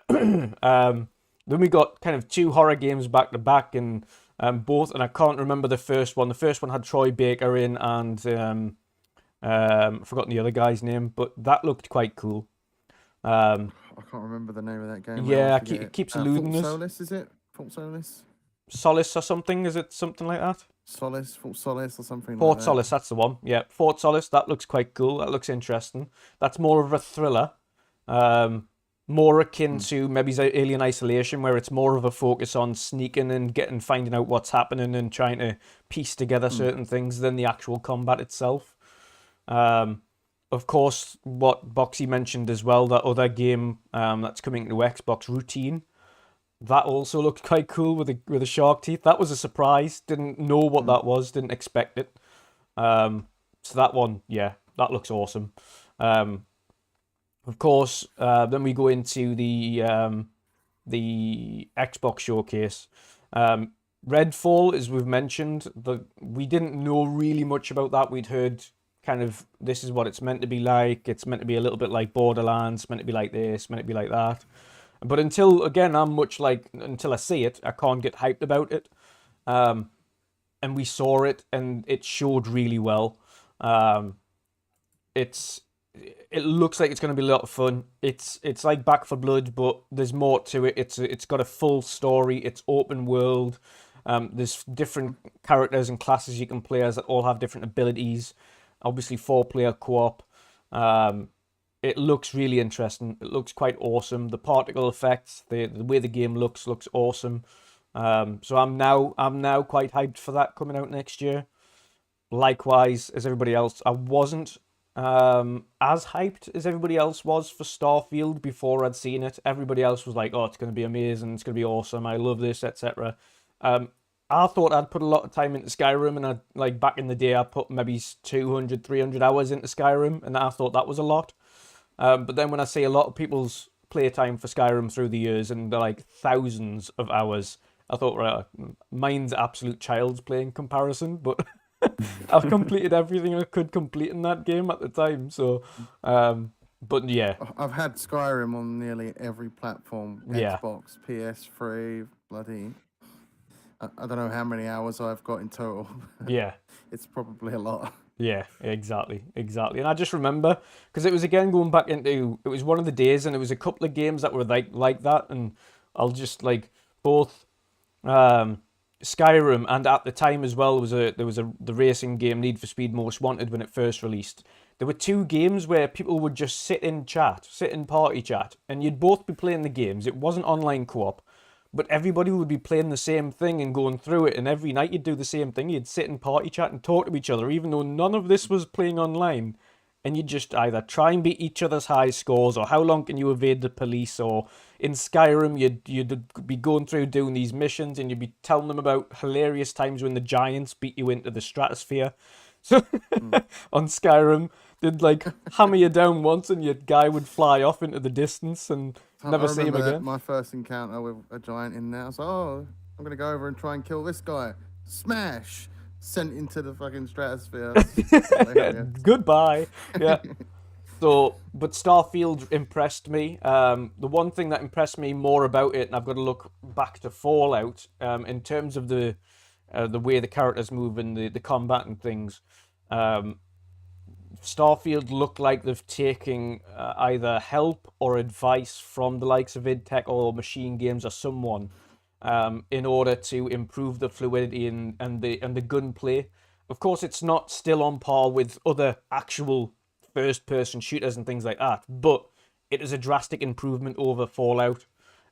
[SPEAKER 2] Then we got kind of 2 horror games back to back, and both, and I can't remember the first one. The first one had Troy Baker in, and I've forgotten the other guy's name, but that looked quite cool.
[SPEAKER 3] I can't remember the name of that game.
[SPEAKER 2] Yeah, it keeps eluding us.
[SPEAKER 3] Fault Solace, is it? Fault Solace?
[SPEAKER 2] Solace or something? Is it something like that?
[SPEAKER 3] Fault Solace or something
[SPEAKER 2] Fort
[SPEAKER 3] like that.
[SPEAKER 2] Solace, that's the one. Yeah, Fort Solace, that looks quite cool. That looks interesting. That's more of a thriller. More akin to maybe Alien Isolation, where it's more of a focus on sneaking and finding out what's happening and trying to piece together certain things than the actual combat itself. Of course, what Boxy mentioned as well, that other game that's coming to Xbox, Routine, that also looked quite cool with the shark teeth. That was a surprise. Didn't know what that was. Didn't expect it. So that one, yeah, that looks awesome. Of course, then we go into the Xbox showcase. Redfall, as we've mentioned, we didn't know really much about that. We'd heard kind of, this is what it's meant to be like. It's meant to be a little bit like Borderlands, meant to be like this, meant to be like that. But until I see it, I can't get hyped about it. And we saw it, and it showed really well. It looks like it's going to be a lot of fun. It's like Back 4 Blood, but there's more to it. It's got a full story. It's open world. There's different characters and classes you can play as that all have different abilities. Obviously, 4-player co-op. It looks really interesting. It looks quite awesome. The particle effects, the way the game looks awesome. So I'm now quite hyped for that coming out next year. Likewise, as everybody else, I wasn't as hyped as everybody else was for Starfield before I'd seen it. Everybody else was like, oh, it's going to be amazing, it's going to be awesome, I love this, etc. I thought I'd put a lot of time into Skyrim, and back in the day, I put maybe 200, 300 hours into Skyrim, and I thought that was a lot. But then when I see a lot of people's playtime for Skyrim through the years, and they're like thousands of hours, I thought, right, mine's absolute child's play in comparison, but I've completed everything I could complete in that game at the time. So, but yeah,
[SPEAKER 3] I've had Skyrim on nearly every platform.
[SPEAKER 2] Yeah.
[SPEAKER 3] Xbox, PS3, bloody. I don't know how many hours I've got in total.
[SPEAKER 2] yeah.
[SPEAKER 3] It's probably a lot.
[SPEAKER 2] Yeah, exactly. And I just remember, because it was again going back into, it was one of the days, and it was a couple of games that were like that, and I'll just both Skyrim, and at the time as well there was the racing game Need for Speed Most Wanted when it first released. There were 2 games where people would just sit in party chat, and you'd both be playing the games. It wasn't online co-op, but everybody would be playing the same thing and going through it, and every night you'd do the same thing. You'd sit in party chat and talk to each other, even though none of this was playing online, and you just either try and beat each other's high scores, or how long can you evade the police, or in Skyrim you'd be going through doing these missions and you'd be telling them about hilarious times when the giants beat you into the stratosphere. So on Skyrim, they'd like hammer you down once and your guy would fly off into the distance and never see him
[SPEAKER 3] remember
[SPEAKER 2] again.
[SPEAKER 3] my first encounter with a giant in there. I was like, oh, I'm going to go over and try and kill this guy. Smash! Sent into the fucking stratosphere.
[SPEAKER 2] Goodbye. Yeah. So, but Starfield impressed me. The one thing that impressed me more about it, and I've got to look back to Fallout, in terms of the way the characters move and the combat and things, Starfield looked like they've taken either help or advice from the likes of id Tech or Machine Games or someone, in order to improve the fluidity and the gunplay. Of course, it's not still on par with other actual first-person shooters and things like that, but it is a drastic improvement over Fallout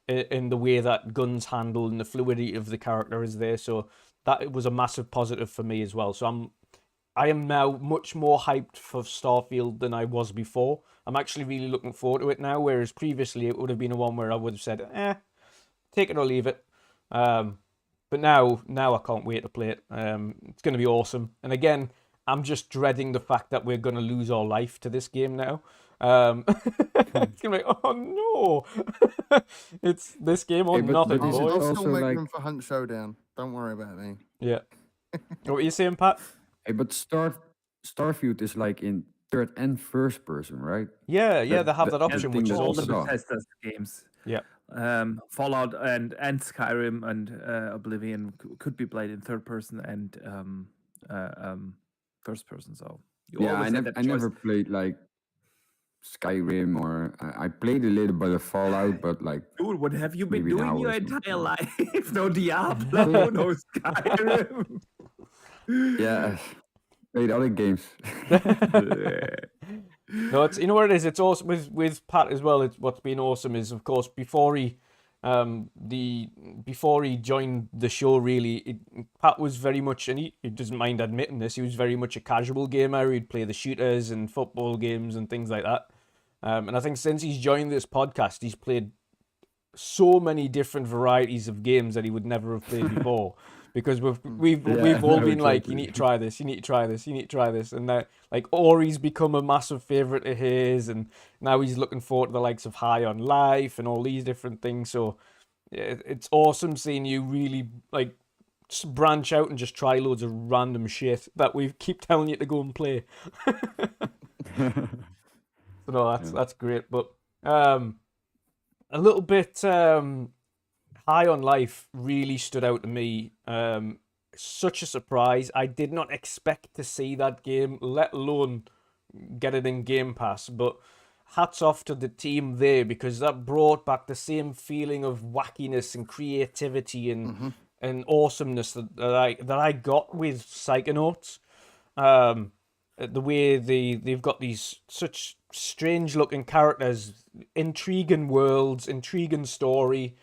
[SPEAKER 2] in the way that guns handle and the fluidity of the character is there. So that was a massive positive for me as well. So I am now much more hyped for Starfield than I was before. I'm actually really looking forward to it now, whereas previously it would have been a one where I would have said, take it or leave it. But now I can't wait to play it. It's going to be awesome. And again, I'm just dreading the fact that we're going to lose our life to this game now. It's going to be, oh no! It's this game or nothing,
[SPEAKER 4] but
[SPEAKER 3] I'll
[SPEAKER 2] boys.
[SPEAKER 3] still make room for Hunt Showdown. Don't worry about me.
[SPEAKER 2] Yeah. What were you saying, Pat?
[SPEAKER 4] Hey, but Starfield is like in third and first person, right?
[SPEAKER 2] Yeah, they have that option,
[SPEAKER 4] thing
[SPEAKER 2] which is
[SPEAKER 4] that
[SPEAKER 1] all the
[SPEAKER 2] awesome.
[SPEAKER 1] Bethesda games.
[SPEAKER 2] Yeah.
[SPEAKER 1] Fallout and Skyrim and Oblivion could be played in third person and first person. So you
[SPEAKER 4] Yeah,
[SPEAKER 1] always have that
[SPEAKER 4] I
[SPEAKER 1] choice.
[SPEAKER 4] never played like Skyrim or I played a little bit of Fallout, but like,
[SPEAKER 1] Dude, what have you been
[SPEAKER 4] maybe
[SPEAKER 1] doing
[SPEAKER 4] now
[SPEAKER 1] your
[SPEAKER 4] it's
[SPEAKER 1] entire
[SPEAKER 4] not-
[SPEAKER 1] life? No Diablo, no Skyrim.
[SPEAKER 4] yeah, played other games.
[SPEAKER 2] No, it's, you know what it is. It's awesome with Pat as well. It's what's been awesome is, of course, before he joined the show, really, Pat was very much, and he doesn't mind admitting this, he was very much a casual gamer. He'd play the shooters and football games and things like that. And I think since he's joined this podcast, he's played so many different varieties of games that he would never have played before. Because we've all been like, you need to try this, you need to try this, you need to try this, and that, like, Ori's become a massive favorite of his, and now he's looking forward to the likes of High on Life and all these different things. So it's awesome seeing you really like branch out and just try loads of random shit that we keep telling you to go and play. So no, that's great. But a little bit. High on Life really stood out to me. Such a surprise. I did not expect to see that game, let alone get it in Game Pass. But hats off to the team there, because that brought back the same feeling of wackiness and creativity and awesomeness that I got with Psychonauts. The way they've got these such strange looking characters, intriguing worlds, intriguing story.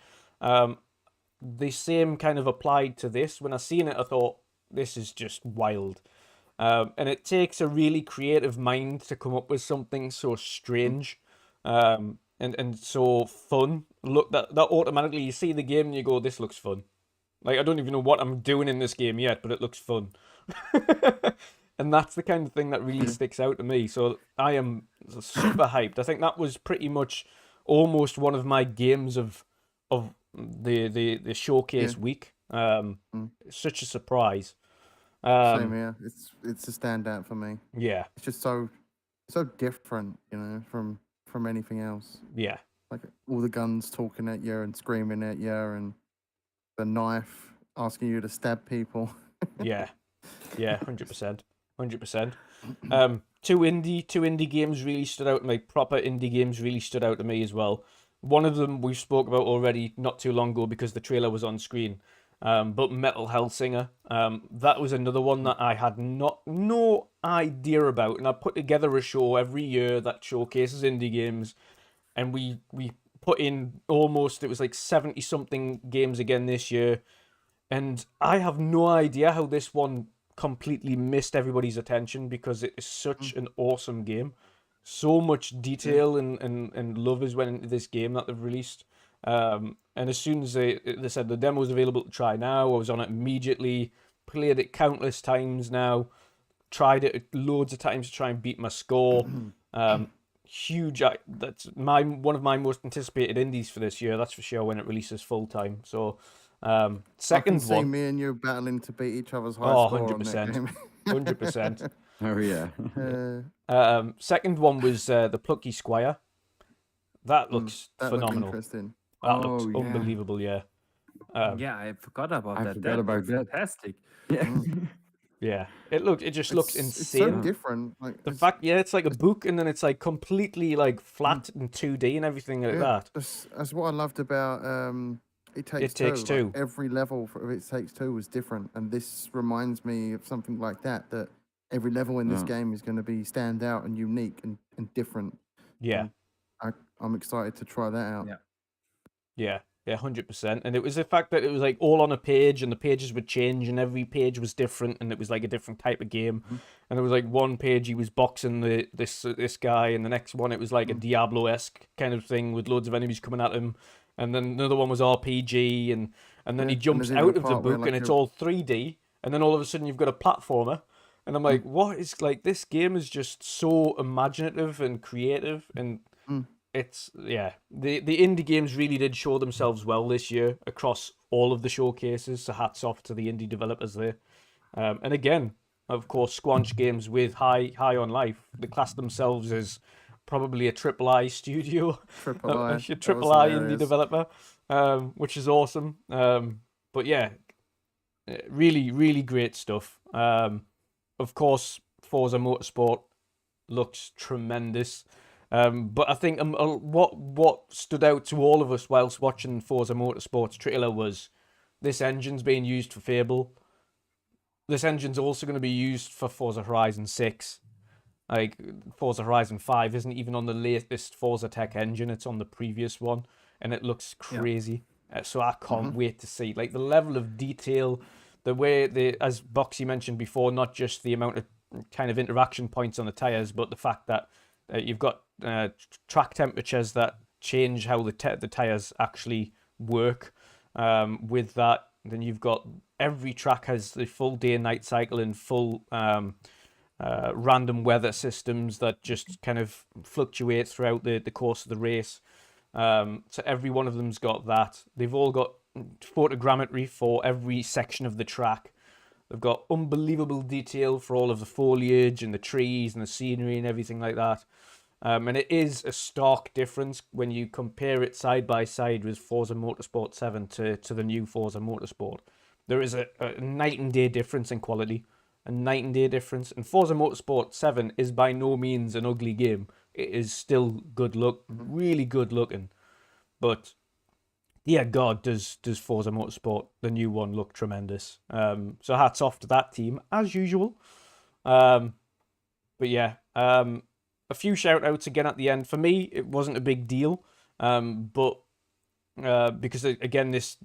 [SPEAKER 2] The same kind of applied to this. When I seen it, I thought, this is just wild. And it takes a really creative mind to come up with something so strange and so fun. Look, that automatically, you see the game and you go, this looks fun. Like, I don't even know what I'm doing in this game yet, but it looks fun. And that's the kind of thing that really sticks out to me. So I am super hyped. I think that was pretty much almost one of my games of the showcase week. Such a surprise.
[SPEAKER 3] Same here. It's a standout for me.
[SPEAKER 2] Yeah.
[SPEAKER 3] It's just so different, you know, from anything else.
[SPEAKER 2] Yeah.
[SPEAKER 3] Like all the guns talking at you and screaming at you, and the knife asking you to stab people.
[SPEAKER 2] Yeah. 100%. 100%. Two indie games really stood out to me. Proper indie games really stood out to me as well. One of them we spoke about already not too long ago because the trailer was on screen. But Metal Hellsinger, that was another one that I had no idea about, and I put together a show every year that showcases indie games, and we put in almost, it was like 70 something games again this year, and I have no idea how this one completely missed everybody's attention because it is such an awesome game. So much detail and love has went into this game that they've released. And as soon as they said the demo is available to try now, I was on it immediately, played it countless times now, tried it loads of times to try and beat my score. Huge. That's one of my most anticipated indies for this year. That's for sure when it releases full time. So second
[SPEAKER 3] I can see
[SPEAKER 2] one.
[SPEAKER 3] me and you battling to beat each other's high
[SPEAKER 2] Oh,
[SPEAKER 3] score on that
[SPEAKER 2] 100%.
[SPEAKER 3] game.
[SPEAKER 2] 100%.
[SPEAKER 4] Oh yeah.
[SPEAKER 2] Second one was the Plucky Squire. That looks
[SPEAKER 3] that looked
[SPEAKER 2] phenomenal.
[SPEAKER 3] interesting.
[SPEAKER 2] That
[SPEAKER 4] Oh,
[SPEAKER 2] looks
[SPEAKER 4] yeah.
[SPEAKER 2] unbelievable. Yeah.
[SPEAKER 1] Yeah, I forgot about
[SPEAKER 4] I
[SPEAKER 1] that.
[SPEAKER 4] forgot
[SPEAKER 1] That
[SPEAKER 4] about
[SPEAKER 1] looks
[SPEAKER 4] that.
[SPEAKER 1] fantastic.
[SPEAKER 4] Yeah.
[SPEAKER 2] Yeah. It just looks
[SPEAKER 3] It's so
[SPEAKER 2] insane.
[SPEAKER 3] different. Like
[SPEAKER 2] It's like a book, and then it's like completely like flat in 2D and everything like that.
[SPEAKER 3] That's what I loved about It Takes Two.
[SPEAKER 2] Takes Two.
[SPEAKER 3] Like, every level for It Takes Two was different, and this reminds me of something like that. That every level in this game is going to be stand out and unique and different.
[SPEAKER 2] Yeah.
[SPEAKER 3] I'm excited to try that out.
[SPEAKER 2] Yeah. 100%. And it was the fact that it was like all on a page, and the pages would change, and every page was different, and it was like a different type of game. And there was like one page he was boxing this guy, and the next one it was like a Diablo-esque kind of thing with loads of enemies coming at him. And then another one was RPG, and then he jumps
[SPEAKER 3] there's even
[SPEAKER 2] out
[SPEAKER 3] a
[SPEAKER 2] of the
[SPEAKER 3] part where,
[SPEAKER 2] book,
[SPEAKER 3] like,
[SPEAKER 2] and it's
[SPEAKER 3] you're-
[SPEAKER 2] all 3D. And then all of a sudden you've got a platformer, and I'm like, what is like this game is just so imaginative and creative, and it's the indie games really did show themselves well this year across all of the showcases. So hats off to the indie developers there. And again, of course, Squanch Games with High on Life, they class themselves as probably a AAA studio,
[SPEAKER 3] Triple I.
[SPEAKER 2] a AAA indie developer, which is awesome. But yeah, really, really great stuff. Of course, Forza Motorsport looks tremendous. But I think what stood out to all of us whilst watching Forza Motorsport's trailer was this engine's being used for Fable. This engine's also going to be used for Forza Horizon 6. Like, Forza Horizon 5 isn't even on the latest Forza Tech engine, it's on the previous one, and it looks crazy. So I can't wait to see. Like, the level of detail, the way as Boxy mentioned before, not just the amount of kind of interaction points on the tyres, but the fact that you've got track temperatures that change how the tyres actually work. With that, then you've got every track has the full day and night cycle and full random weather systems that just kind of fluctuate throughout the course of the race. So every one of them's got that. They've all got photogrammetry for every section of the track. They've got unbelievable detail for all of the foliage and the trees and the scenery and everything like that. And it is a stark difference when you compare it side by side with Forza Motorsport 7 to the new Forza Motorsport. There is a night and day difference in quality, a night and day difference. And Forza Motorsport 7 is by no means an ugly game. It is still good look, really good looking. But yeah, God, does Forza Motorsport, the new one, look tremendous. So hats off to that team, as usual. But yeah, a few shout-outs again at the end. For me, it wasn't a big deal, but because, again, this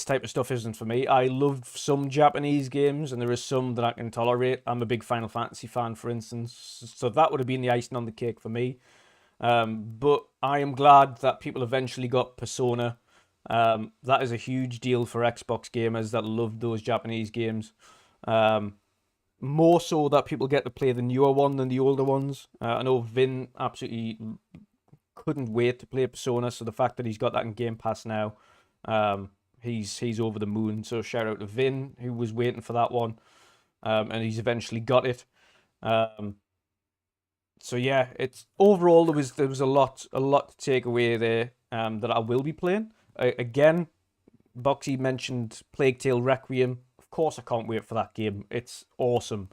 [SPEAKER 2] type of stuff isn't for me. I love some Japanese games, and there is some that I can tolerate. I'm a big Final Fantasy fan, for instance, so that would have been the icing on the cake for me. But I am glad that people eventually got Persona. That is a huge deal for Xbox gamers that love those Japanese games. More so that people get to play the newer one than the older ones. I know Vin absolutely couldn't wait to play Persona, so the fact that he's got that in Game Pass now, he's over the moon. So shout out to Vin, who was waiting for that one, and he's eventually got it. So yeah, it's overall there was a lot to take away there that I will be playing. Again, Boxy mentioned Plague Tale Requiem. Of course, I can't wait for that game. It's awesome,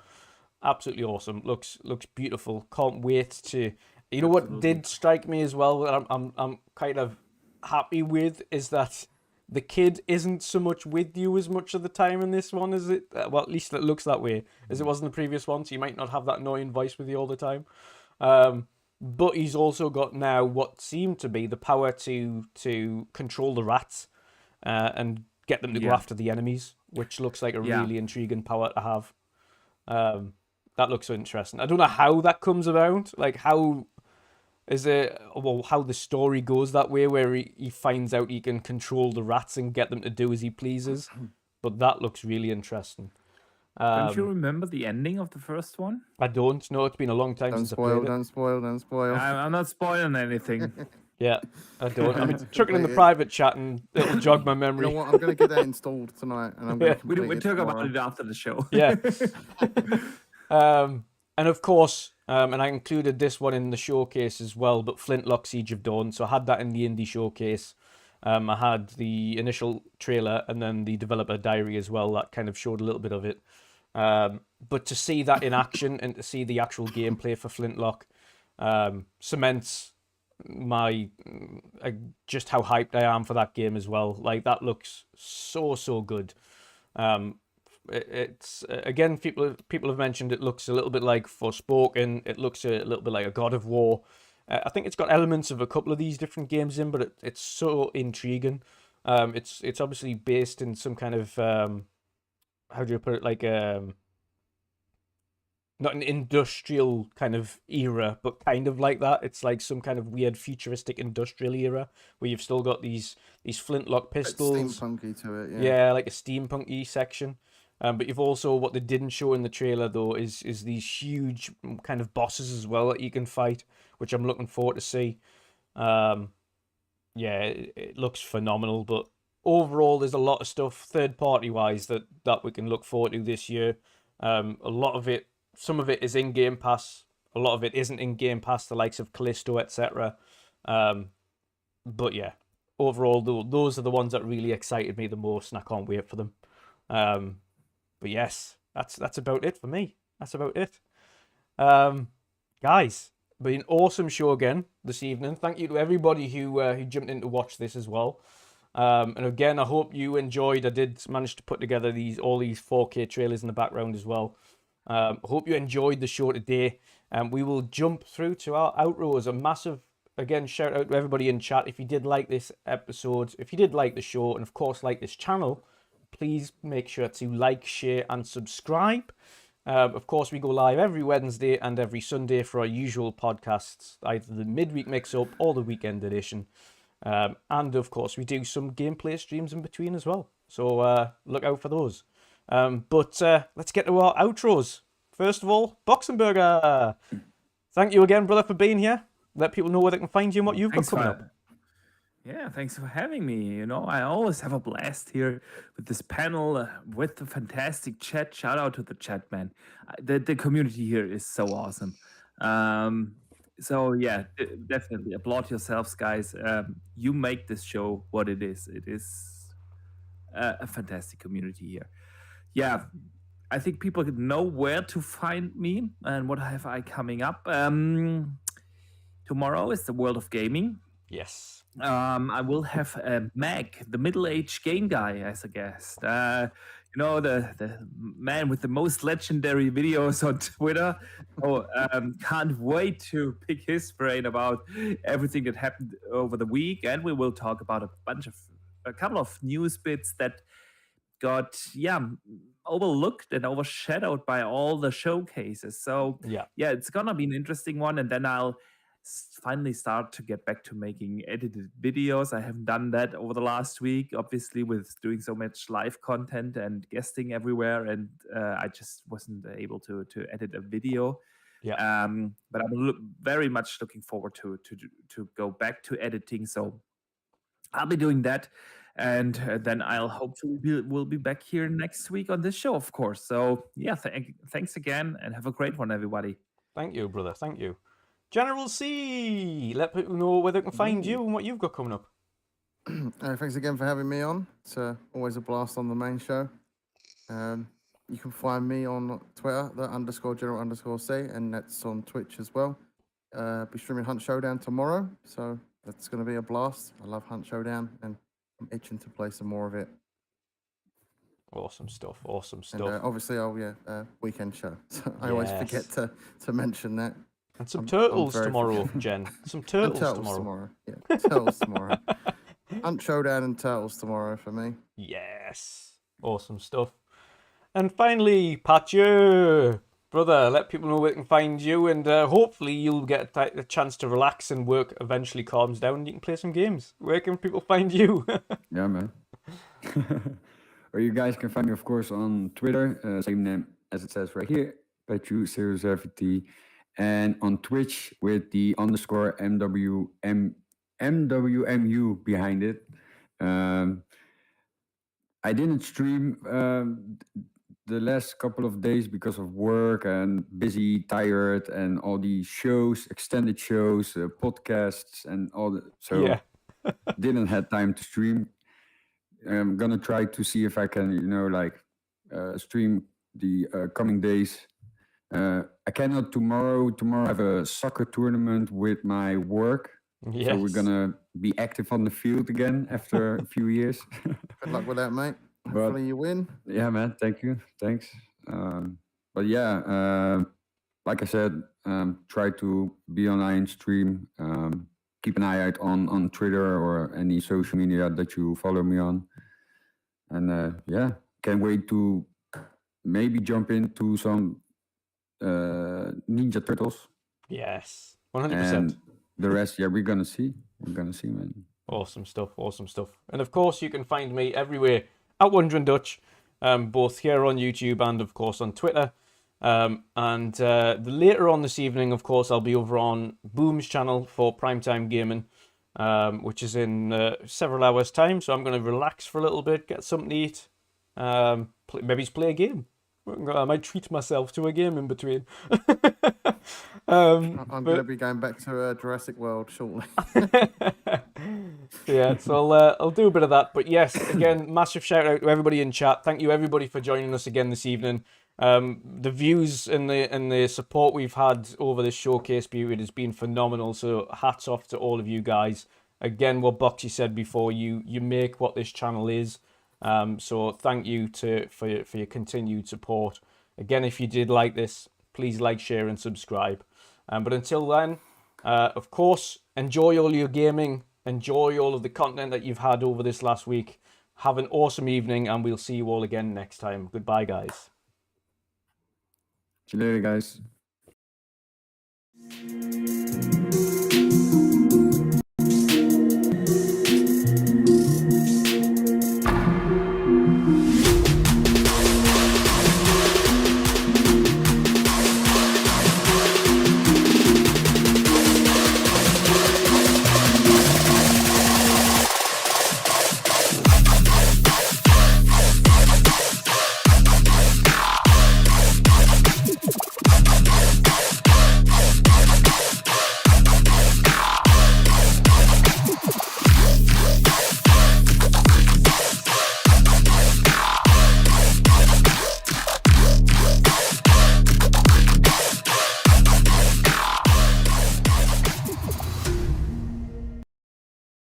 [SPEAKER 2] absolutely awesome. Looks beautiful. Can't wait to. You know what did strike me as well? That I'm kind of happy with is that the kid isn't so much with you as much of the time in this one, is it? Well, at least it looks that way, as it was in the previous one. So you might not have that annoying voice with you all the time. But he's also got now what seemed to be the power to control the rats and get them to go after the enemies, which looks like a really intriguing power to have. That looks interesting. I don't know how that comes about. Like, how is it? Well, how the story goes that way, where he finds out he can control the rats and get them to do as he pleases. But that looks really interesting.
[SPEAKER 1] Don't you remember the ending of the first one?
[SPEAKER 2] I don't know. It's been a long time
[SPEAKER 3] Don't
[SPEAKER 2] since I
[SPEAKER 3] spoil,
[SPEAKER 2] played it.
[SPEAKER 3] don't spoil, don't spoil.
[SPEAKER 1] I'm not spoiling anything.
[SPEAKER 2] Yeah, I don't. I mean,
[SPEAKER 3] To
[SPEAKER 2] chuck it in the
[SPEAKER 3] complete it.
[SPEAKER 2] private chat and it'll jog my
[SPEAKER 3] You
[SPEAKER 2] memory.
[SPEAKER 3] know what? I'm going to get that installed tonight, and I'm going
[SPEAKER 2] Yeah.
[SPEAKER 3] to
[SPEAKER 1] We
[SPEAKER 3] complete it
[SPEAKER 1] talk about
[SPEAKER 3] tomorrow.
[SPEAKER 1] it after the show.
[SPEAKER 2] Yeah. And of course, and I included this one in the showcase as well, but Flintlock Siege of Dawn. So I had that in the indie showcase. I had the initial trailer and then the developer diary as well. That kind of showed a little bit of it. But to see that in action and to see the actual gameplay for Flintlock cements my just how hyped I am for that game as well. Like, that looks so good. It's again, people have mentioned it looks a little bit like Forspoken. It looks a little bit like a God of War. I think it's got elements of a couple of these different games in, but it's so intriguing. It's obviously based in some kind of how do you put it, like not an industrial kind of era, but kind of like that. It's like some kind of weird futuristic industrial era where you've still got these flintlock pistols.
[SPEAKER 3] It's steampunky to it,
[SPEAKER 2] Yeah, like a steampunky section. But you've also, what they didn't show in the trailer though is these huge kind of bosses as well that you can fight, which I'm looking forward to see. Yeah, it looks phenomenal. But overall, there's a lot of stuff third party wise that we can look forward to this year. A lot of it, some of it is in Game Pass. A lot of it isn't in Game Pass, the likes of Callisto, etc. But yeah, overall, those are the ones that really excited me the most, and I can't wait for them. But yes, that's about it for me. That's about it. Guys, been an awesome show again this evening. Thank you to everybody who jumped in to watch this as well. And again, I hope you enjoyed. I did manage to put together all these 4K trailers in the background as well. I hope you enjoyed the show today. We will jump through to our outros. A massive, again, shout out to everybody in chat. If you did like this episode, if you did like the show, and of course like this channel, please make sure to like, share, and subscribe. Of course, we go live every Wednesday and every Sunday for our usual podcasts, either the midweek mix-up or the weekend edition. And of course, we do some gameplay streams in between as well. So look out for those. But let's get to our outros. First of all, Boxenberger. Thank you again, brother, for being here. Let people know where they can find you and what you've got coming up.
[SPEAKER 1] Yeah, thanks for having me. You know, I always have a blast here with this panel, with the fantastic chat. Shout out to the chat, man. The community here is so awesome. So yeah, definitely applaud yourselves, guys. You make this show what it is. It is a fantastic community here. Yeah, I think people know where to find me and what have I coming up. Tomorrow is the World of Gaming.
[SPEAKER 2] Yes.
[SPEAKER 1] I will have Meg, the middle-aged game guy, as a guest. You know, the man with the most legendary videos on Twitter. Oh, can't wait to pick his brain about everything that happened over the week, and we will talk about a couple of news bits that got overlooked and overshadowed by all the showcases. So yeah, it's gonna be an interesting one, and then I'll finally start to get back to making edited videos. I haven't done that over the last week, obviously, with doing so much live content and guesting everywhere, and I just wasn't able to edit a video.
[SPEAKER 2] Yeah.
[SPEAKER 1] But I'm very much looking forward to go back to editing. So I'll be doing that, and then I'll hopefully will be back here next week on this show, of course. So yeah, thanks again, and have a great one, everybody.
[SPEAKER 2] Thank you, brother. Thank you. General C, let people know where they can find you and what you've got coming up.
[SPEAKER 3] Thanks again for having me on. It's always a blast on the main show. You can find me on Twitter, _general_C, and that's on Twitch as well. Be streaming Hunt Showdown tomorrow, so that's going to be a blast. I love Hunt Showdown, and I'm itching to play some more of it.
[SPEAKER 2] Awesome stuff. Awesome stuff.
[SPEAKER 3] And obviously, weekend show. So I always forget to mention that.
[SPEAKER 2] And some turtles tomorrow, Jen. Some turtles
[SPEAKER 3] tomorrow. Yeah, turtles tomorrow. Hunt Showdown and turtles tomorrow for me.
[SPEAKER 2] Yes. Awesome stuff. And finally, Patio. Brother, let people know where they can find you, and hopefully you'll get a chance to relax and work eventually calms down and you can play some games. Where can people find you?
[SPEAKER 4] Yeah, man. Or you guys can find me, of course, on Twitter, same name as it says right here, Patio070, and on Twitch with the underscore MWMU behind it. I didn't stream the last couple of days because of work and busy, tired, and all these shows, extended shows, podcasts, and all the
[SPEAKER 2] Yeah.
[SPEAKER 4] didn't have time to stream. I'm gonna try to see if I can, stream the coming days. I cannot tomorrow. Tomorrow I have a soccer tournament with my work.
[SPEAKER 2] Yes.
[SPEAKER 4] So we're gonna be active on the field again after a few years.
[SPEAKER 3] Good luck with that, mate. Hopefully you win.
[SPEAKER 4] Yeah, man. Thank you. Thanks. But yeah, like I said, try to be online, stream. Keep an eye out on Twitter or any social media that you follow me on. And yeah, can't wait to maybe jump into some Ninja Turtles.
[SPEAKER 2] Yes, 100%.
[SPEAKER 4] And the rest, yeah, we're gonna see. We're gonna see, man.
[SPEAKER 2] Awesome stuff. Awesome stuff. And of course, you can find me everywhere at WandrinDutch, both here on YouTube and of course on Twitter. And later on this evening, of course, I'll be over on Boom's channel for Primetime Gaming, which is in several hours' time. So I'm going to relax for a little bit, get something to eat, maybe play a game. I might treat myself to a game in between.
[SPEAKER 3] I'm going to be going back to Jurassic World shortly.
[SPEAKER 2] Yeah, so I'll do a bit of that. But yes, again, massive shout out to everybody in chat. Thank you everybody for joining us again this evening. The views and the support we've had over this showcase period has been phenomenal. So hats off to all of you guys. Again, what Boxy said before, you make what this channel is. So thank you for your continued support. Again, if you did like this, please like, share, and subscribe. But until then, of course, enjoy all your gaming. Enjoy all of the content that you've had over this last week. Have an awesome evening, and we'll see you all again next time. Goodbye, guys.
[SPEAKER 4] See you later, guys.